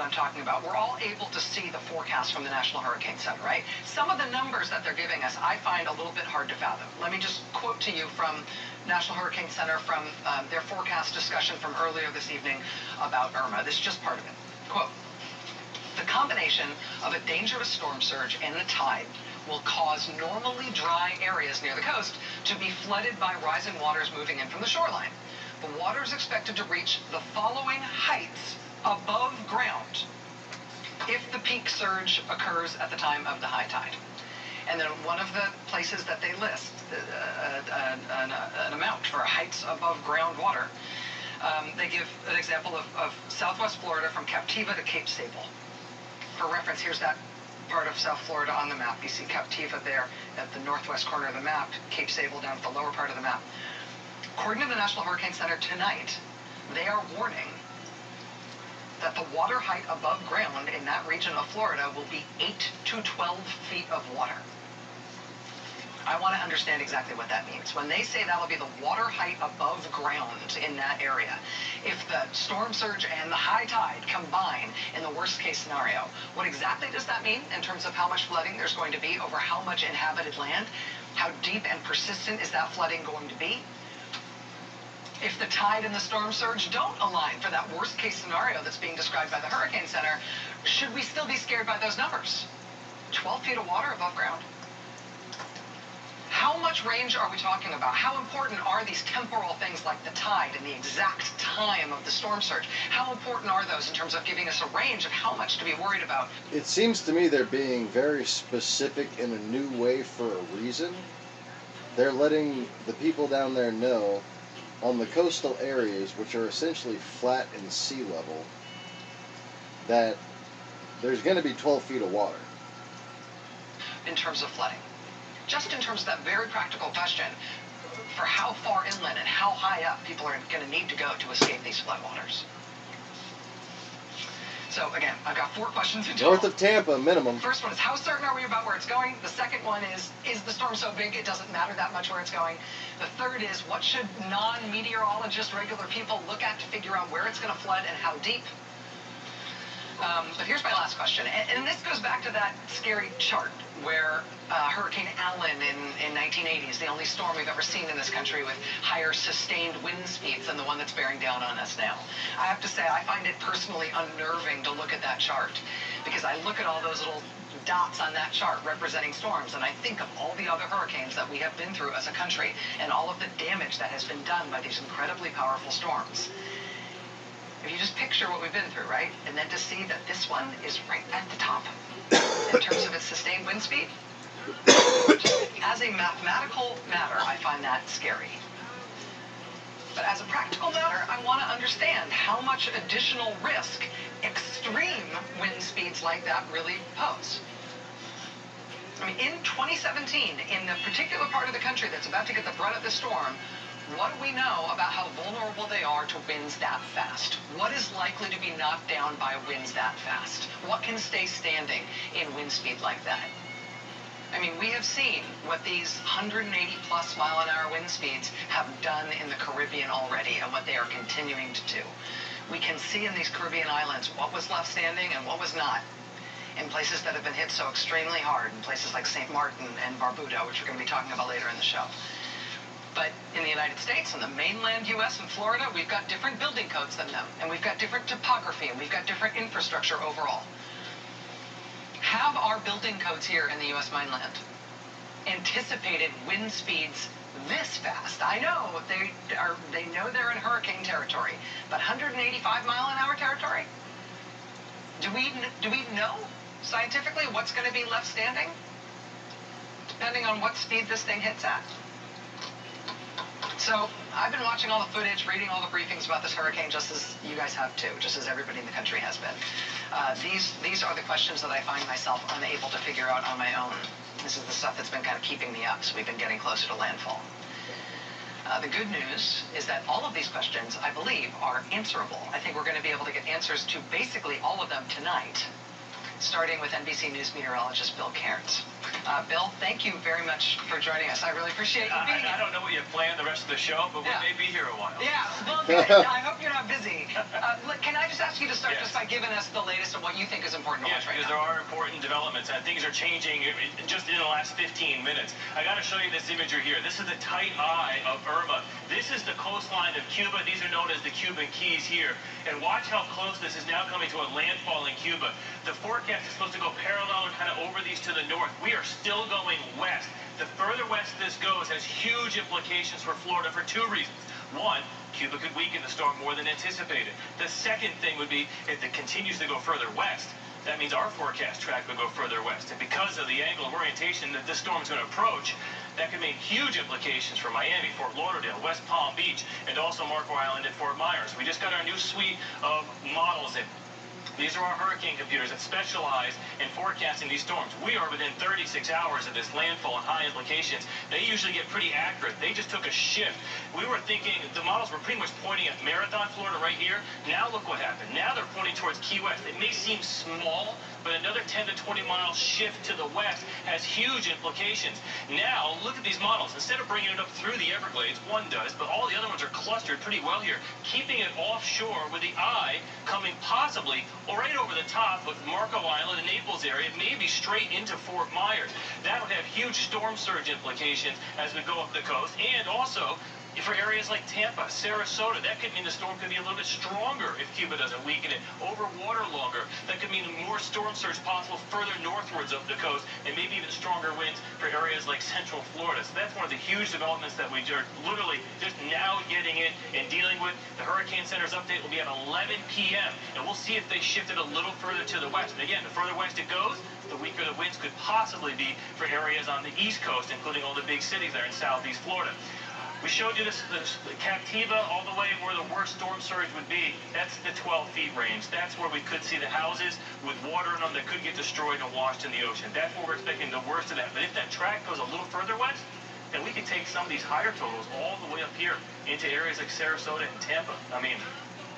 I'm talking about. We're all able to see the forecast from the National Hurricane Center, right? Some of the numbers that they're giving us, I find a little bit hard to fathom. Let me just quote to you from National Hurricane Center from their forecast discussion from earlier this evening about Irma. This is just part of it. Quote, the combination of a dangerous storm surge and the tide will cause normally dry areas near the coast to be flooded by rising waters moving in from the shoreline. The water is expected to reach the following heights above ground if the peak surge occurs at the time of the high tide. And then one of the places that they list an amount for heights above ground water, they give an example of southwest Florida from Captiva to Cape Sable. For reference, here's that part of South Florida on the map. You see Captiva there at the northwest corner of the map, Cape Sable down at the lower part of the map. According to the National Hurricane Center tonight, they are warning that the water height above ground in that region of Florida will be 8 to 12 feet of water. I want to understand exactly what that means. When they say that'll be the water height above ground in that area, if the storm surge and the high tide combine in the worst case scenario, what exactly does that mean in terms of how much flooding there's going to be over how much inhabited land? How deep and persistent is that flooding going to be? If the tide and the storm surge don't align for that worst case scenario that's being described by the Hurricane Center, should we still be scared by those numbers? 12 feet of water above ground. How much range are we talking about? How important are these temporal things like the tide and the exact time of the storm surge? How important are those in terms of giving us a range of how much to be worried about? It seems to me they're being very specific in a new way for a reason. They're letting the people down there know on the coastal areas, which are essentially flat and sea level, that there's going to be 12 feet of water. In terms of flooding. Just in terms of that very practical question, for how far inland and how high up people are going to need to go to escape these floodwaters. So again, I've got 4 questions in total. North of Tampa, minimum. First one is, how certain are we about where it's going? The second one is the storm so big it doesn't matter that much where it's going? The third is, what should non-meteorologists, regular people look at to figure out where it's going to flood and how deep? But here's my last question, and this goes back to that scary chart where Hurricane Allen in 1980 is the only storm we've ever seen in this country with higher sustained wind speeds than the one that's bearing down on us now. I have to say, I find it personally unnerving to look at that chart, because I look at all those little dots on that chart representing storms, and I think of all the other hurricanes that we have been through as a country and all of the damage that has been done by these incredibly powerful storms. If you just picture what we've been through, right? And then to see that this one is right at the top in terms of its sustained wind speed. As a mathematical matter, I find that scary. But as a practical matter, I want to understand how much additional risk extreme wind speeds like that really pose. I mean, in 2017, in the particular part of the country that's about to get the brunt of the storm, what do we know about how vulnerable they are to winds that fast? What is likely to be knocked down by winds that fast? What can stay standing in wind speed like that? I mean, we have seen what these 180 plus mile an hour wind speeds have done in the Caribbean already and what they are continuing to do. We can see in these Caribbean islands what was left standing and what was not in places that have been hit so extremely hard, in places like St. Martin and Barbuda, which we're going to be talking about later in the show. But in the United States, in the mainland U.S. and Florida, we've got different building codes than them, and we've got different topography, and we've got different infrastructure overall. Have our building codes here in the U.S. mainland anticipated wind speeds this fast? I know they know they're in hurricane territory, but 185 mile an hour territory? Do we know scientifically what's going to be left standing, depending on what speed this thing hits at? So I've been watching all the footage, reading all the briefings about this hurricane, just as you guys have too, just as everybody in the country has been. These are the questions that I find myself unable to figure out on my own. This is the stuff that's been kind of keeping me up, so we've been getting closer to landfall. The good news is that all of these questions, I believe, are answerable. I think we're going to be able to get answers to basically all of them tonight, starting with NBC News meteorologist Bill Cairns. Bill, thank you very much for joining us. I really appreciate you being here. I don't know what you have planned the rest of the show, but we may be here a while. Yeah, well, good. I hope you're not busy. Can I just ask you to start just by giving us the latest of what you think is important to watch right now? Because there are important developments, and things are changing just in the last 15 minutes. I got to show you this imagery here. This is the tight eye of Irma. This is the coastline of Cuba. These are known as the Cuban Keys here. And watch how close this is now coming to a landfall in Cuba. The forecast is supposed to go parallel or kind of over these to the north. We are still going west. The further west this goes has huge implications for Florida for 2 reasons. One, Cuba could weaken the storm more than anticipated. The second thing would be if it continues to go further west, that means our forecast track would go further west. And because of the angle of orientation that this storm is going to approach, that could mean huge implications for Miami, Fort Lauderdale, West Palm Beach, and also Marco Island and Fort Myers. We just got our new suite of models in. These are our hurricane computers that specialize in forecasting these storms. We are within 36 hours of this landfall and high implications. They usually get pretty accurate. They just took a shift. We were thinking, the models were pretty much pointing at Marathon, Florida right here. Now look what happened. Now they're pointing towards Key West. It may seem small, but another 10 to 20 mile shift to the west has huge implications. Now, look at these models. Instead of bringing it up through the Everglades, one does, but all the other ones are clustered pretty well here, keeping it offshore with the eye coming possibly right over the top of Marco Island and Naples area, maybe straight into Fort Myers. That would have huge storm surge implications as we go up the coast, and also for areas like Tampa, Sarasota. That could mean the storm could be a little bit stronger if Cuba doesn't weaken it, over water longer. That could mean more storm surge possible further northwards up the coast, and maybe even stronger winds for areas like central Florida. So that's one of the huge developments that we are literally just now getting in and dealing with. The Hurricane Center's update will be at 11 p.m., and we'll see if they shift it a little further to the west. And again, the further west it goes, the weaker the winds could possibly be for areas on the east coast, including all the big cities there in southeast Florida. We showed you this Captiva all the way where the worst storm surge would be. That's the 12 feet range. That's where we could see the houses with water in them that could get destroyed and washed in the ocean. That's where we're expecting the worst of that. But if that track goes a little further west, then we could take some of these higher totals all the way up here into areas like Sarasota and Tampa. I mean,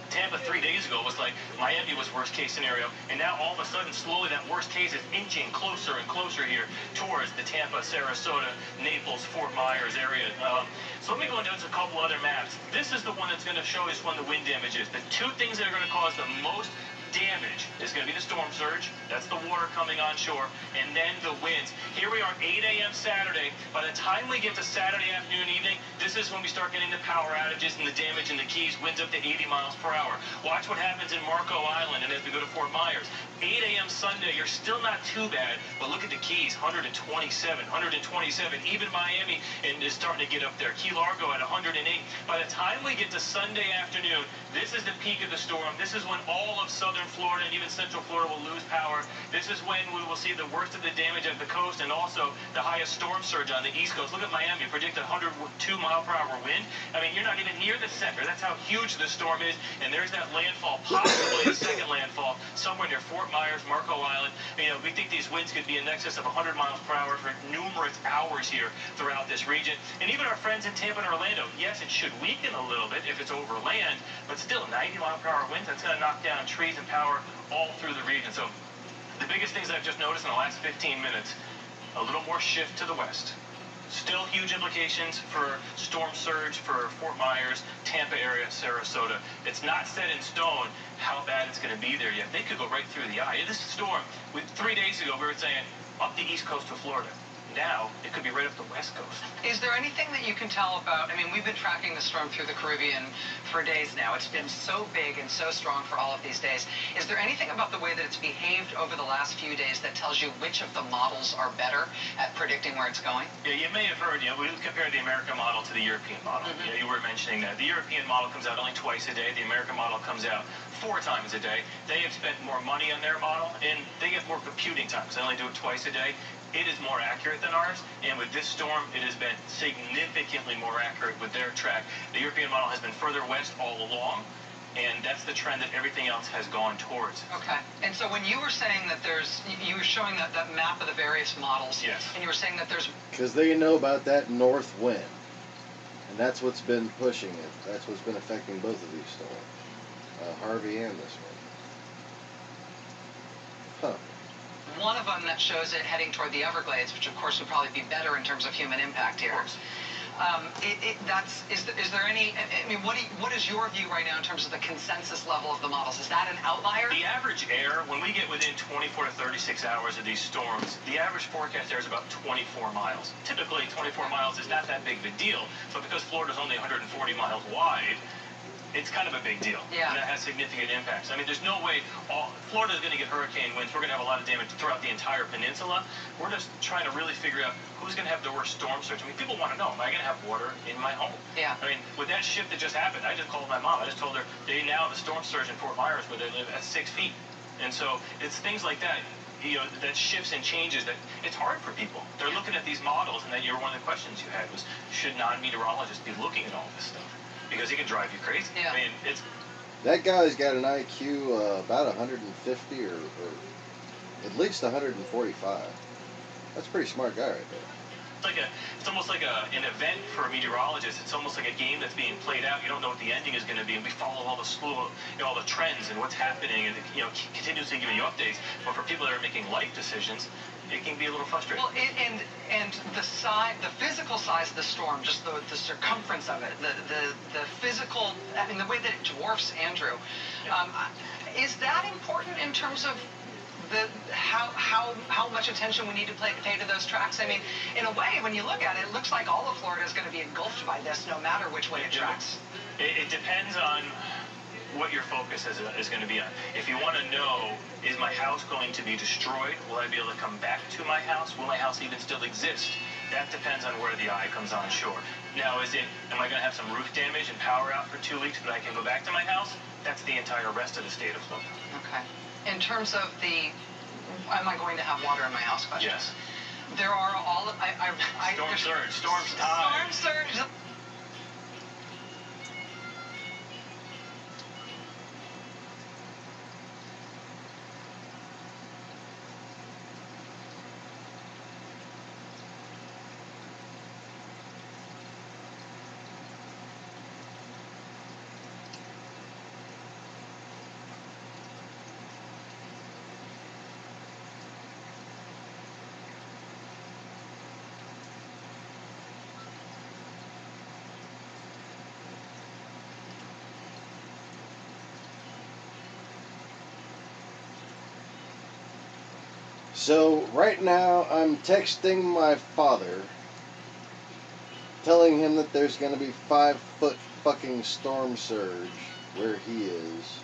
Tampa 3 days ago was like Miami was worst case scenario, and now all of a sudden slowly that worst case is inching closer and closer here towards the Tampa, Sarasota, Naples, Fort Myers area. So let me go into a couple other maps. This is the one that's going to show us when the wind damage is. The two things that are going to cause the most damage is going to be the storm surge. That's the water coming onshore, and then the winds. Here we are, 8 a.m. Saturday. By the time we get to Saturday afternoon, evening, this is when we start getting the power outages and the damage in the Keys, winds up to 80 miles per hour. Watch what happens in Marco Island, and as we go to Fort Myers. 8 a.m. Sunday, you're still not too bad, but look at the Keys, 127, 127. Even Miami is starting to get up there. Key Largo at 108. By the time we get to Sunday afternoon, this is the peak of the storm. This is when all of southern Florida and even central Florida will lose power. This is when we will see the worst of the damage at the coast and also the highest storm surge on the east coast. Look at Miami, predicted 102 mile per hour wind. I mean, you're not even near the center. That's how huge this storm is. And there's that landfall, possibly the second landfall, somewhere near Fort Myers, Marco Island. You know, we think these winds could be in excess of 100 miles per hour for numerous hours here throughout this region. And even our friends in Tampa and Orlando, yes, it should weaken a little bit if it's over land, but still 90 mile per hour winds, that's going to knock down trees and power all through the region. So the biggest things that I've just noticed in the last 15 minutes, a little more shift to the west. Still huge implications for storm surge for Fort Myers, Tampa area, Sarasota. It's not set in stone how bad it's going to be there yet. They could go right through the eye. This storm, 3 days ago, we were saying up the east coast of Florida. Now, it could be right up the west coast. Is there anything that you can tell about, I mean, we've been tracking the storm through the Caribbean for days now. It's been so big and so strong for all of these days. Is there anything about the way that it's behaved over the last few days that tells you which of the models are better at predicting where it's going? Yeah, you may have heard, we compared the American model to the European model. Mm-hmm. You were mentioning that. The European model comes out only twice a day. The American model comes out 4 times a day. They have spent more money on their model, and they get more computing time, because they only do it twice a day. It is more accurate than ours, and with this storm, it has been significantly more accurate with their track. The European model has been further west all along, and that's the trend that everything else has gone towards. Okay. And so when you were saying that you were showing that map of the various models, yes, and you were saying that there's... Because they know about that north wind, and that's what's been pushing it. That's what's been affecting both of these storms, Harvey and this one. Huh. One of them that shows it heading toward the Everglades, which of course would probably be better in terms of human impact here. Is there any, I mean, what is your view right now in terms of the consensus level of the models? Is that an outlier? The average air, when we get within 24 to 36 hours of these storms, the average forecast air is about 24 miles. Typically, 24 miles is not that big of a deal, but because Florida's only 140 miles wide, it's kind of a big deal. Yeah. And that has significant impacts. I mean, there's no way Florida's going to get hurricane winds. We're going to have a lot of damage throughout the entire peninsula. We're just trying to really figure out who's going to have the worst storm surge. I mean, people want to know, am I going to have water in my home? Yeah. I mean, with that shift that just happened, I just called my mom. I just told her they now have a storm surge in Fort Myers where they live at 6 feet. And so it's things like that, that shifts and changes that it's hard for people. They're looking at these models, and then one of the questions you had was, should non-meteorologists be looking at all this stuff? Because it can drive you crazy. Yeah. I mean, That guy's got an IQ about 150 or at least 145. That's a pretty smart guy right there. It's almost like an event for a meteorologist. It's almost like a game that's being played out. You don't know what the ending is going to be, and we follow all the all the trends and what's happening, and continuously giving you updates. But for people that are making life decisions, it can be a little frustrating. Well, and the size, the physical size of the storm, just the circumference of it, the physical, I mean, the way that it dwarfs Andrew, is that important in terms of how much attention we need to pay to those tracks? I mean, in a way, when you look at it, it looks like all of Florida is going to be engulfed by this, no matter which way it tracks. It depends on what your focus is going to be on. If you want to know, is my house going to be destroyed? Will I be able to come back to my house? Will my house even still exist? That depends on where the eye comes on shore. Now, am I going to have some roof damage and power out for 2 weeks, but I can go back to my house? That's the entire rest of the state of Florida. Okay. In terms of am I going to have water in my house question? Yes. There are storm surge, storm time. Storm surge. So right now I'm texting my father, telling him that there's going to be 5-foot fucking storm surge where he is,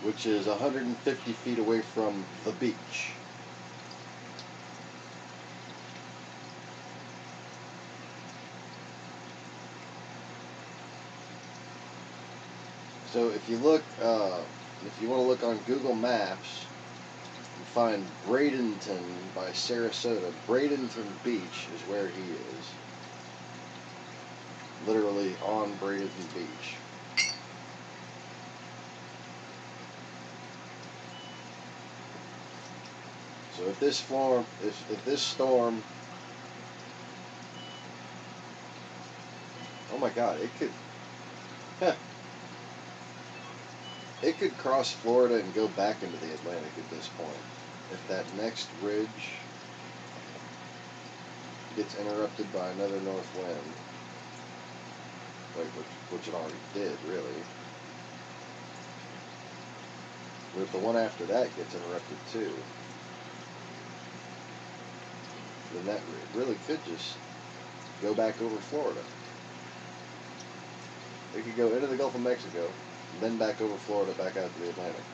which is 150 feet away from the beach. So if you look, if you want to look on Google Maps, find Bradenton by Sarasota. Bradenton Beach is where he is. Literally on Bradenton Beach. So if this storm, oh my God, it could cross Florida and go back into the Atlantic at this point. If that next ridge gets interrupted by another north wind, like which it already did, really. But if the one after that gets interrupted too, then that really could just go back over Florida. It could go into the Gulf of Mexico, then back over Florida, back out to the Atlantic.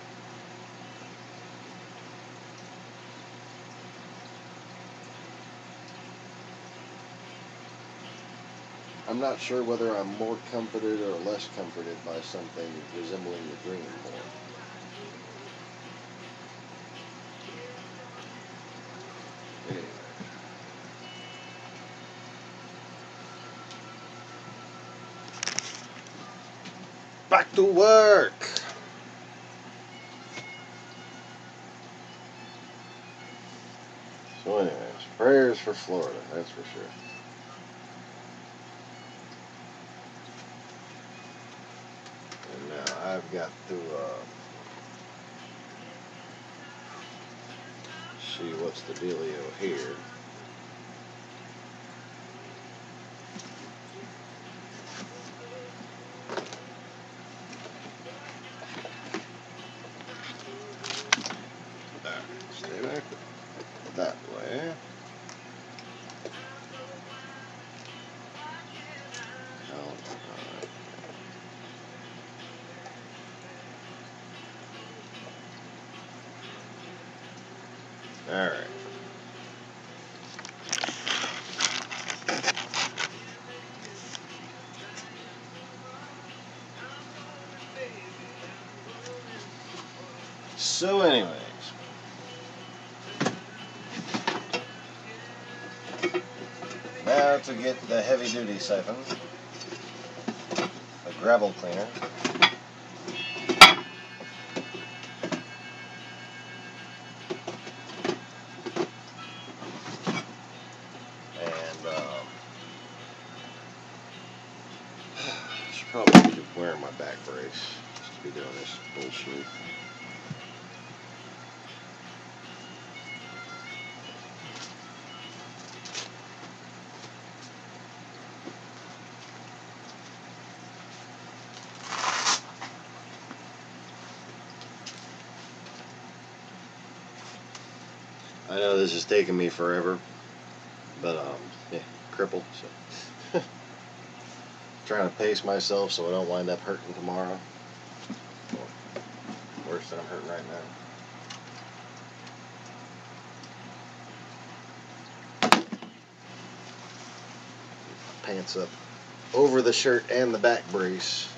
I'm not sure whether I'm more comforted or less comforted by something resembling the dream more. Anyway. Back to work! So anyways, prayers for Florida, that's for sure. And now I've got to see what's the dealio here. Stay back that way. Alright. So anyways, now to get the heavy duty siphon, a gravel cleaner. probably be wearing my back brace just to be doing this bullshit. I know this is taking me forever, but yeah, crippled, so trying to pace myself so I don't wind up hurting tomorrow. Or worse than I'm hurting right now. Pants up over the shirt and the back brace.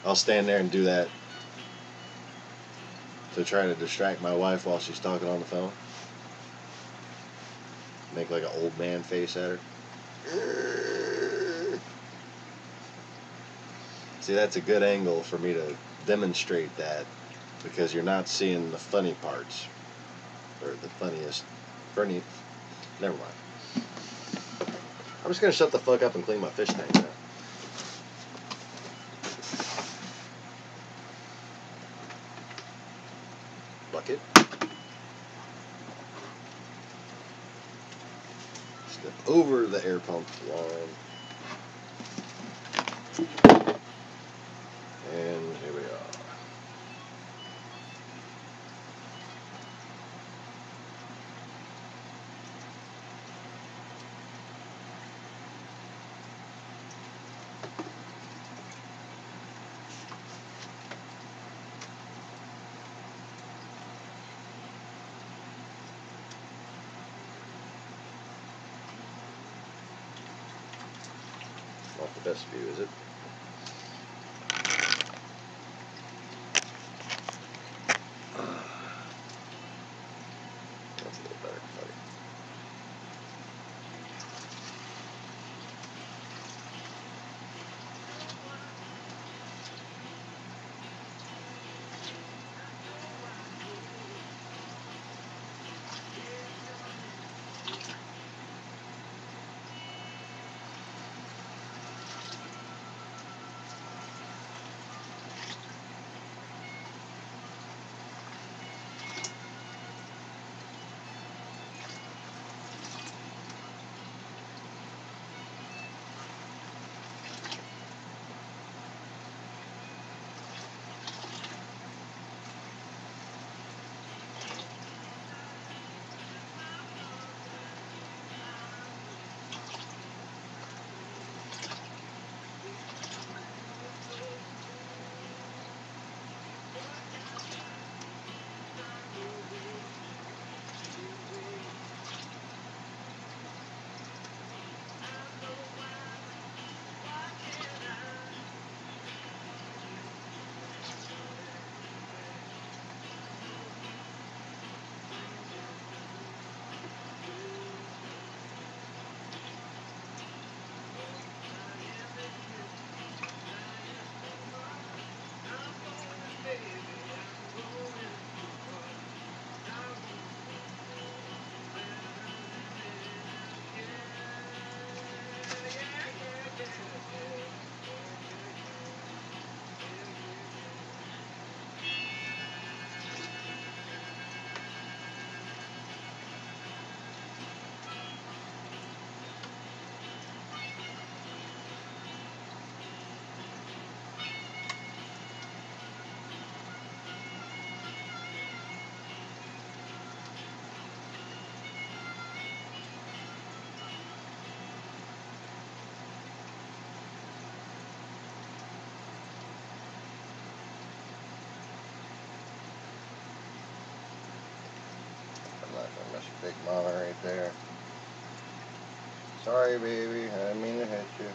I'll stand there and do that to try to distract my wife while she's talking on the phone. Make like an old man face at her. See, that's a good angle for me to demonstrate that, because you're not seeing the funny parts, or the funniest. Never mind. I'm just gonna shut the fuck up and clean my fish tank now. Bucket. Step over the air pump line. And here we are. Not the best view, is it? That's a little better. Buddy. That's a big mama right there. Sorry, baby. I didn't mean to hit you.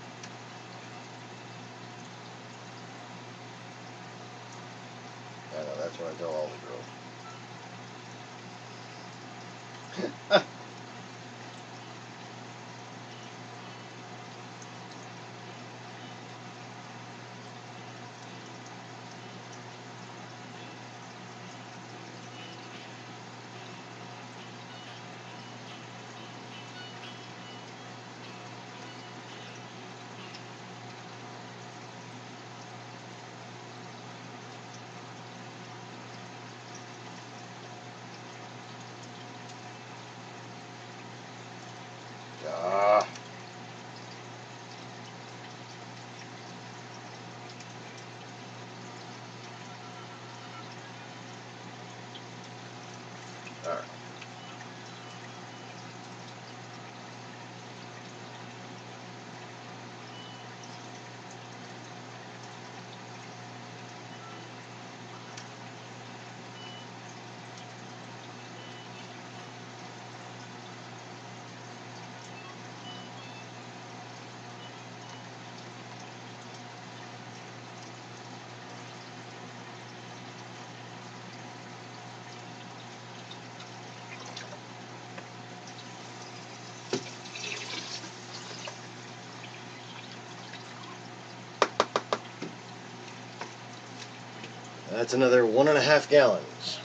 I know, that's what I tell all the girls. That's another 1.5 gallons.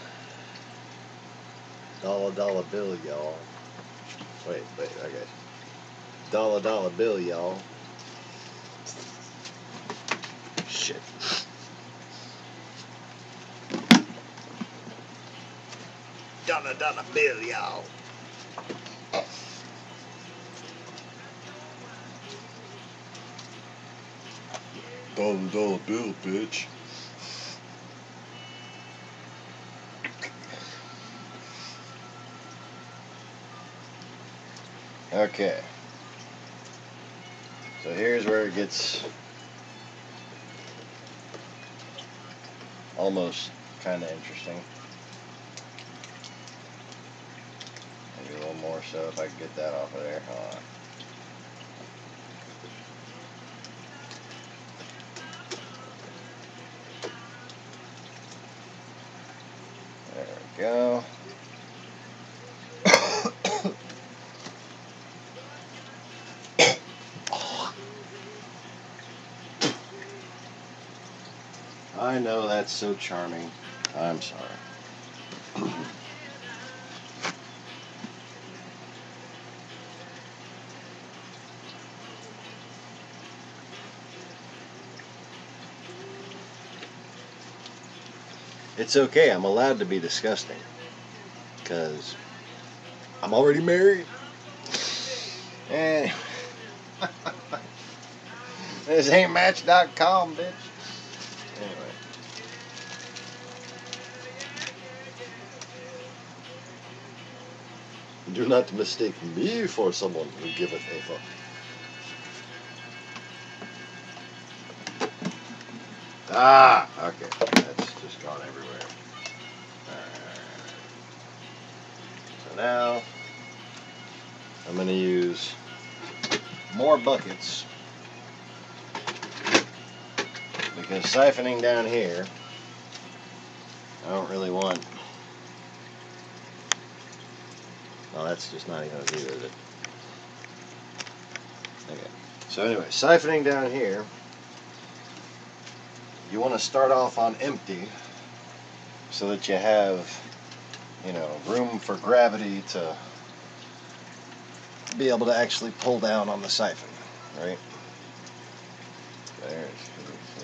Dollar bill, y'all. Wait, okay. Dollar bill, y'all. Shit. Dollar bill, y'all. Dollar bill, bitch. Okay. So here's where it gets almost kind of interesting. Maybe a little more so if I can get that off of there. Hold on. There we go. I know that's so charming. I'm sorry. It's okay, I'm allowed to be disgusting. Because I'm already married. And this ain't Match.com, bitch. Anyway. Do not mistake me for someone who giveth a fuck. Ah, okay. That's just gone everywhere. So now I'm going to use more buckets because siphoning down here, I don't really want. Well, that's just not even going to do, is it? Okay. So anyway, siphoning down here, you want to start off on empty so that you have, you know, room for gravity to be able to actually pull down on the siphon, right? There's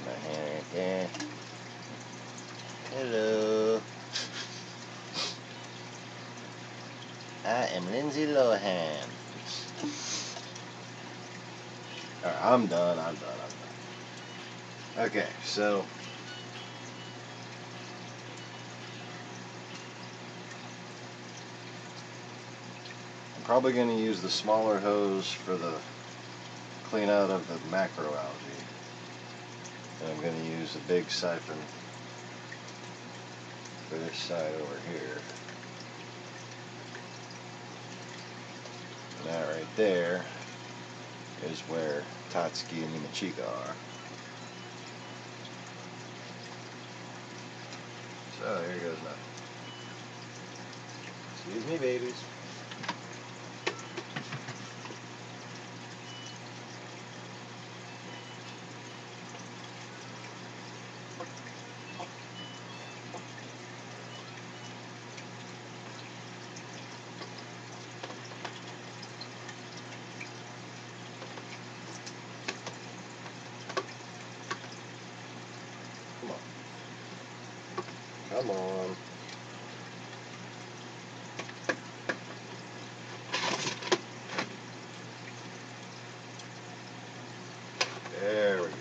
my hand right there. Hello. I am Lindsay Lohan. Alright, I'm done. Okay, so I'm probably going to use the smaller hose for the clean out of the macroalgae. And I'm going to use a big siphon for this side over here. And that right there is where Tatsuki and Mimachika are. So here goes nothing. Excuse me, babies. Come on. There we go.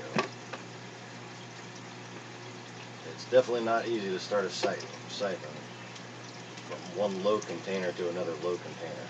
It's definitely not easy to start a siphon from one low container to another low container.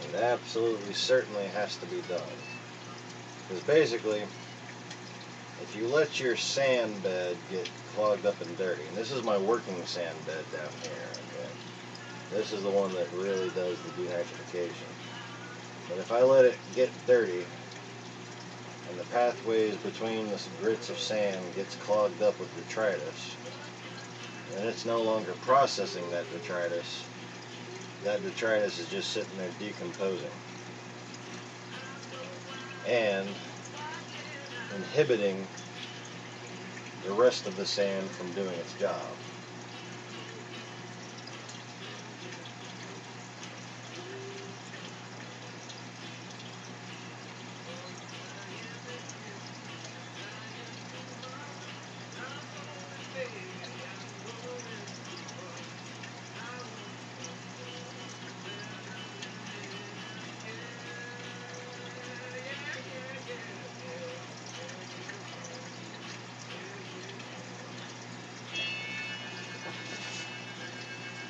It absolutely certainly has to be done. Because basically, if you let your sand bed get clogged up and dirty. And this is my working sand bed down here. Okay? This is the one that really does the denitrification. But if I let it get dirty, and the pathways between the grits of sand gets clogged up with detritus, and it's no longer processing that detritus is just sitting there decomposing and inhibiting the rest of the sand from doing its job.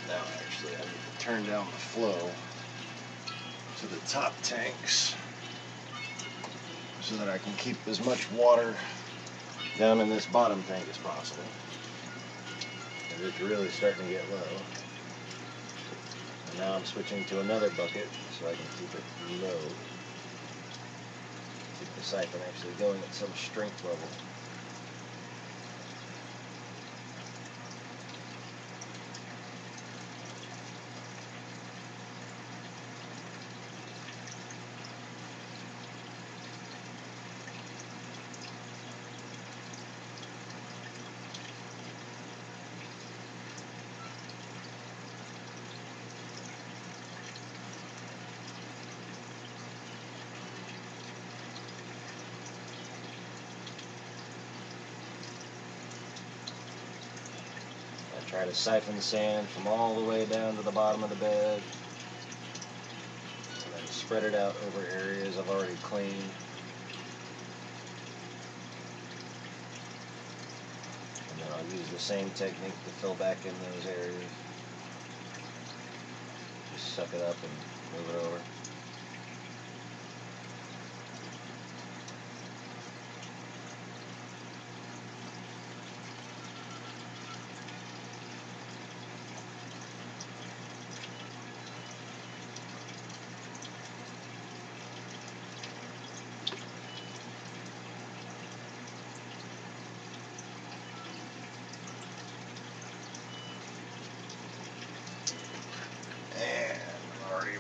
Now actually I need to turn down the flow to the top tanks so that I can keep as much water down in this bottom tank as possible. And it's really starting to get low. And now I'm switching to another bucket so I can keep it low. Keep the siphon actually going at some strength level. Try to siphon sand from all the way down to the bottom of the bed, and then spread it out over areas I've already cleaned. And then I'll use the same technique to fill back in those areas. Just suck it up and move it over.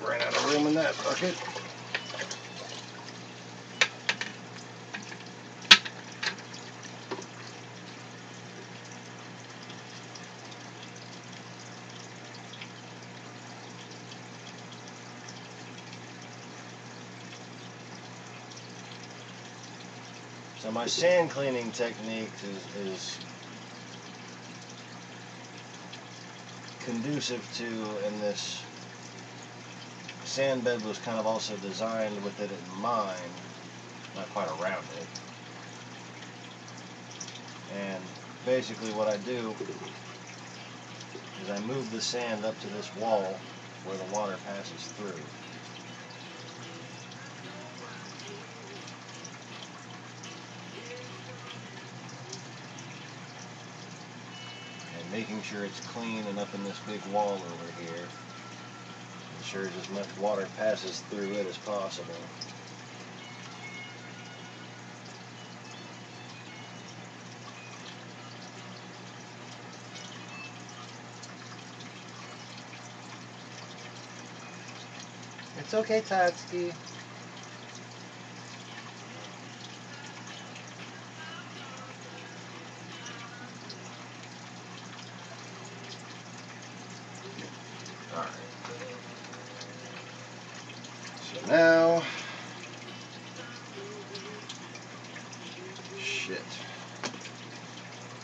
Ran out of room in that bucket. So my sand cleaning technique is conducive to, and this sand bed was kind of also designed with it in mind, not quite around it. And basically what I do is I move the sand up to this wall where the water passes through. And making sure it's clean and up in this big wall over here. Ensures as much water passes through it as possible. It's okay, Tatsuki. Alright. So now, shit.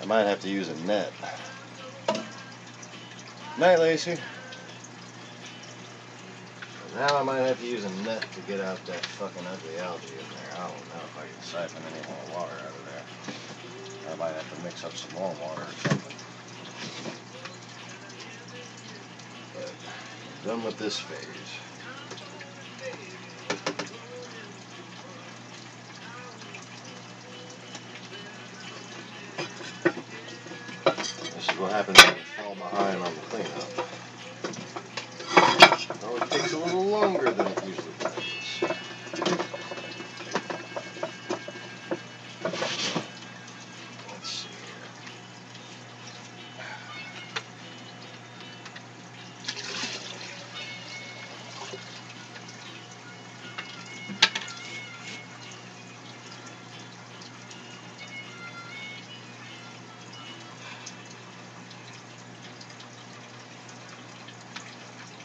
I might have to use a net. Night, Lacey. Now I might have to use a net to get out that fucking ugly algae in there. I don't know if I can siphon any more water out of there. I might have to mix up some more water or something. But I'm done with this phase. what happens when you fall behind on the cleanup. It always takes a little longer than it usually does. Let's see here.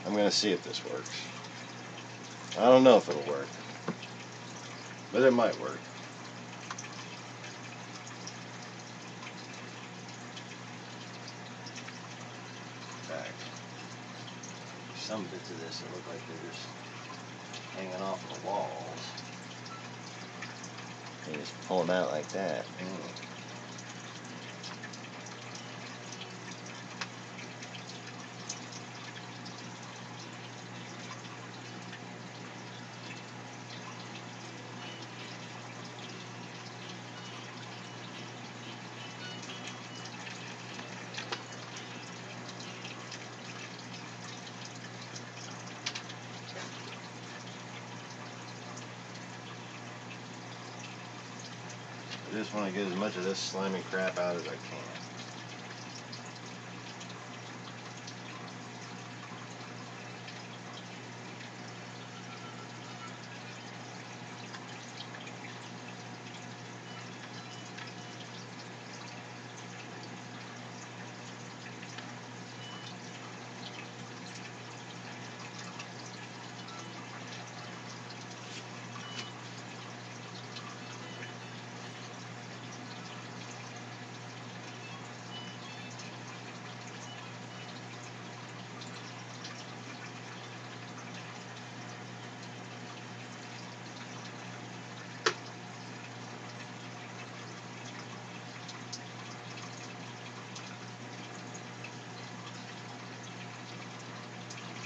I'm going to see if this works. I don't know if it'll work, but it might work. In fact, some bits of this that look like they're just hanging off the walls. You just pull them out like that. I just want to get as much of this slimy crap out as I can.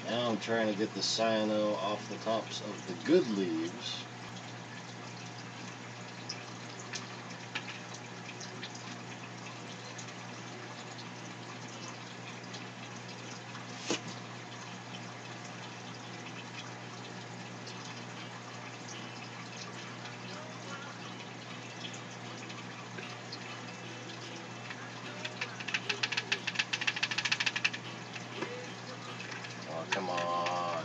Now I'm trying to get the cyano off the tops of the good leaves. Oh, come on.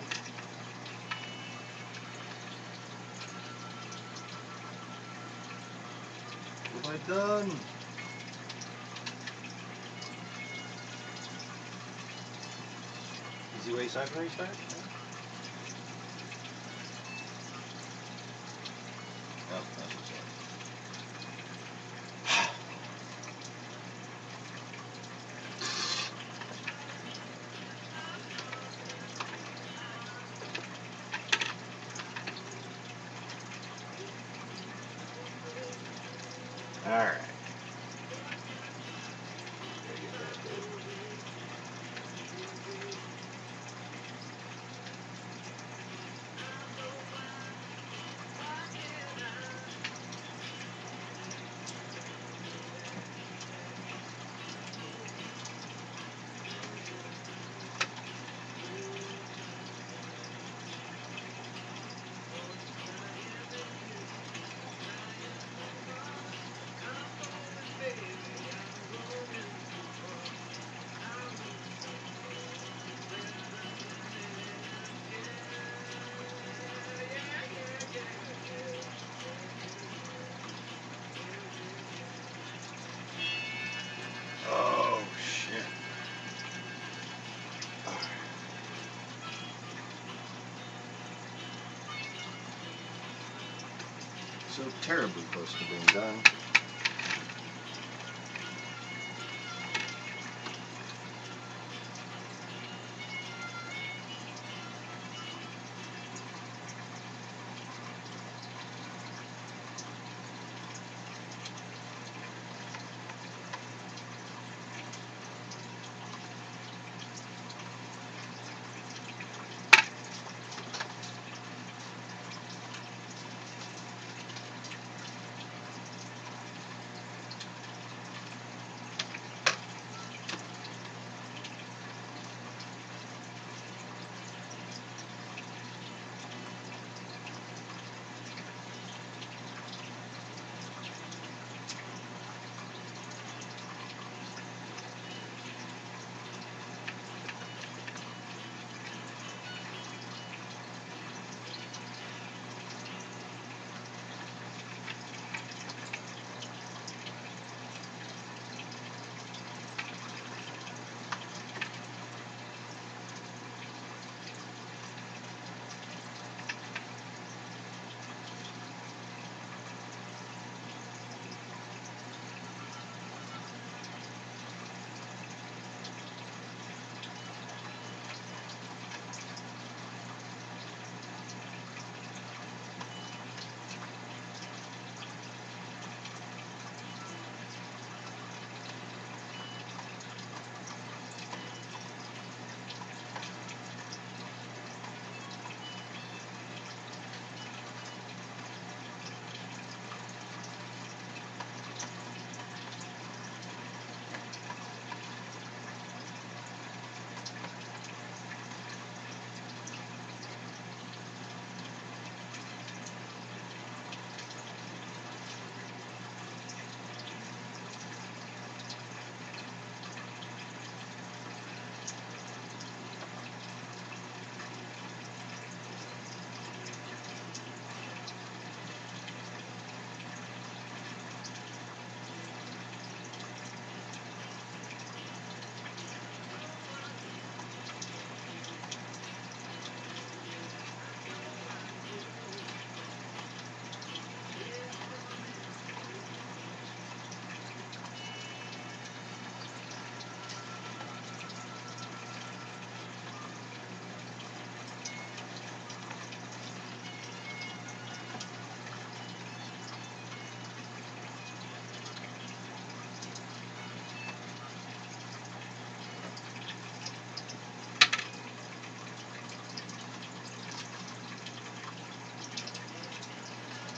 What have I done? Easy way side restart? Oh, that's what's up. Alright. Oh, shit. So terribly close to being done.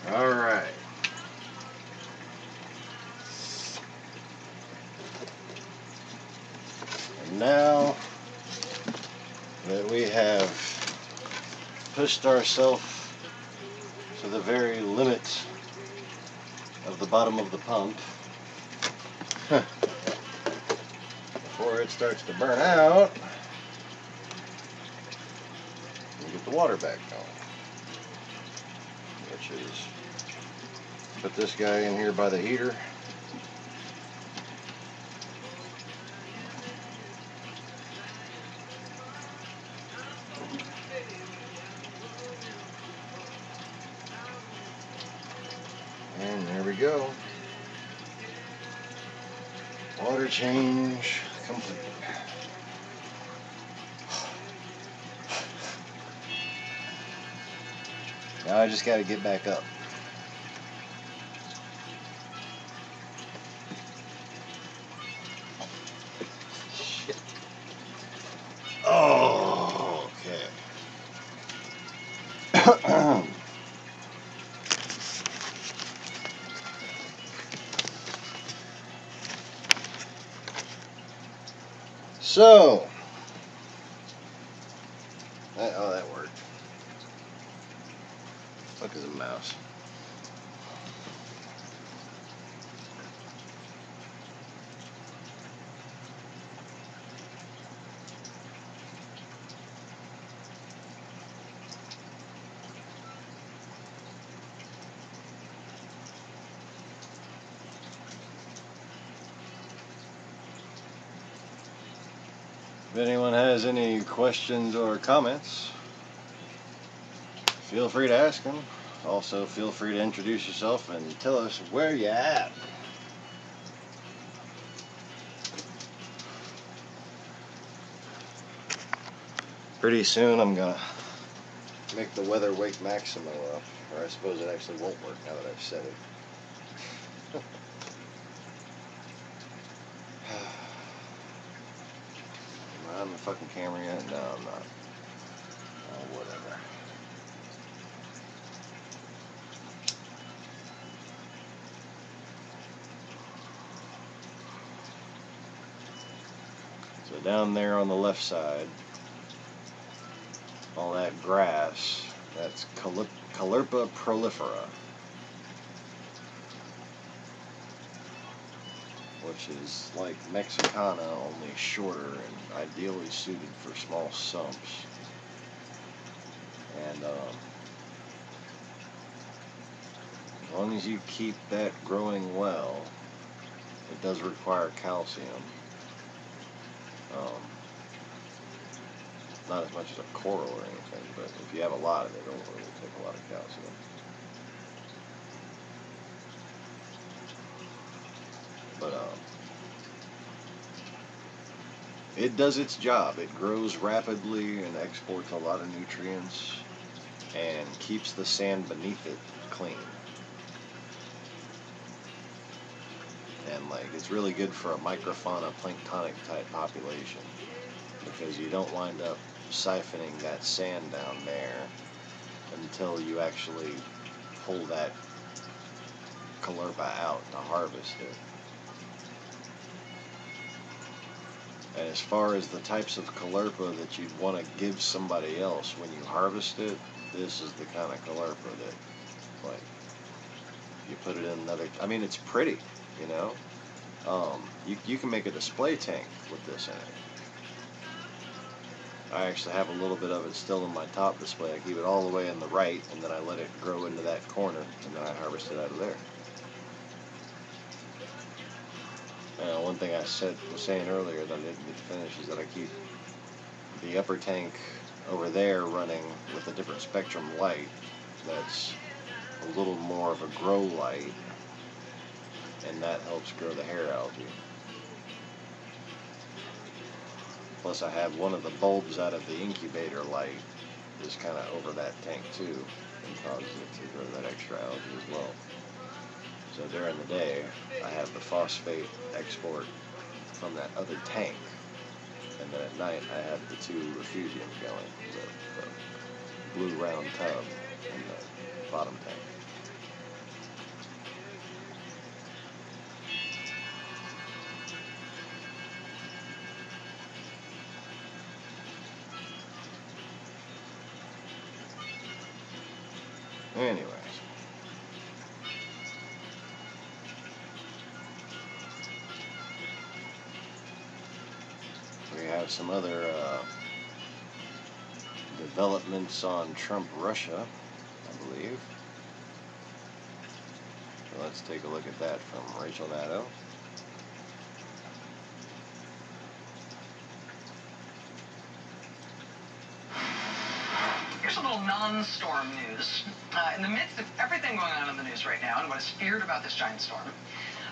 Alright. And now that we have pushed ourselves to the very limit of the bottom of the pump, before it starts to burn out, we get the water back going. Which is, put this guy in here by the heater. And there we go. Water change complete. Now I just got to get back up. Shit. Oh, okay. So, oh, that worked. Fuck is a mouse? If anyone has any questions or comments, feel free to ask them. Also, feel free to introduce yourself and tell us where you're at. Pretty soon I'm gonna make the weather wake maximo up, or I suppose it actually won't work now that I've said it. Am I on the fucking camera yet? No, I'm not. Oh, whatever. So down there on the left side, all that grass, that's Callirpa prolifera, which is like Mexicana, only shorter and ideally suited for small sumps. And as long as you keep that growing well, it does require calcium. Not as much as a coral or anything, but if you have a lot of it, it'll take a lot of calcium. But it does its job. It grows rapidly and exports a lot of nutrients and keeps the sand beneath it clean. And like, it's really good for a microfauna planktonic type population, because you don't wind up siphoning that sand down there until you actually pull that Callirpa out to harvest it. And as far as the types of Callirpa that you'd want to give somebody else when you harvest it, this is the kind of Callirpa that, like, you put it in another, I mean, it's pretty, you know? You can make a display tank with this in it. I actually have a little bit of it still in my top display. I keep it all the way in the right, and then I let it grow into that corner, and then I harvest it out of there. One thing I was saying earlier that I didn't get to finish is that I keep the upper tank over there running with a different spectrum light that's a little more of a grow light, and that helps grow the hair algae. Plus I have one of the bulbs out of the incubator light is kind of over that tank too, and causes it to grow that extra algae as well. So during the day, I have the phosphate export from that other tank, and then at night I have the two refugiums going, the blue round tub and the bottom tank. Anyways. We have some other developments on Trump-Russia, I believe. So let's take a look at that from Rachel Nadeau. Here's a little non-storm news. In the midst of everything going on in the news right now and what is feared about this giant storm,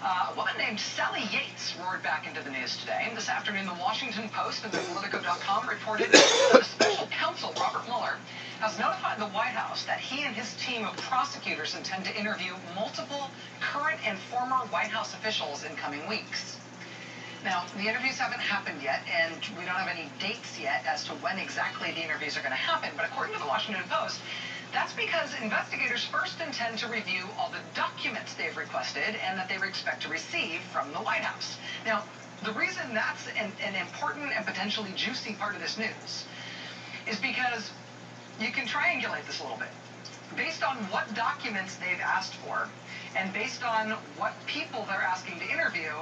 a woman named Sally Yates roared back into the news today. And this afternoon, the Washington Post and Politico.com reported that the special counsel, Robert Mueller, has notified the White House that he and his team of prosecutors intend to interview multiple current and former White House officials in coming weeks. Now, the interviews haven't happened yet, and we don't have any dates yet as to when exactly the interviews are going to happen. But according to the Washington Post, that's because investigators first intend to review all the documents they've requested and that they expect to receive from the White House. Now, the reason that's an important and potentially juicy part of this news is because you can triangulate this a little bit. Based on what documents they've asked for, and based on what people they're asking to interview,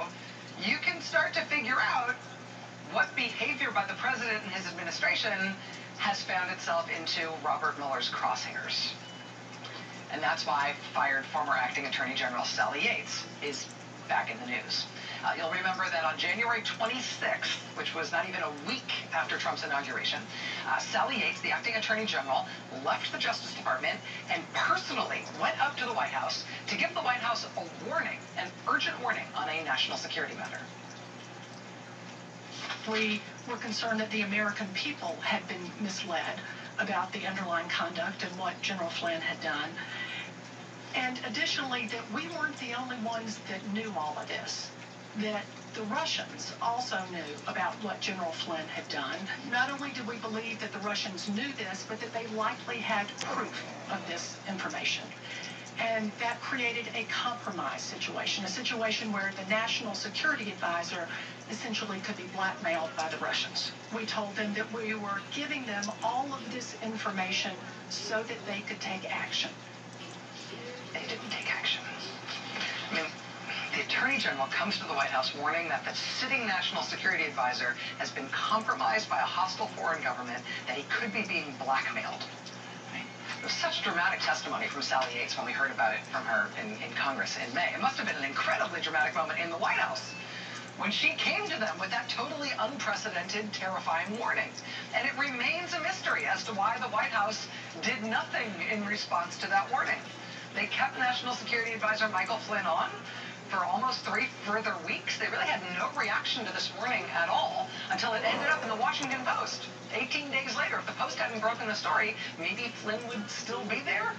you can start to figure out what behavior by the president and his administration has found itself into Robert Mueller's crosshairs. And that's why fired former acting Attorney General Sally Yates is back in the news. You'll remember that on January 26th, which was not even a week after Trump's inauguration, Sally Yates, the acting Attorney General, left the Justice Department and personally went up to the White House to give the White House a warning, an urgent warning on a national security matter. We were concerned that the American people had been misled about the underlying conduct and what General Flynn had done. And additionally, that we weren't the only ones that knew all of this, that the Russians also knew about what General Flynn had done. Not only did we believe that the Russians knew this, but that they likely had proof of this information. And that created a compromise situation, a situation where the National Security Advisor essentially could be blackmailed by the Russians. We told them that we were giving them all of this information so that they could take action. They didn't take action. I mean, the Attorney General comes to the White House warning that the sitting National Security Advisor has been compromised by a hostile foreign government, that he could be being blackmailed. It was such dramatic testimony from Sally Yates when we heard about it from her in Congress in May. It must have been an incredibly dramatic moment in the White House when she came to them with that totally unprecedented, terrifying warning. And it remains a mystery as to why the White House did nothing in response to that warning. They kept National Security Advisor Michael Flynn on for almost 3 further weeks. They really had no reaction to this warning at all until it ended up in the Washington Post. 18 days later, if the Post hadn't broken the story, maybe Flynn would still be there?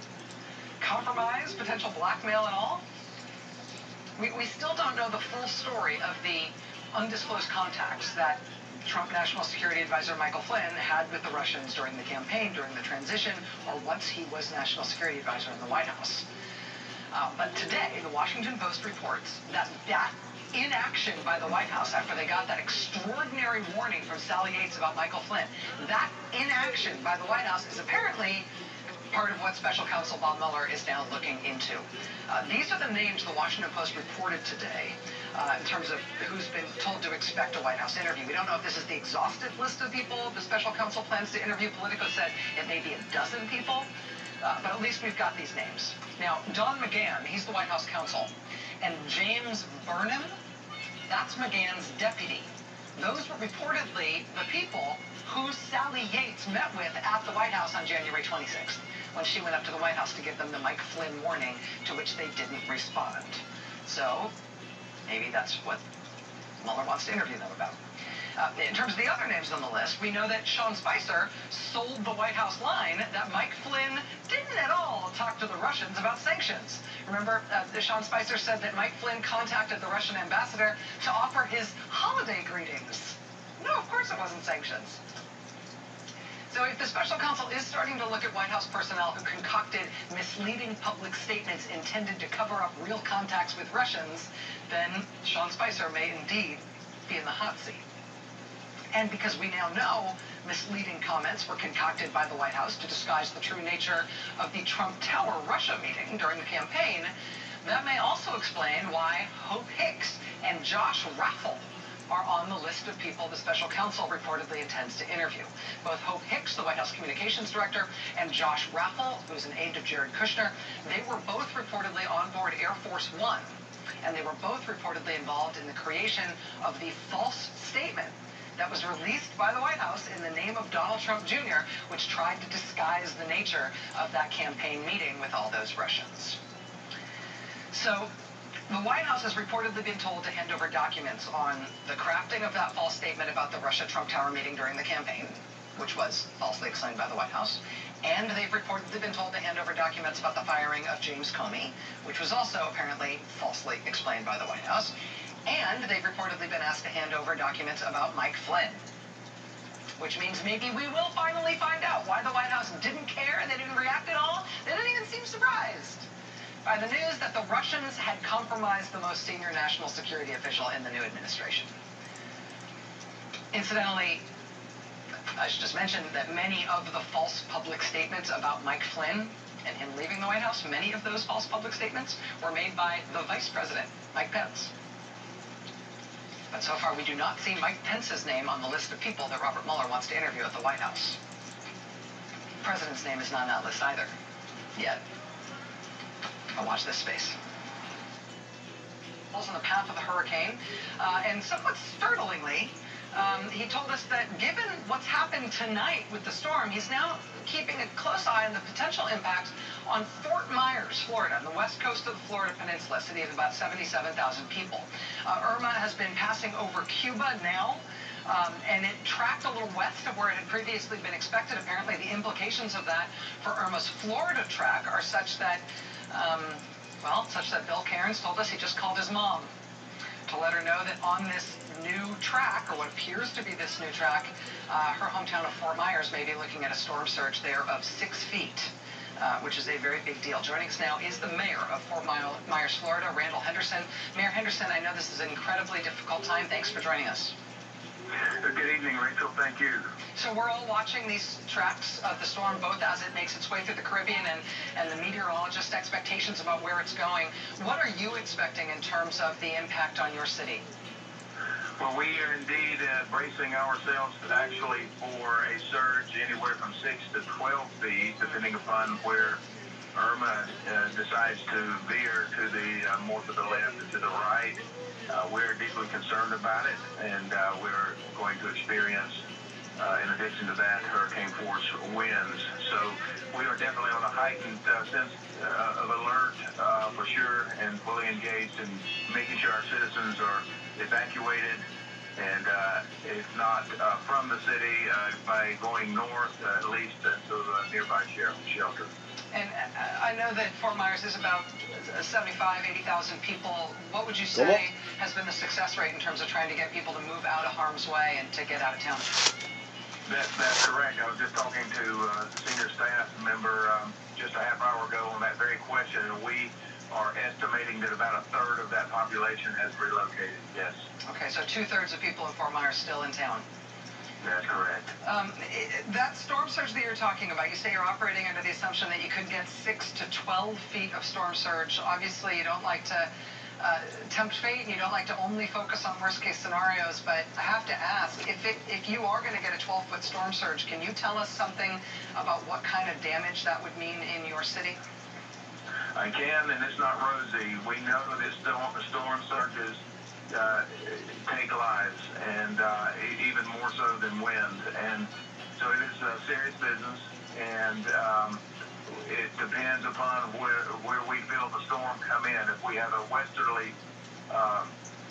Compromise, potential blackmail and all? We still don't know the full story of the undisclosed contacts that Trump National Security Advisor Michael Flynn had with the Russians during the campaign, during the transition, or once he was National Security Advisor in the White House. But today, the Washington Post reports that inaction by the White House after they got that extraordinary warning from Sally Yates about Michael Flynn, that inaction by the White House is apparently part of what Special Counsel Bob Mueller is now looking into. These are the names the Washington Post reported today in terms of who's been told to expect a White House interview. We don't know if this is the exhaustive list of people the Special Counsel plans to interview. Politico said it may be a dozen people, but at least we've got these names. Now, Don McGahn, he's the White House counsel, and James Burnham, that's McGahn's deputy. Those were reportedly the people who Sally Yates met with at the White House on January 26th, when she went up to the White House to give them the Mike Flynn warning, to which they didn't respond. So, maybe that's what Mueller wants to interview them about. In terms of the other names on the list, we know that Sean Spicer sold the White House line that Mike Flynn didn't at all talk to the Russians about sanctions. Remember, Sean Spicer said that Mike Flynn contacted the Russian ambassador to offer his holiday greetings. No, of course it wasn't sanctions. So if the special counsel is starting to look at White House personnel who concocted misleading public statements intended to cover up real contacts with Russians, then Sean Spicer may indeed be in the hot seat. And because we now know misleading comments were concocted by the White House to disguise the true nature of the Trump Tower Russia meeting during the campaign, that may also explain why Hope Hicks and Josh Raffel are on the list of people the special counsel reportedly intends to interview. Both Hope Hicks, the White House communications director, and Josh Raffel, who's an aide of Jared Kushner, they were both reportedly on board Air Force One, and they were both reportedly involved in the creation of the false statement that was released by the White House in the name of Donald Trump Jr., which tried to disguise the nature of that campaign meeting with all those Russians. So, the White House has reportedly been told to hand over documents on the crafting of that false statement about the Russia-Trump Tower meeting during the campaign, which was falsely explained by the White House. And they've reportedly been told to hand over documents about the firing of James Comey, which was also apparently falsely explained by the White House. And they've reportedly been asked to hand over documents about Mike Flynn, which means maybe we will finally find out why the White House didn't care, they didn't react at all, they didn't even seem surprised by the news that the Russians had compromised the most senior national security official in the new administration. Incidentally, I should just mention that many of the false public statements about Mike Flynn and him leaving the White House, many of those false public statements were made by the Vice President, Mike Pence. But so far we do not see Mike Pence's name on the list of people that Robert Mueller wants to interview at the White House. The President's name is not on that list either, yet. I'll watch this space. In the path of the hurricane, and somewhat startlingly, he told us that given what's happened tonight with the storm, he's now keeping a close eye on the potential impact on Fort Myers, Florida, on the west coast of the Florida Peninsula, a city of about 77,000 people. Irma has been passing over Cuba now, and it tracked a little west of where it had previously been expected. Apparently, the implications of that for Irma's Florida track are such that Bill Cairns told us he just called his mom to let her know that on this new track, or what appears to be this new track, her hometown of Fort Myers may be looking at a storm surge there of 6 feet, which is a very big deal. Joining us now is the mayor of Fort Myers, Florida, Randall Henderson. Mayor Henderson, I know this is an incredibly difficult time. Thanks for joining us. Good evening, Rachel. Thank you. So we're all watching these tracks of the storm, both as it makes its way through the Caribbean and the meteorologist expectations about where it's going. What are you expecting in terms of the impact on your city? Well, we are indeed bracing ourselves actually for a surge anywhere from 6 to 12 feet, depending upon where Irma decides to veer to the more to the left or to the right. We're deeply concerned about it, and we're going to experience, in addition to that, hurricane force winds. So we are definitely on a heightened sense of alert for sure, and fully engaged in making sure our citizens are evacuated, and if not from the city, by going north, at least to a nearby shelter. And I know that Fort Myers is about 80,000 people. What would you say has been the success rate in terms of trying to get people to move out of harm's way and to get out of town? That's correct. I was just talking to a senior staff member just a half hour ago on that very question, and we are estimating that about a third of that population has relocated, yes. Okay, so 2/3 of people in Fort Myers still in town. That's correct. That storm surge that you're talking about, you say you're operating under the assumption that you could get 6 to 12 feet of storm surge. Obviously, you don't like to tempt fate, and you don't like to only focus on worst-case scenarios, but I have to ask, if you are going to get a 12-foot storm surge, can you tell us something about what kind of damage that would mean in your city? I can, and it's not rosy. We know that storm surges take lives, and even more so than wind. And so it is a serious business, and it depends upon where we feel the storm come in. If we have a westerly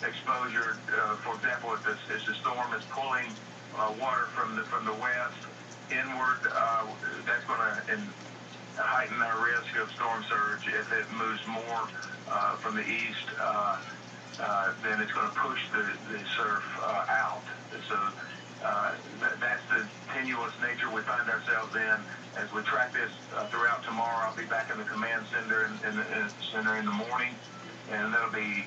exposure, for example, if the storm is pulling water from the west inward, that's going to heighten our risk of storm surge. If it moves more from the east, then it's going to push the surf out. So that's the tenuous nature we find ourselves in. As we track this throughout tomorrow, I'll be back in the command center in the morning, and that'll be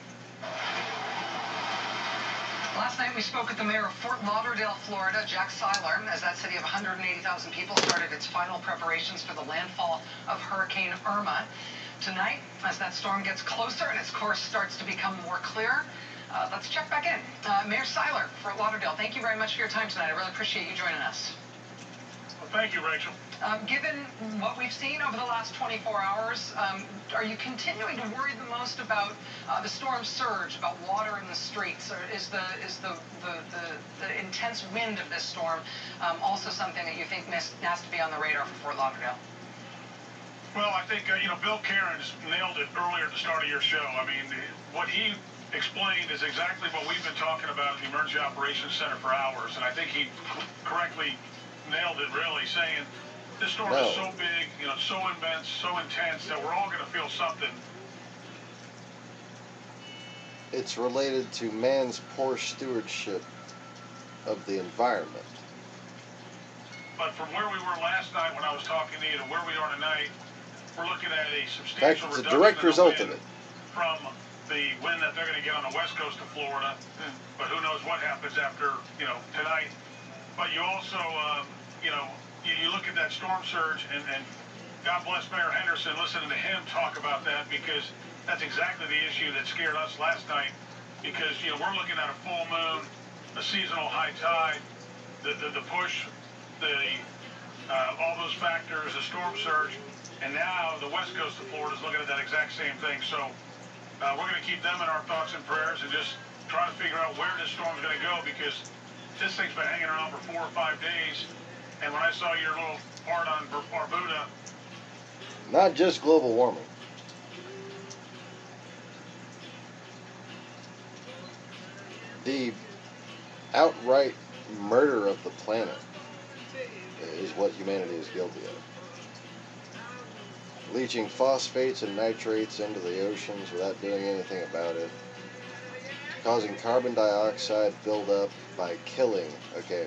Last night we spoke with the mayor of Fort Lauderdale, Florida, Jack Seiler, as that city of 180,000 people started its final preparations for the landfall of Hurricane Irma. Tonight, as that storm gets closer and its course starts to become more clear, let's check back in. Mayor Seiler, Fort Lauderdale, thank you very much for your time tonight. I really appreciate you joining us. Well, thank you, Rachel. Given what we've seen over the last 24 hours, are you continuing to worry the most about the storm surge, about water in the streets, or is the intense wind of this storm also something that you think has to be on the radar for Fort Lauderdale? Well, I think, Bill Cairns nailed it earlier at the start of your show. I mean, what he explained is exactly what we've been talking about at the Emergency Operations Center for hours, and I think he correctly nailed it, really, saying this storm is so big, so immense, so intense that we're all going to feel something. It's related to man's poor stewardship of the environment. But from where we were last night when I was talking to you to where we are tonight, we're looking at a substantial it's a reduction direct in the result wind of it. from the wind that they're going to get on the west coast of Florida. But who knows what happens after, tonight. But you also, you look at that storm surge, and God bless Mayor Henderson, listening to him talk about that, because that's exactly the issue that scared us last night. Because, we're looking at a full moon, a seasonal high tide, the push, all those factors, the storm surge, and now the west coast of Florida is looking at that exact same thing. So we're going to keep them in our thoughts and prayers and just try to figure out where this storm's going to go, because this thing's been hanging around for 4 or 5 days. And when I saw your little part on Barbuda, not just global warming. The outright murder of the planet is what humanity is guilty of. Leaching phosphates and nitrates into the oceans without doing anything about it. Causing carbon dioxide buildup by killing, okay,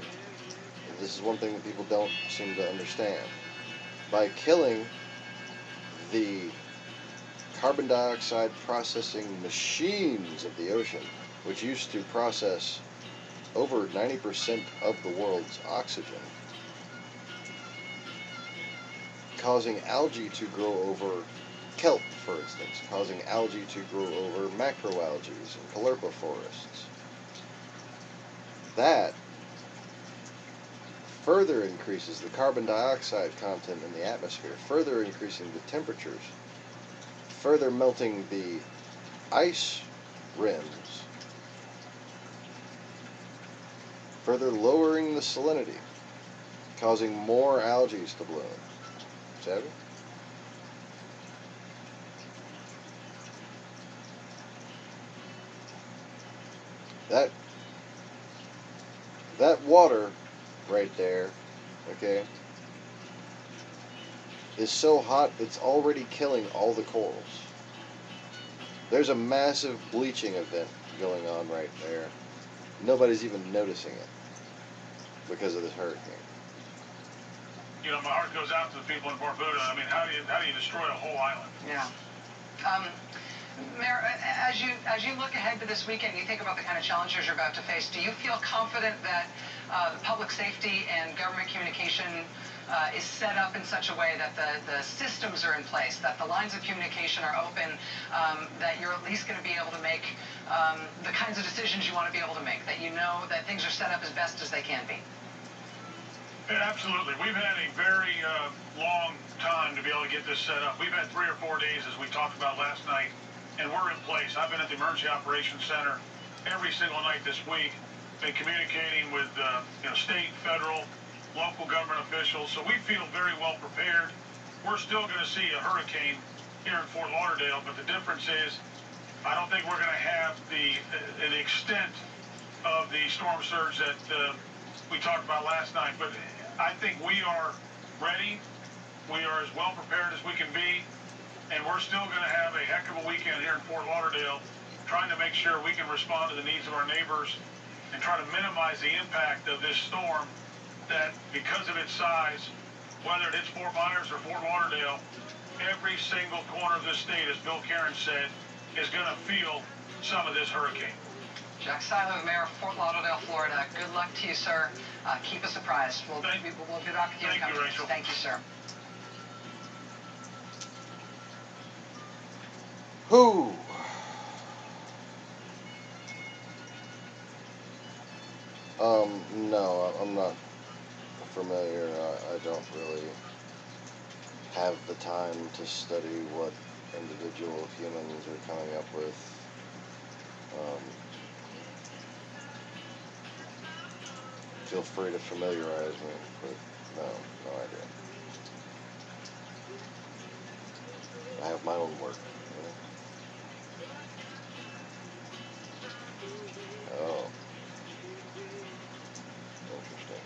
this is one thing that people don't seem to understand. By killing the carbon dioxide processing machines of the ocean, which used to process over 90% of the world's oxygen, causing algae to grow over kelp, for instance, causing algae to grow over macroalgae and caulerpa forests. That further increases the carbon dioxide content in the atmosphere, further increasing the temperatures, further melting the ice rims, further lowering the salinity, causing more algae to bloom. Savvy? That water right there, okay, is so hot it's already killing all the corals. There's a massive bleaching event going on right there. Nobody's even noticing it because of this hurricane. my heart goes out to the people in Barbuda. I mean, how do you destroy a whole island? Yeah. Mayor, as you look ahead to this weekend, you think about the kind of challenges you're about to face. Do you feel confident that the public safety and government communication is set up in such a way that the systems are in place, that the lines of communication are open, that you're at least going to be able to make the kinds of decisions you want to be able to make, that you know that things are set up as best as they can be? Yeah, absolutely. We've had a very long time to be able to get this set up. We've had 3 or 4 days, as we talked about last night, and we're in place. I've been at the Emergency Operations Center every single night this week, been communicating with state, federal, local government officials, so we feel very well prepared. We're still going to see a hurricane here in Fort Lauderdale, but the difference is I don't think we're going to have the extent of the storm surge that we talked about last night, but I think we are ready. We are as well prepared as we can be, and we're still going to have a heck of a weekend here in Fort Lauderdale, trying to make sure we can respond to the needs of our neighbors and try to minimize the impact of this storm that, because of its size, whether it hits Fort Myers or Fort Lauderdale, every single corner of this state, as Bill Cairns said, is going to feel some of this hurricane. Jack Silo, Mayor of Fort Lauderdale, Florida. Good luck to you, sir. Keep us apprised. We'll be back with you in a couple minutes. Thank you, sir. Who? No, I'm not familiar. I don't really have the time to study what individual humans are coming up with. Feel free to familiarize me, but no idea. I have my own work, you know? Oh. Interesting.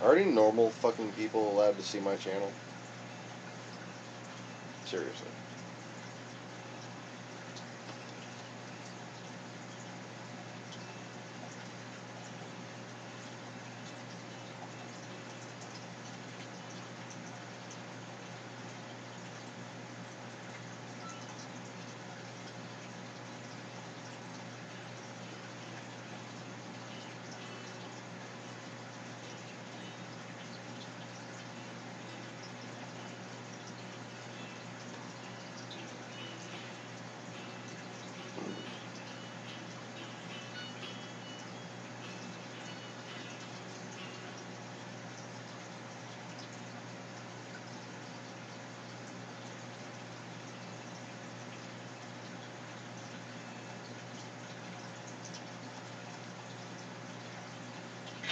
Are any normal fucking people allowed to see my channel? Seriously.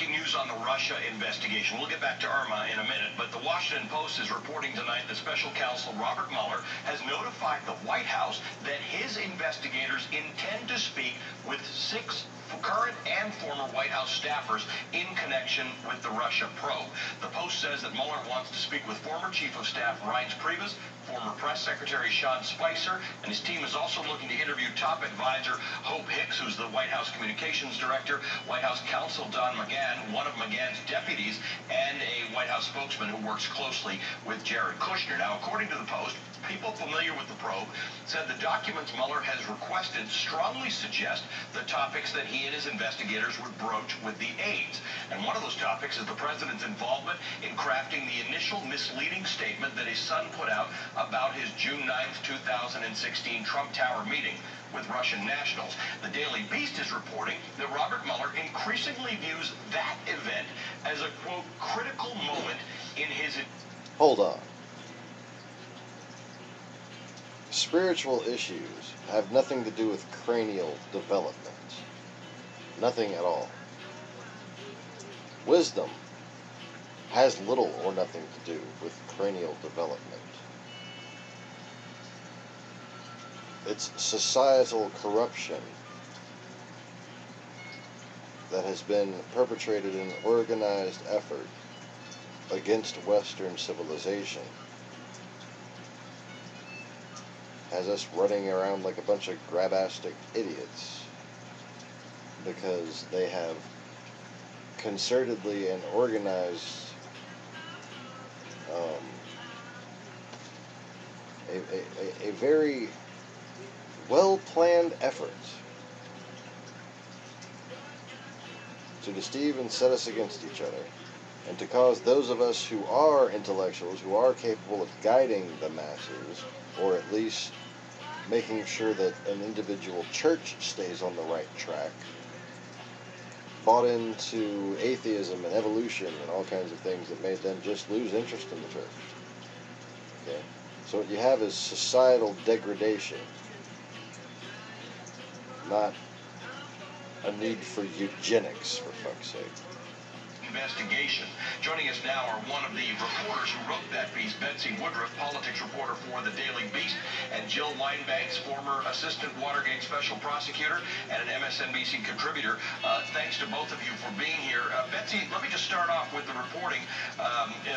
News on the Russia investigation. We'll get back to Irma in a minute, but the Washington Post is reporting tonight that Special Counsel Robert Mueller has notified the White House that his investigators intend to speak with 6 current and former White House staffers in connection with the Russia probe. The Post says that Mueller wants to speak with former Chief of Staff Reince Priebus, former Press Secretary Sean Spicer, and his team is also looking to interview top advisor Hope Hicks, who's the White House Communications Director, White House Counsel Don McGahn, one of McGahn's deputies, and a White House spokesman who works closely with Jared Kushner. Now, according to the Post, people familiar with the probe said the documents Mueller has requested strongly suggest the topics that he and his investigators would broach with the aides. And one of those topics is the president's involvement in crafting the initial misleading statement that his son put out about his June 9th, 2016 Trump Tower meeting with Russian nationals. The Daily Beast is reporting that Robert Mueller increasingly views that event as a, quote, critical moment in his... Hold on. Spiritual issues have nothing to do with cranial development. Nothing at all. Wisdom has little or nothing to do with cranial development. It's societal corruption that has been perpetrated in an organized effort against Western civilization. Has us running around like a bunch of grabastic idiots because they have concertedly and organized a very well-planned effort to deceive and set us against each other, and to cause those of us who are intellectuals, who are capable of guiding the masses, or at least making sure that an individual church stays on the right track, bought into atheism and evolution and all kinds of things that made them just lose interest in the church. Okay? So what you have is societal degradation, not a need for eugenics, for fuck's sake. Investigation. Joining us now are one of the reporters who wrote that piece, Betsy Woodruff, politics reporter for the Daily Beast, and Jill Weinbanks, former assistant Watergate special prosecutor and an MSNBC contributor. Thanks to both of you for being here. Betsy, let me just start off with the reporting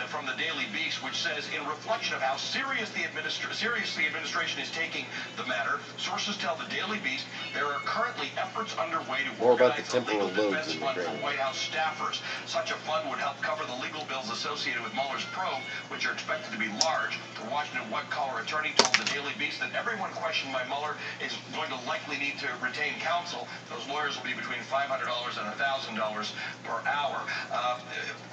from the Daily Beast, which says, in reflection of how seriously the administration is taking the matter, sources tell the Daily Beast there are currently efforts underway to organize a legal defense fund for White House staffers. Such a fund would help cover the legal bills associated with Mueller's probe, which are expected to be large. The Washington white-collar attorney told the Daily Beast that everyone questioned by Mueller is going to likely need to retain counsel. Those lawyers will be between $500 and $1,000 per hour.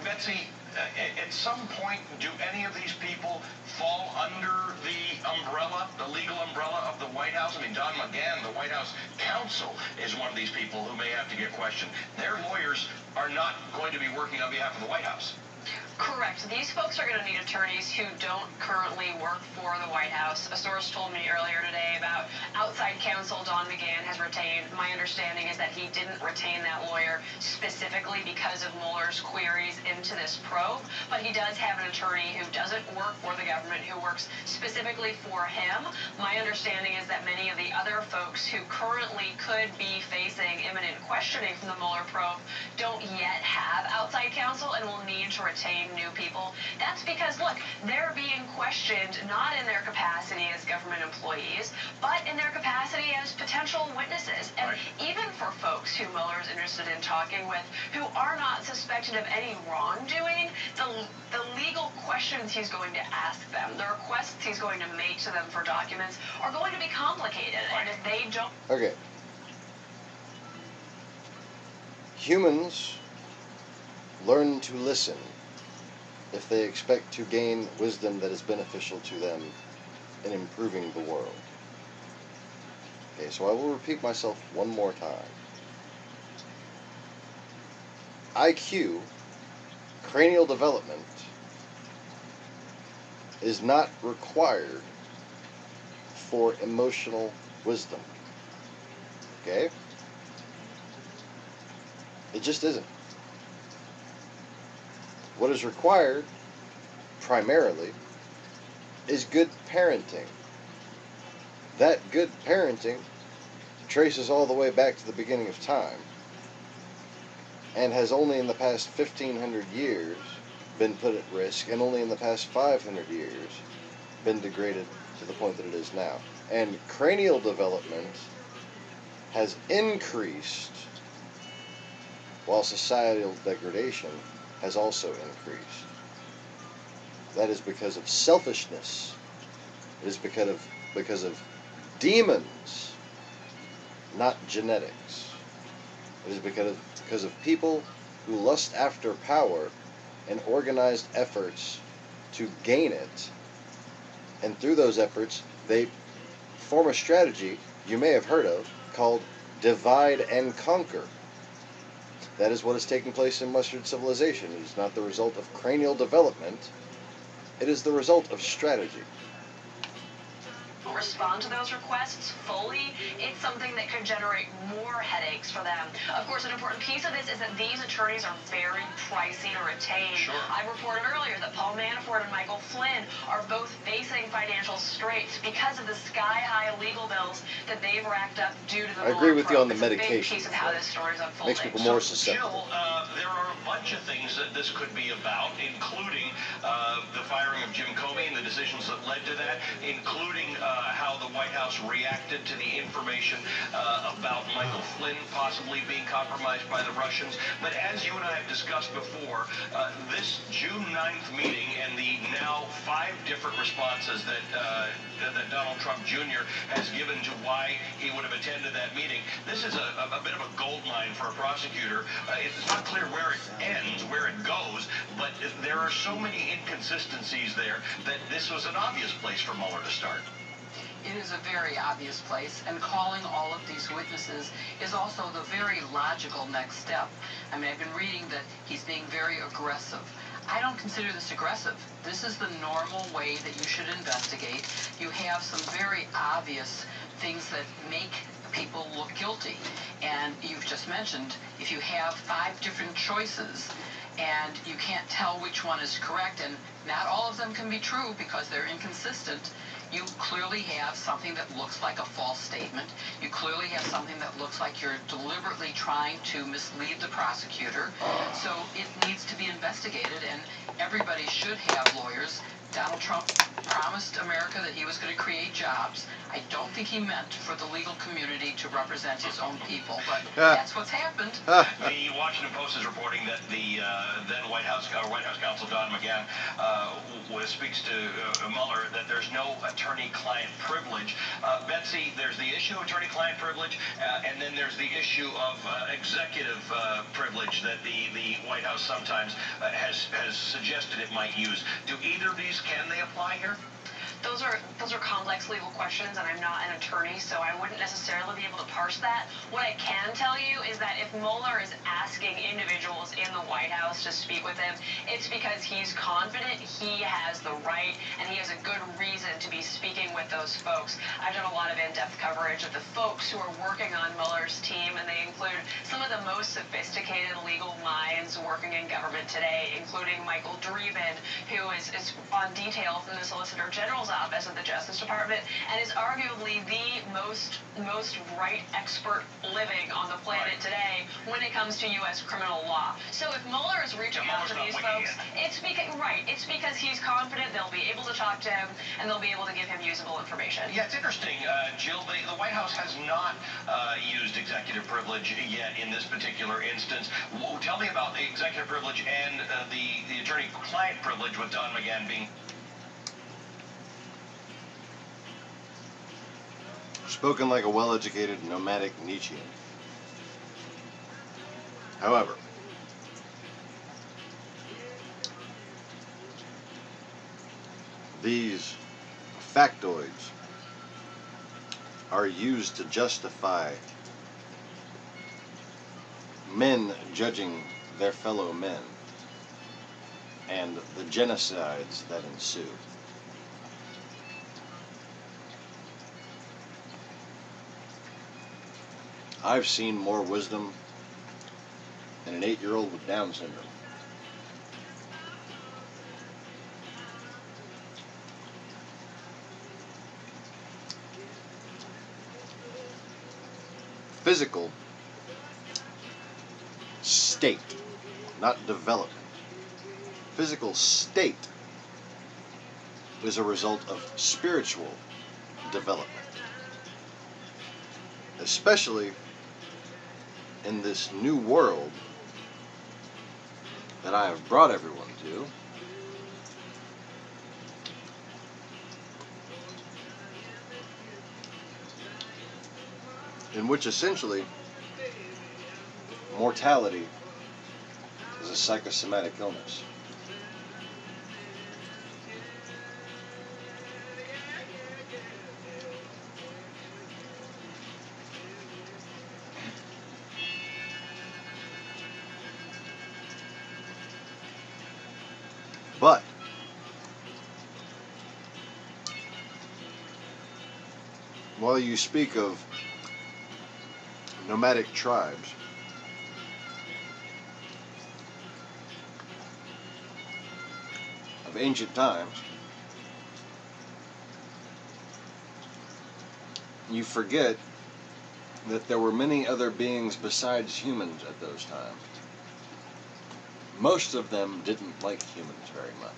Betsy, at some point, do any of these people fall under the umbrella, the legal umbrella of the White House? I mean, Don McGahn, the White House counsel, is one of these people who may have to get questioned. Their lawyers are not going to be working on behalf of the White House. Correct. These folks are going to need attorneys who don't currently work for the White House. A source told me earlier today about outside counsel Don McGahn has retained. My understanding is that he didn't retain that lawyer specifically because of Mueller's queries into this probe, but he does have an attorney who doesn't work for the government, who works specifically for him. My understanding is that many of the other folks who currently could be facing imminent questioning from the Mueller probe don't yet have outside counsel and will need to retain new people. That's because, look, they're being questioned not in their capacity as government employees, but in their capacity as potential witnesses. And even for folks who Mueller is interested in talking with who are not suspected of any wrongdoing, the legal questions he's going to ask them, the requests he's going to make to them for documents are going to be complicated. And if they don't... Okay. Humans learn to listen if they expect to gain wisdom that is beneficial to them in improving the world. Okay, so I will repeat myself one more time. IQ, cranial development, is not required for emotional wisdom. Okay? It just isn't. What is required, primarily, is good parenting. That good parenting traces all the way back to the beginning of time and has only in the past 1,500 years been put at risk, and only in the past 500 years been degraded to the point that it is now. And cranial development has increased while societal degradation has also increased. That is because of selfishness. It is because of demons, not genetics. It is because of people who lust after power and organized efforts to gain it. And through those efforts, they form a strategy you may have heard of called divide and conquer. That is what is taking place in Western civilization. It is not the result of cranial development. It is the result of strategy. Respond to those requests fully, it's something that could generate more headaches for them. Of course, an important piece of this is that these attorneys are very pricey to retain. Sure. I reported earlier that Paul Manafort and Michael Flynn are both facing financial straits because of the sky-high legal bills that they've racked up due to the I agree with you on the It's a medication. big piece of how this story's unfolding. Makes people more susceptible. Jill, there are a bunch of things that this could be about, including the firing of Jim Comey and the decisions that led to that, including how the White House reacted to the information about Michael Flynn possibly being compromised by the Russians. But as you and I have discussed before, this June 9th meeting and the now 5 different responses that Donald Trump Jr. has given to why he would have attended that meeting, this is a bit of a gold mine for a prosecutor. It's not clear where it ends, where it goes, but there are so many inconsistencies there that this was an obvious place for Mueller to start. it is a very obvious place, and calling all of these witnesses is also the very logical next step. I mean, I've been reading that he's being very aggressive. I don't consider this aggressive. This is the normal way that you should investigate. You have some very obvious things that make people look guilty. And you've just mentioned, if you have 5 different choices and you can't tell which one is correct, and not all of them can be true because they're inconsistent, you clearly have something that looks like a false statement. You clearly have something that looks like you're deliberately trying to mislead the prosecutor. So it needs to be investigated, and everybody should have lawyers. Donald Trump promised America that he was going to create jobs. I don't think he meant for the legal community to represent his own people, but that's what's happened. The Washington Post is reporting that the then White House counsel Don McGahn speaks to Mueller that there's no attorney-client privilege. Betsy, there's the issue of attorney-client privilege, and then there's the issue of executive privilege that the White House sometimes has suggested it might use. Do either of these, can they apply here? Those are complex legal questions, and I'm not an attorney, so I wouldn't necessarily be able to parse that. What I can tell you is that if Mueller is asking individuals in the White House to speak with him, it's because he's confident he has the right and he has a good reason to be speaking with those folks. I've done a lot of in-depth coverage of the folks who are working on Mueller's team, and they include some of the most sophisticated legal minds working in government today, including Michael Dreeben, who is on detail from the Solicitor General's office of the Justice Department, and is arguably the most bright expert living on the planet today when it comes to U.S. criminal law. So if Mueller is reaching out to these folks, it's because he's confident they'll be able to talk to him and they'll be able to give him usable information. Yeah, it's interesting, Jill. The White House has not used executive privilege yet in this particular instance. Tell me about the executive privilege and the attorney-client privilege with Don McGahn being... Spoken like a well-educated nomadic Nietzschean. However, these factoids are used to justify men judging their fellow men and the genocides that ensue. I've seen more wisdom than an 8-year-old with Down syndrome. Physical state, not development. Physical state is a result of spiritual development, especially in this new world that I have brought everyone to. In which essentially mortality is a psychosomatic illness. But while you speak of nomadic tribes, of ancient times, you forget that there were many other beings besides humans at those times. Most of them didn't like humans very much.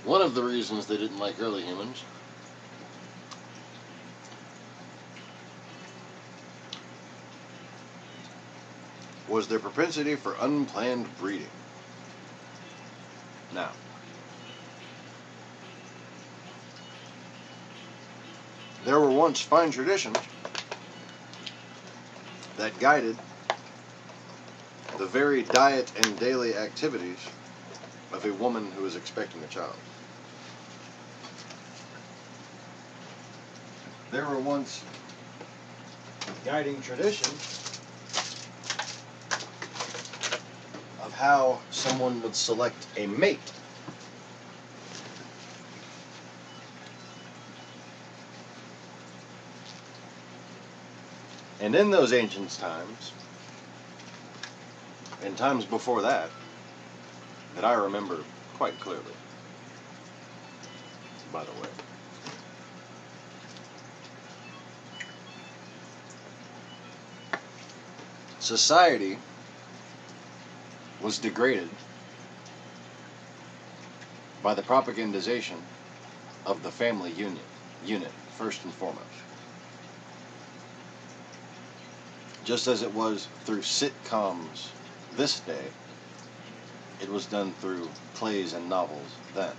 One of the reasons they didn't like early humans was their propensity for unplanned breeding. Now, there were once fine traditions that guided the very diet and daily activities of a woman who is expecting a child. There were once guiding traditions of how someone would select a mate. And in those ancient times, and times before that I remember quite clearly, by the way, society was degraded by the propagandization of the family unit, first and foremost. Just as it was through sitcoms this day, it was done through plays and novels then.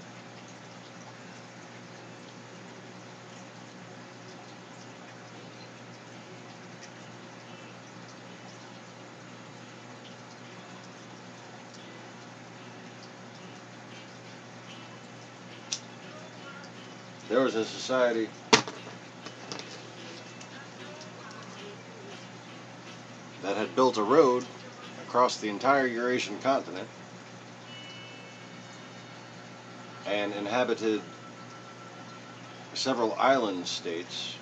There was a society that had built a road across the entire Eurasian continent and inhabited several island states,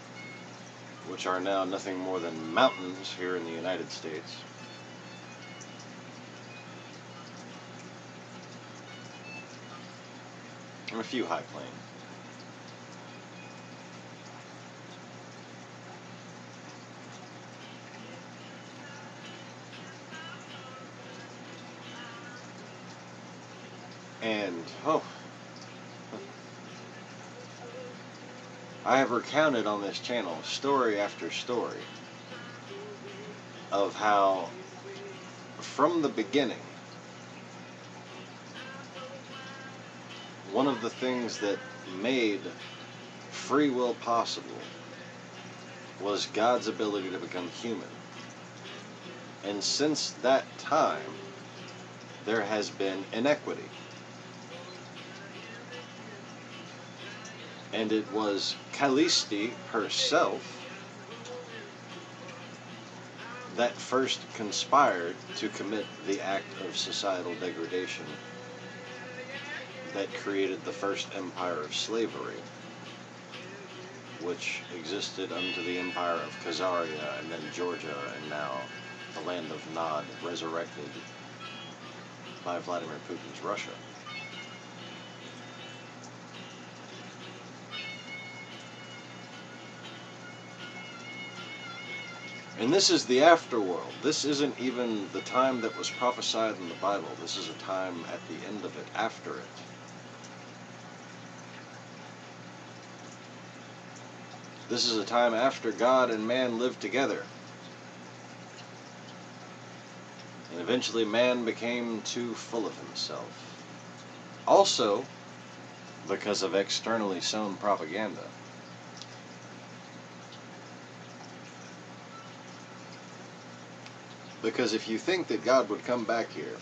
which are now nothing more than mountains here in the United States. And a few high plains. And, I have recounted on this channel story after story of how, from the beginning, one of the things that made free will possible was God's ability to become human. And since that time, there has been inequity. And it was Callisti herself that first conspired to commit the act of societal degradation that created the first empire of slavery, which existed unto the empire of Khazaria and then Georgia and now the land of Nod, resurrected by Vladimir Putin's Russia. And this is the afterworld. This isn't even the time that was prophesied in the Bible. This is a time at the end of it, after it. This is a time after God and man lived together. And eventually man became too full of himself. Also, because of externally sown propaganda. Because if you think that God would come back here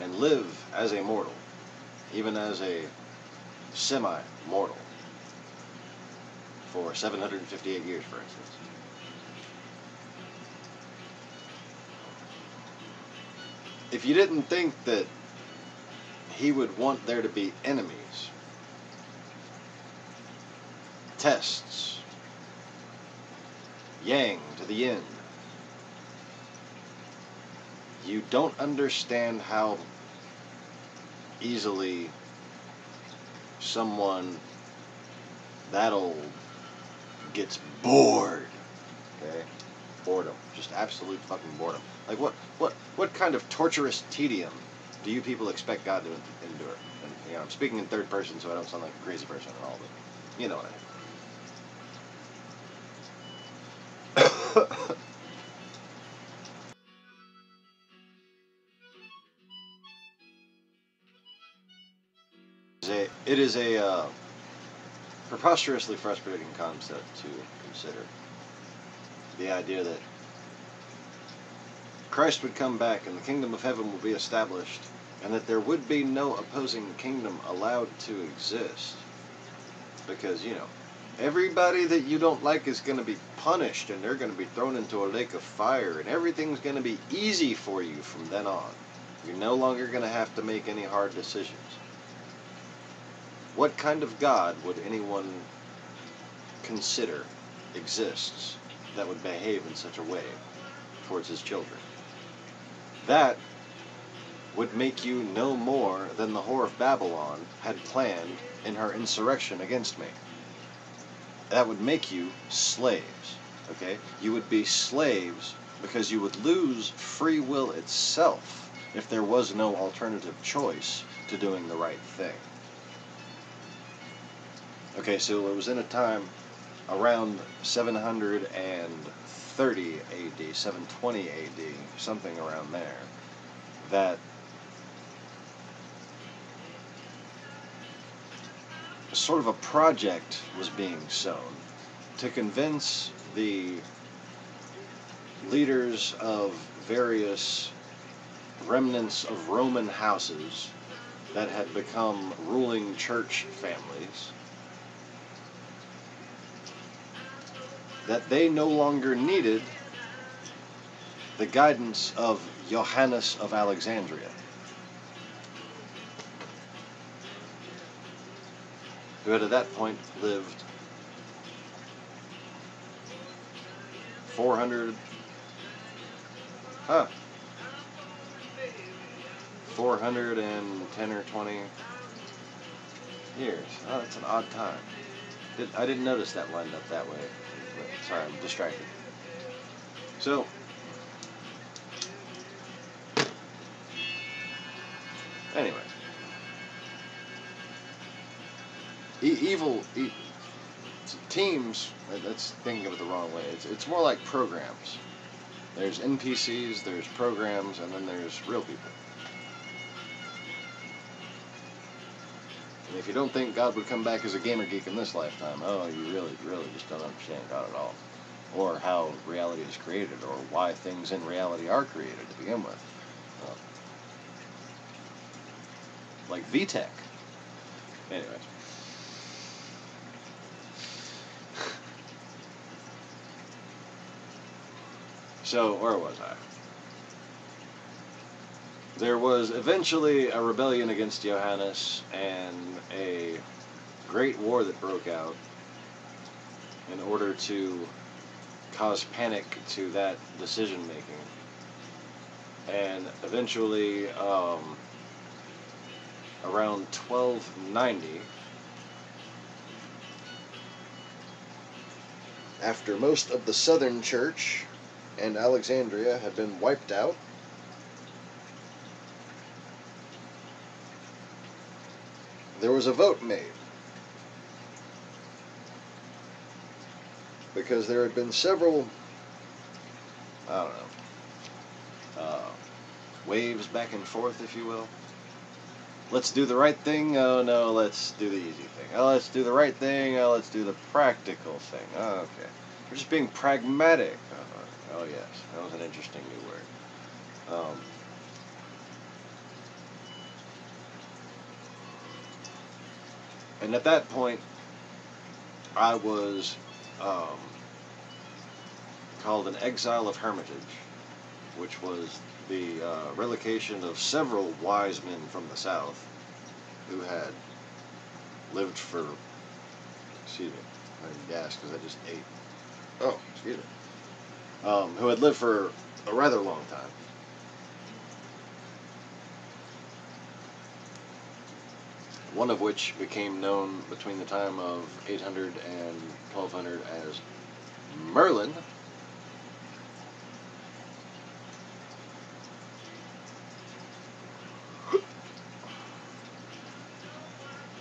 and live as a mortal, even as a semi-mortal, for 758 years, for instance, if you didn't think that he would want there to be enemies, tests, yang to the yin, you don't understand how easily someone that old gets bored. Okay? Boredom. Just absolute fucking boredom. Like what kind of torturous tedium do you people expect God to endure? And, you know, I'm speaking in third person so I don't sound like a crazy person at all, but you know what I mean. It is a preposterously frustrating concept to consider. The idea that Christ would come back and the kingdom of heaven would be established, and that there would be no opposing kingdom allowed to exist. Because, you know, everybody that you don't like is going to be punished, and they're going to be thrown into a lake of fire, and everything's going to be easy for you from then on. You're no longer going to have to make any hard decisions. What kind of God would anyone consider exists that would behave in such a way towards his children? That would make you no more than the whore of Babylon had planned in her insurrection against me. That would make you slaves, okay? You would be slaves because you would lose free will itself if there was no alternative choice to doing the right thing. Okay, so it was in a time around 730 AD, 720 AD, something around there, that sort of a project was being sown to convince the leaders of various remnants of Roman houses that had become ruling church families that they no longer needed the guidance of Johannes of Alexandria, who had at that point lived 410 or 20 years. Oh, that's an odd time. I didn't notice that lined up that way. Sorry, I'm distracted. So, anyway, evil teams. That's thinking of it the wrong way. It's more like programs. There's NPCs, there's programs, and then there's real people. And if you don't think God would come back as a gamer geek in this lifetime, oh, you really just don't understand God at all. Or how reality is created, or why things in reality are created to begin with. Like VTech. Anyways. So, where was I? There was eventually a rebellion against Johannes and a great war that broke out in order to cause panic to that decision making. And eventually, around 1290, after most of the southern church and Alexandria had been wiped out, there was a vote made, because there had been several, I don't know, waves back and forth, if you will. Let's do the right thing. Oh no, let's do the easy thing. Oh, let's do the right thing. Oh, let's do the practical thing. Oh, okay. We're just being pragmatic. Oh yes, that was an interesting new word. And at that point, I was called an exile of hermitage, which was the relocation of several wise men from the south who had lived for, excuse me, I need gas because I just ate. Oh, excuse me. Who had lived for a rather long time. One of which became known between the time of 800 and 1200 as Merlin.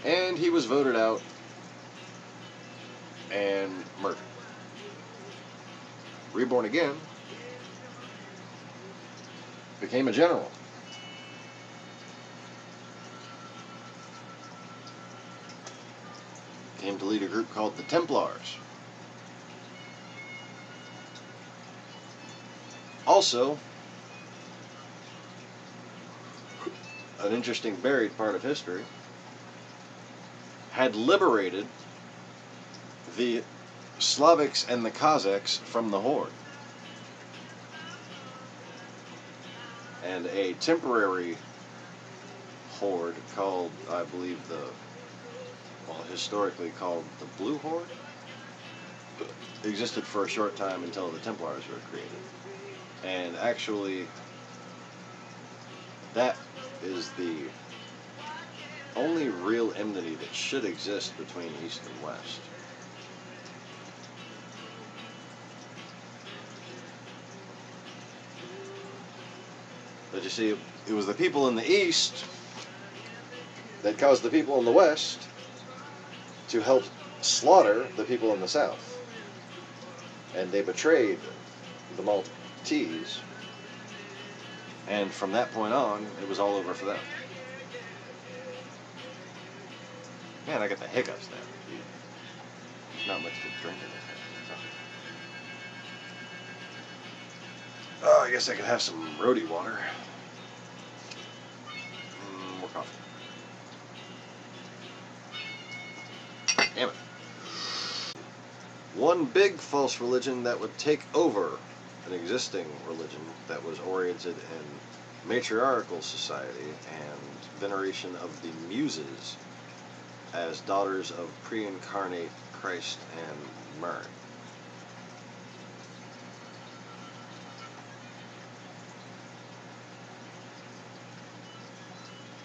And he was voted out and murdered. Reborn again, became a general. Came to lead a group called the Templars. Also, an interesting buried part of history, had liberated the Slavics and the Cossacks from the horde. And a temporary horde called, I believe, historically called the Blue Horde, existed for a short time until the Templars were created. And actually, that is the only real enmity that should exist between East and West. But you see, it was the people in the East that caused the people in the West to help slaughter the people in the South. And they betrayed the Maltese, and from that point on, it was all over for them. Man, I got the hiccups now. There's not much to drink in this. Oh, I guess I could have some roadie water. More coffee. Damn it. One big false religion that would take over an existing religion that was oriented in matriarchal society and veneration of the muses as daughters of pre-incarnate Christ and Mary.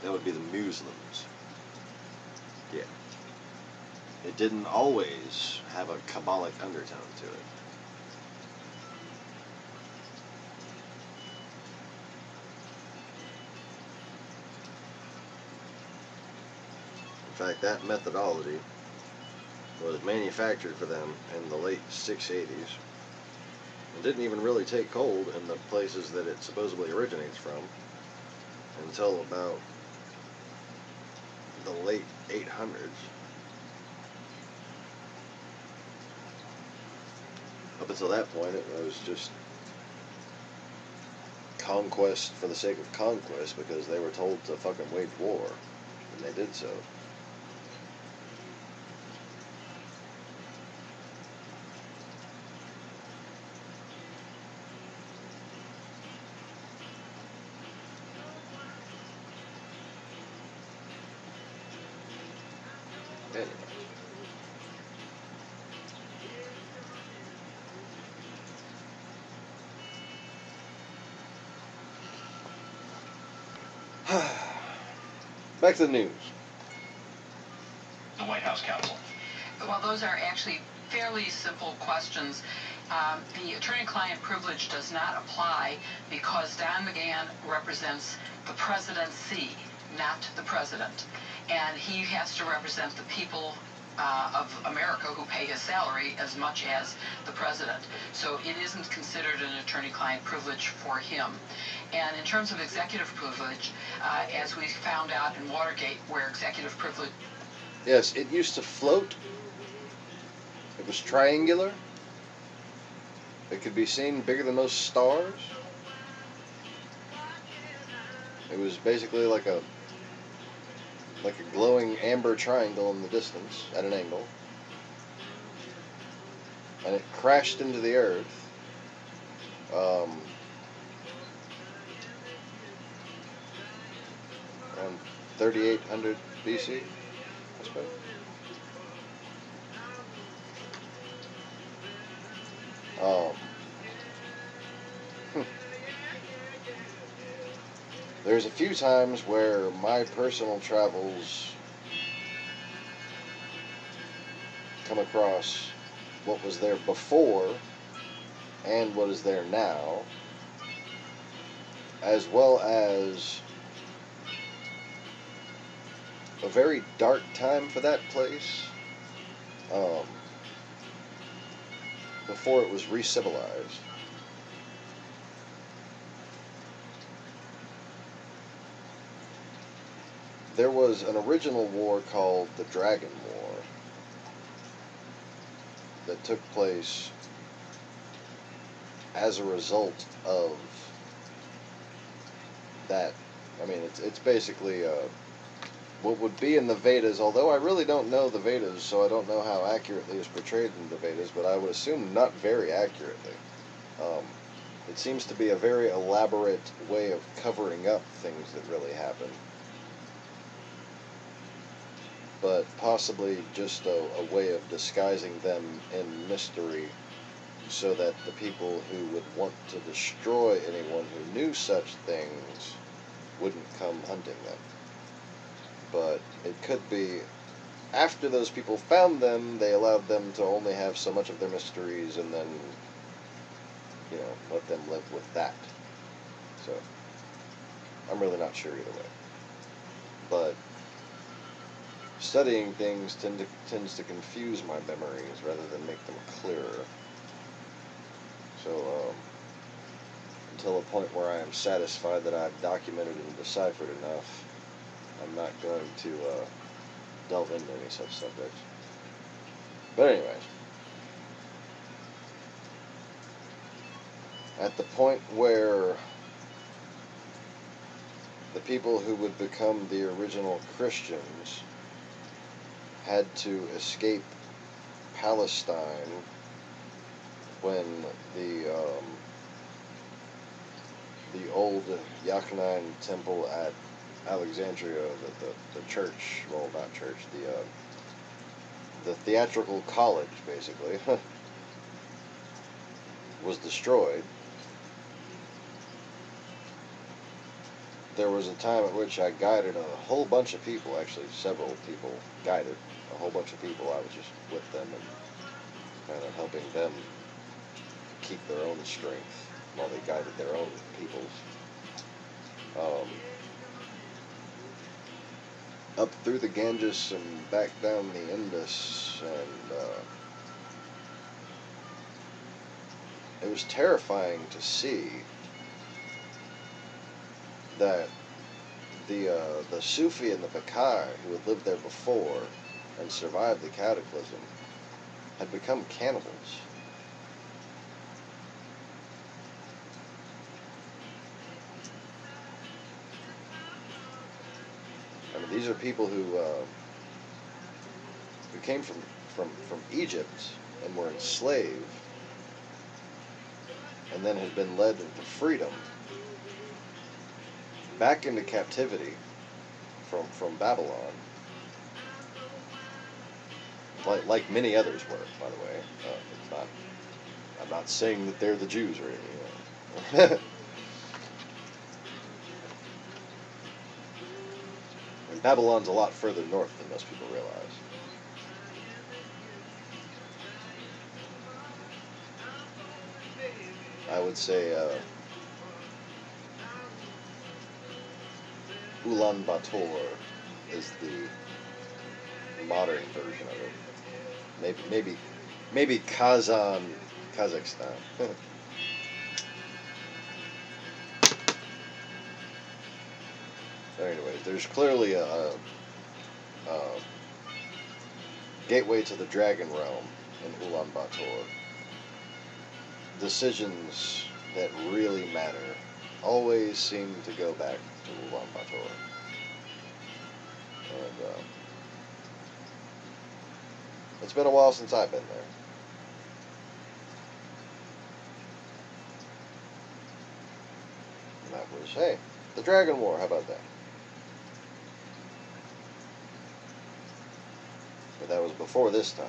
That would be the Muslims. Yeah. It didn't always have a Kabbalic undertone to it. In fact, that methodology was manufactured for them in the late 680s and didn't even really take hold in the places that it supposedly originates from until about the late 800s. Up until that point, it was just conquest for the sake of conquest because they were told to fucking wage war, and they did so. Anyway. Back to the news. The White House counsel. Well, those are actually fairly simple questions. The attorney-client privilege does not apply because Don McGahn represents the presidency, not the president. And he has to represent the people of America who pay his salary as much as the president. So it isn't considered an attorney-client privilege for him. And in terms of executive privilege, as we found out in Watergate, where executive privilege... Yes, it used to float. It was triangular. It could be seen bigger than most stars. It was basically like a glowing amber triangle in the distance at an angle. And it crashed into the earth. Around 3800 BC, I suppose. There's a few times where my personal travels come across what was there before and what is there now, as well as a very dark time for that place, before it was re-civilized. There was an original war called the Dragon War that took place as a result of that I mean, it's basically what would be in the Vedas, although I really don't know the Vedas, so I don't know how accurately it's portrayed in the Vedas, but I would assume not very accurately. It seems to be a very elaborate way of covering up things that really happen, but possibly just a way of disguising them in mystery so that the people who would want to destroy anyone who knew such things wouldn't come hunting them. But it could be after those people found them, they allowed them to only have so much of their mysteries and then, you know, let them live with that. So, I'm really not sure either way. But studying things tends to confuse my memories rather than make them clearer. So, until a point where I am satisfied that I've documented and deciphered enough, I'm not going to delve into any such subjects. But anyways, at the point where the people who would become the original Christians had to escape Palestine when the old Yachnine temple at Alexandria, the church, well, not church, the theatrical college, basically, was destroyed. There was a time at which I guided a whole bunch of people, actually several people guided a whole bunch of people. I was just with them and kind of helping them keep their own strength while they guided their own peoples. Up through the Ganges and back down the Indus, and it was terrifying to see that the Sufi and the Bakai who had lived there before and survived the cataclysm had become cannibals. I mean, these are people who came from Egypt and were enslaved, and then had been led into freedom, back into captivity from Babylon, like many others were, by the way. It's not. I'm not saying that they're the Jews or anything. And Babylon's a lot further north than most people realize. I would say Ulaanbaatar is the modern version of it. Maybe Kazan, Kazakhstan. But anyways, there's clearly a gateway to the Dragon Realm in Ulaanbaatar. Decisions that really matter always seem to go back to Ulaanbaatar. And it's been a while since I've been there. And that was, hey, the Dragon War, how about that? But that was before this time.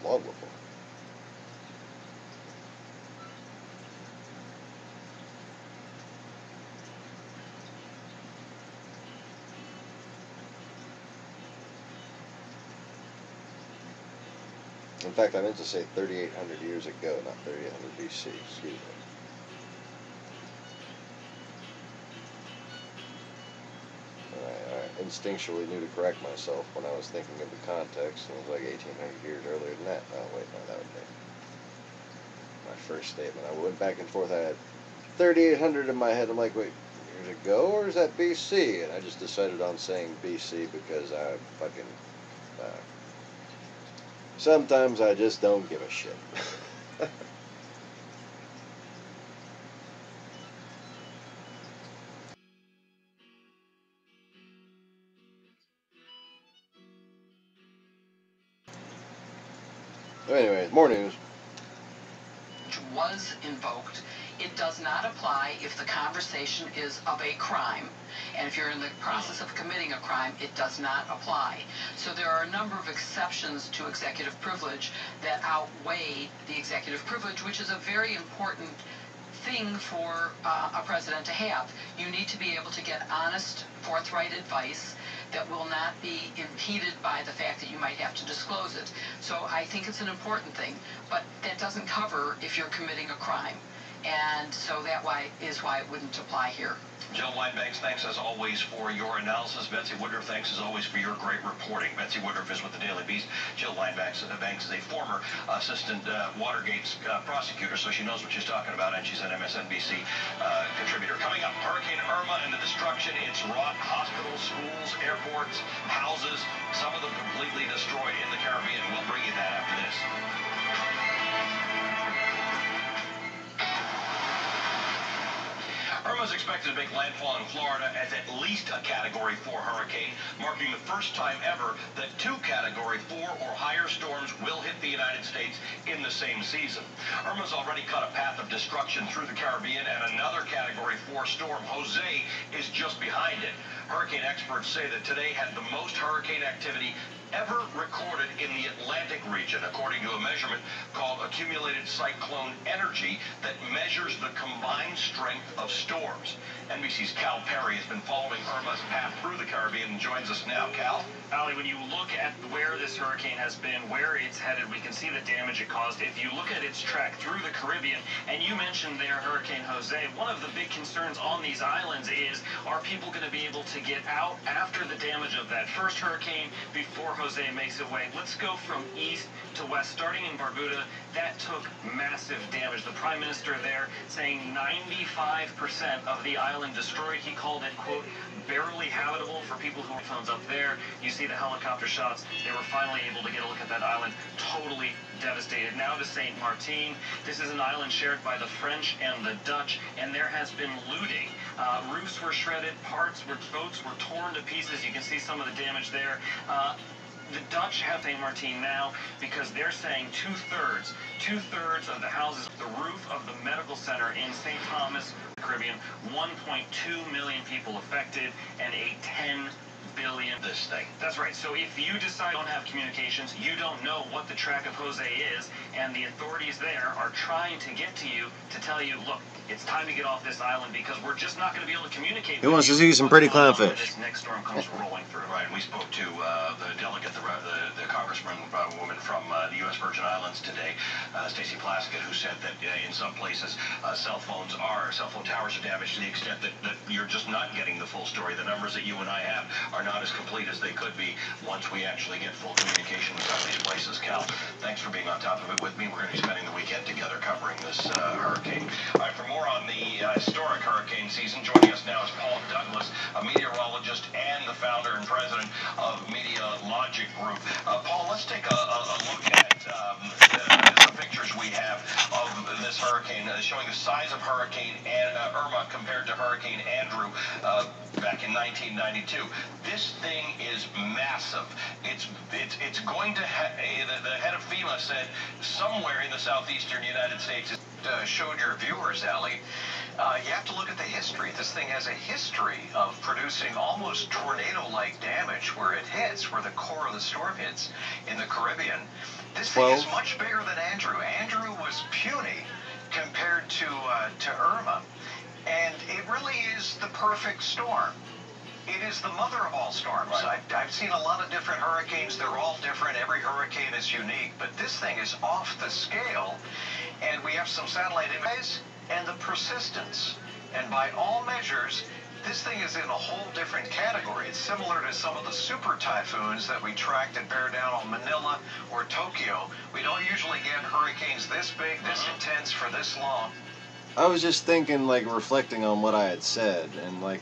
Long before. In fact, I meant to say 3,800 years ago, not 3,800 BC, excuse me. I instinctually knew to correct myself when I was thinking of the context, and it was like 1,800 years earlier than that. Oh, wait, no, that would be my first statement. I went back and forth. I had 3,800 in my head. I'm like, wait, years ago, or is that BC? And I just decided on saying BC because I fucking... sometimes I just don't give a shit. Anyway, more news. Was invoked. It does not apply if the conversation is of a crime. And if you're in the process of committing a crime, it does not apply. So there are a number of exceptions to executive privilege that outweigh the executive privilege, which is a very important thing for a president to have. You need to be able to get honest, forthright advice that will not be impeded by the fact that you might have to disclose it. So I think it's an important thing, but that doesn't cover if you're committing a crime. And so that is why it wouldn't apply here. Jill Linebanks, thanks as always for your analysis. Betsy Woodruff, thanks as always for your great reporting. Betsy Woodruff is with the Daily Beast. Jill Linebanks is a former assistant Watergate's prosecutor, so she knows what she's talking about, and she's an MSNBC contributor. Coming up, Hurricane Irma and the destruction it's wrought. Hospitals, schools, airports, houses, some of them completely destroyed in the Caribbean. We'll bring you that after this. Irma is expected to make landfall in Florida as at least a Category 4 hurricane, marking the first time ever that 2 Category 4 or higher storms will hit the United States in the same season. Irma's already cut a path of destruction through the Caribbean, and another Category 4 storm, Jose, is just behind it. Hurricane experts say that today had the most hurricane activity ever recorded in the Atlantic region, according to a measurement called Accumulated Cyclone Energy that measures the combined strength of storms. NBC's Cal Perry has been following Irma's path through the Caribbean and joins us now. Cal? Ali, when you look at where this hurricane has been, where it's headed, we can see the damage it caused. If you look at its track through the Caribbean, and you mentioned there Hurricane Jose, one of the big concerns on these islands is, are people going to be able to get out after the damage of that first hurricane before Jose makes it away? Let's go from east to west. Starting in Barbuda, that took massive damage. The Prime Minister there saying 95% of the island destroyed. He called it, quote, barely habitable for people who are phones up there. You see the helicopter shots. They were finally able to get a look at that island. Totally devastated. Now to St. Martin. This is an island shared by the French and the Dutch, and there has been looting. Roofs were shredded, boats were torn to pieces. You can see some of the damage there. The Dutch have St. Martin now because they're saying two-thirds of the houses, the roof of the medical center in St. Thomas, the Caribbean, 1.2 million people affected, and a 10 billion this thing. That's right. So if you decide you don't have communications, you don't know what the track of Jose is, and the authorities there are trying to get to you to tell you, look, it's time to get off this island because we're just not going to be able to communicate. Who wants to see some pretty clownfish? This next storm comes rolling through. Right, and we spoke to the delegate, the congressman woman from the U.S. Virgin Islands today, Stacey Plaskett, who said that in some places cell phone towers are damaged to the extent that you're just not getting the full story. The numbers that you and I have are not as complete as they could be once we actually get full communication with some of these places. Cal, thanks for being on top of it with me. We're going to be spending the weekend together covering this hurricane. All right, for more on the historic hurricane season, joining us now is Paul Douglas, a meteorologist and the founder and president of Media Logic Group. Paul, let's take a look at the pictures we have of this hurricane, showing the size of Hurricane Irma compared to Hurricane Andrew back in 1992. This thing is massive. It's going to the head of FEMA said somewhere in the southeastern United States. Showed your viewers, Allie, you have to look at the history. This thing has a history of producing almost tornado-like damage where it hits, where the core of the storm hits in the Caribbean. This thing is much bigger than Andrew. Andrew was puny compared to Irma, and it really is the perfect storm. It is the mother of all storms. Right. I've seen a lot of different hurricanes. They're all different. Every hurricane is unique, but this thing is off the scale. And we have some satellite images and the persistence. And by all measures, this thing is in a whole different category. It's similar to some of the super typhoons that we tracked that bear down on Manila or Tokyo. We don't usually get hurricanes this big, this intense for this long. I was just thinking, like, reflecting on what I had said, and like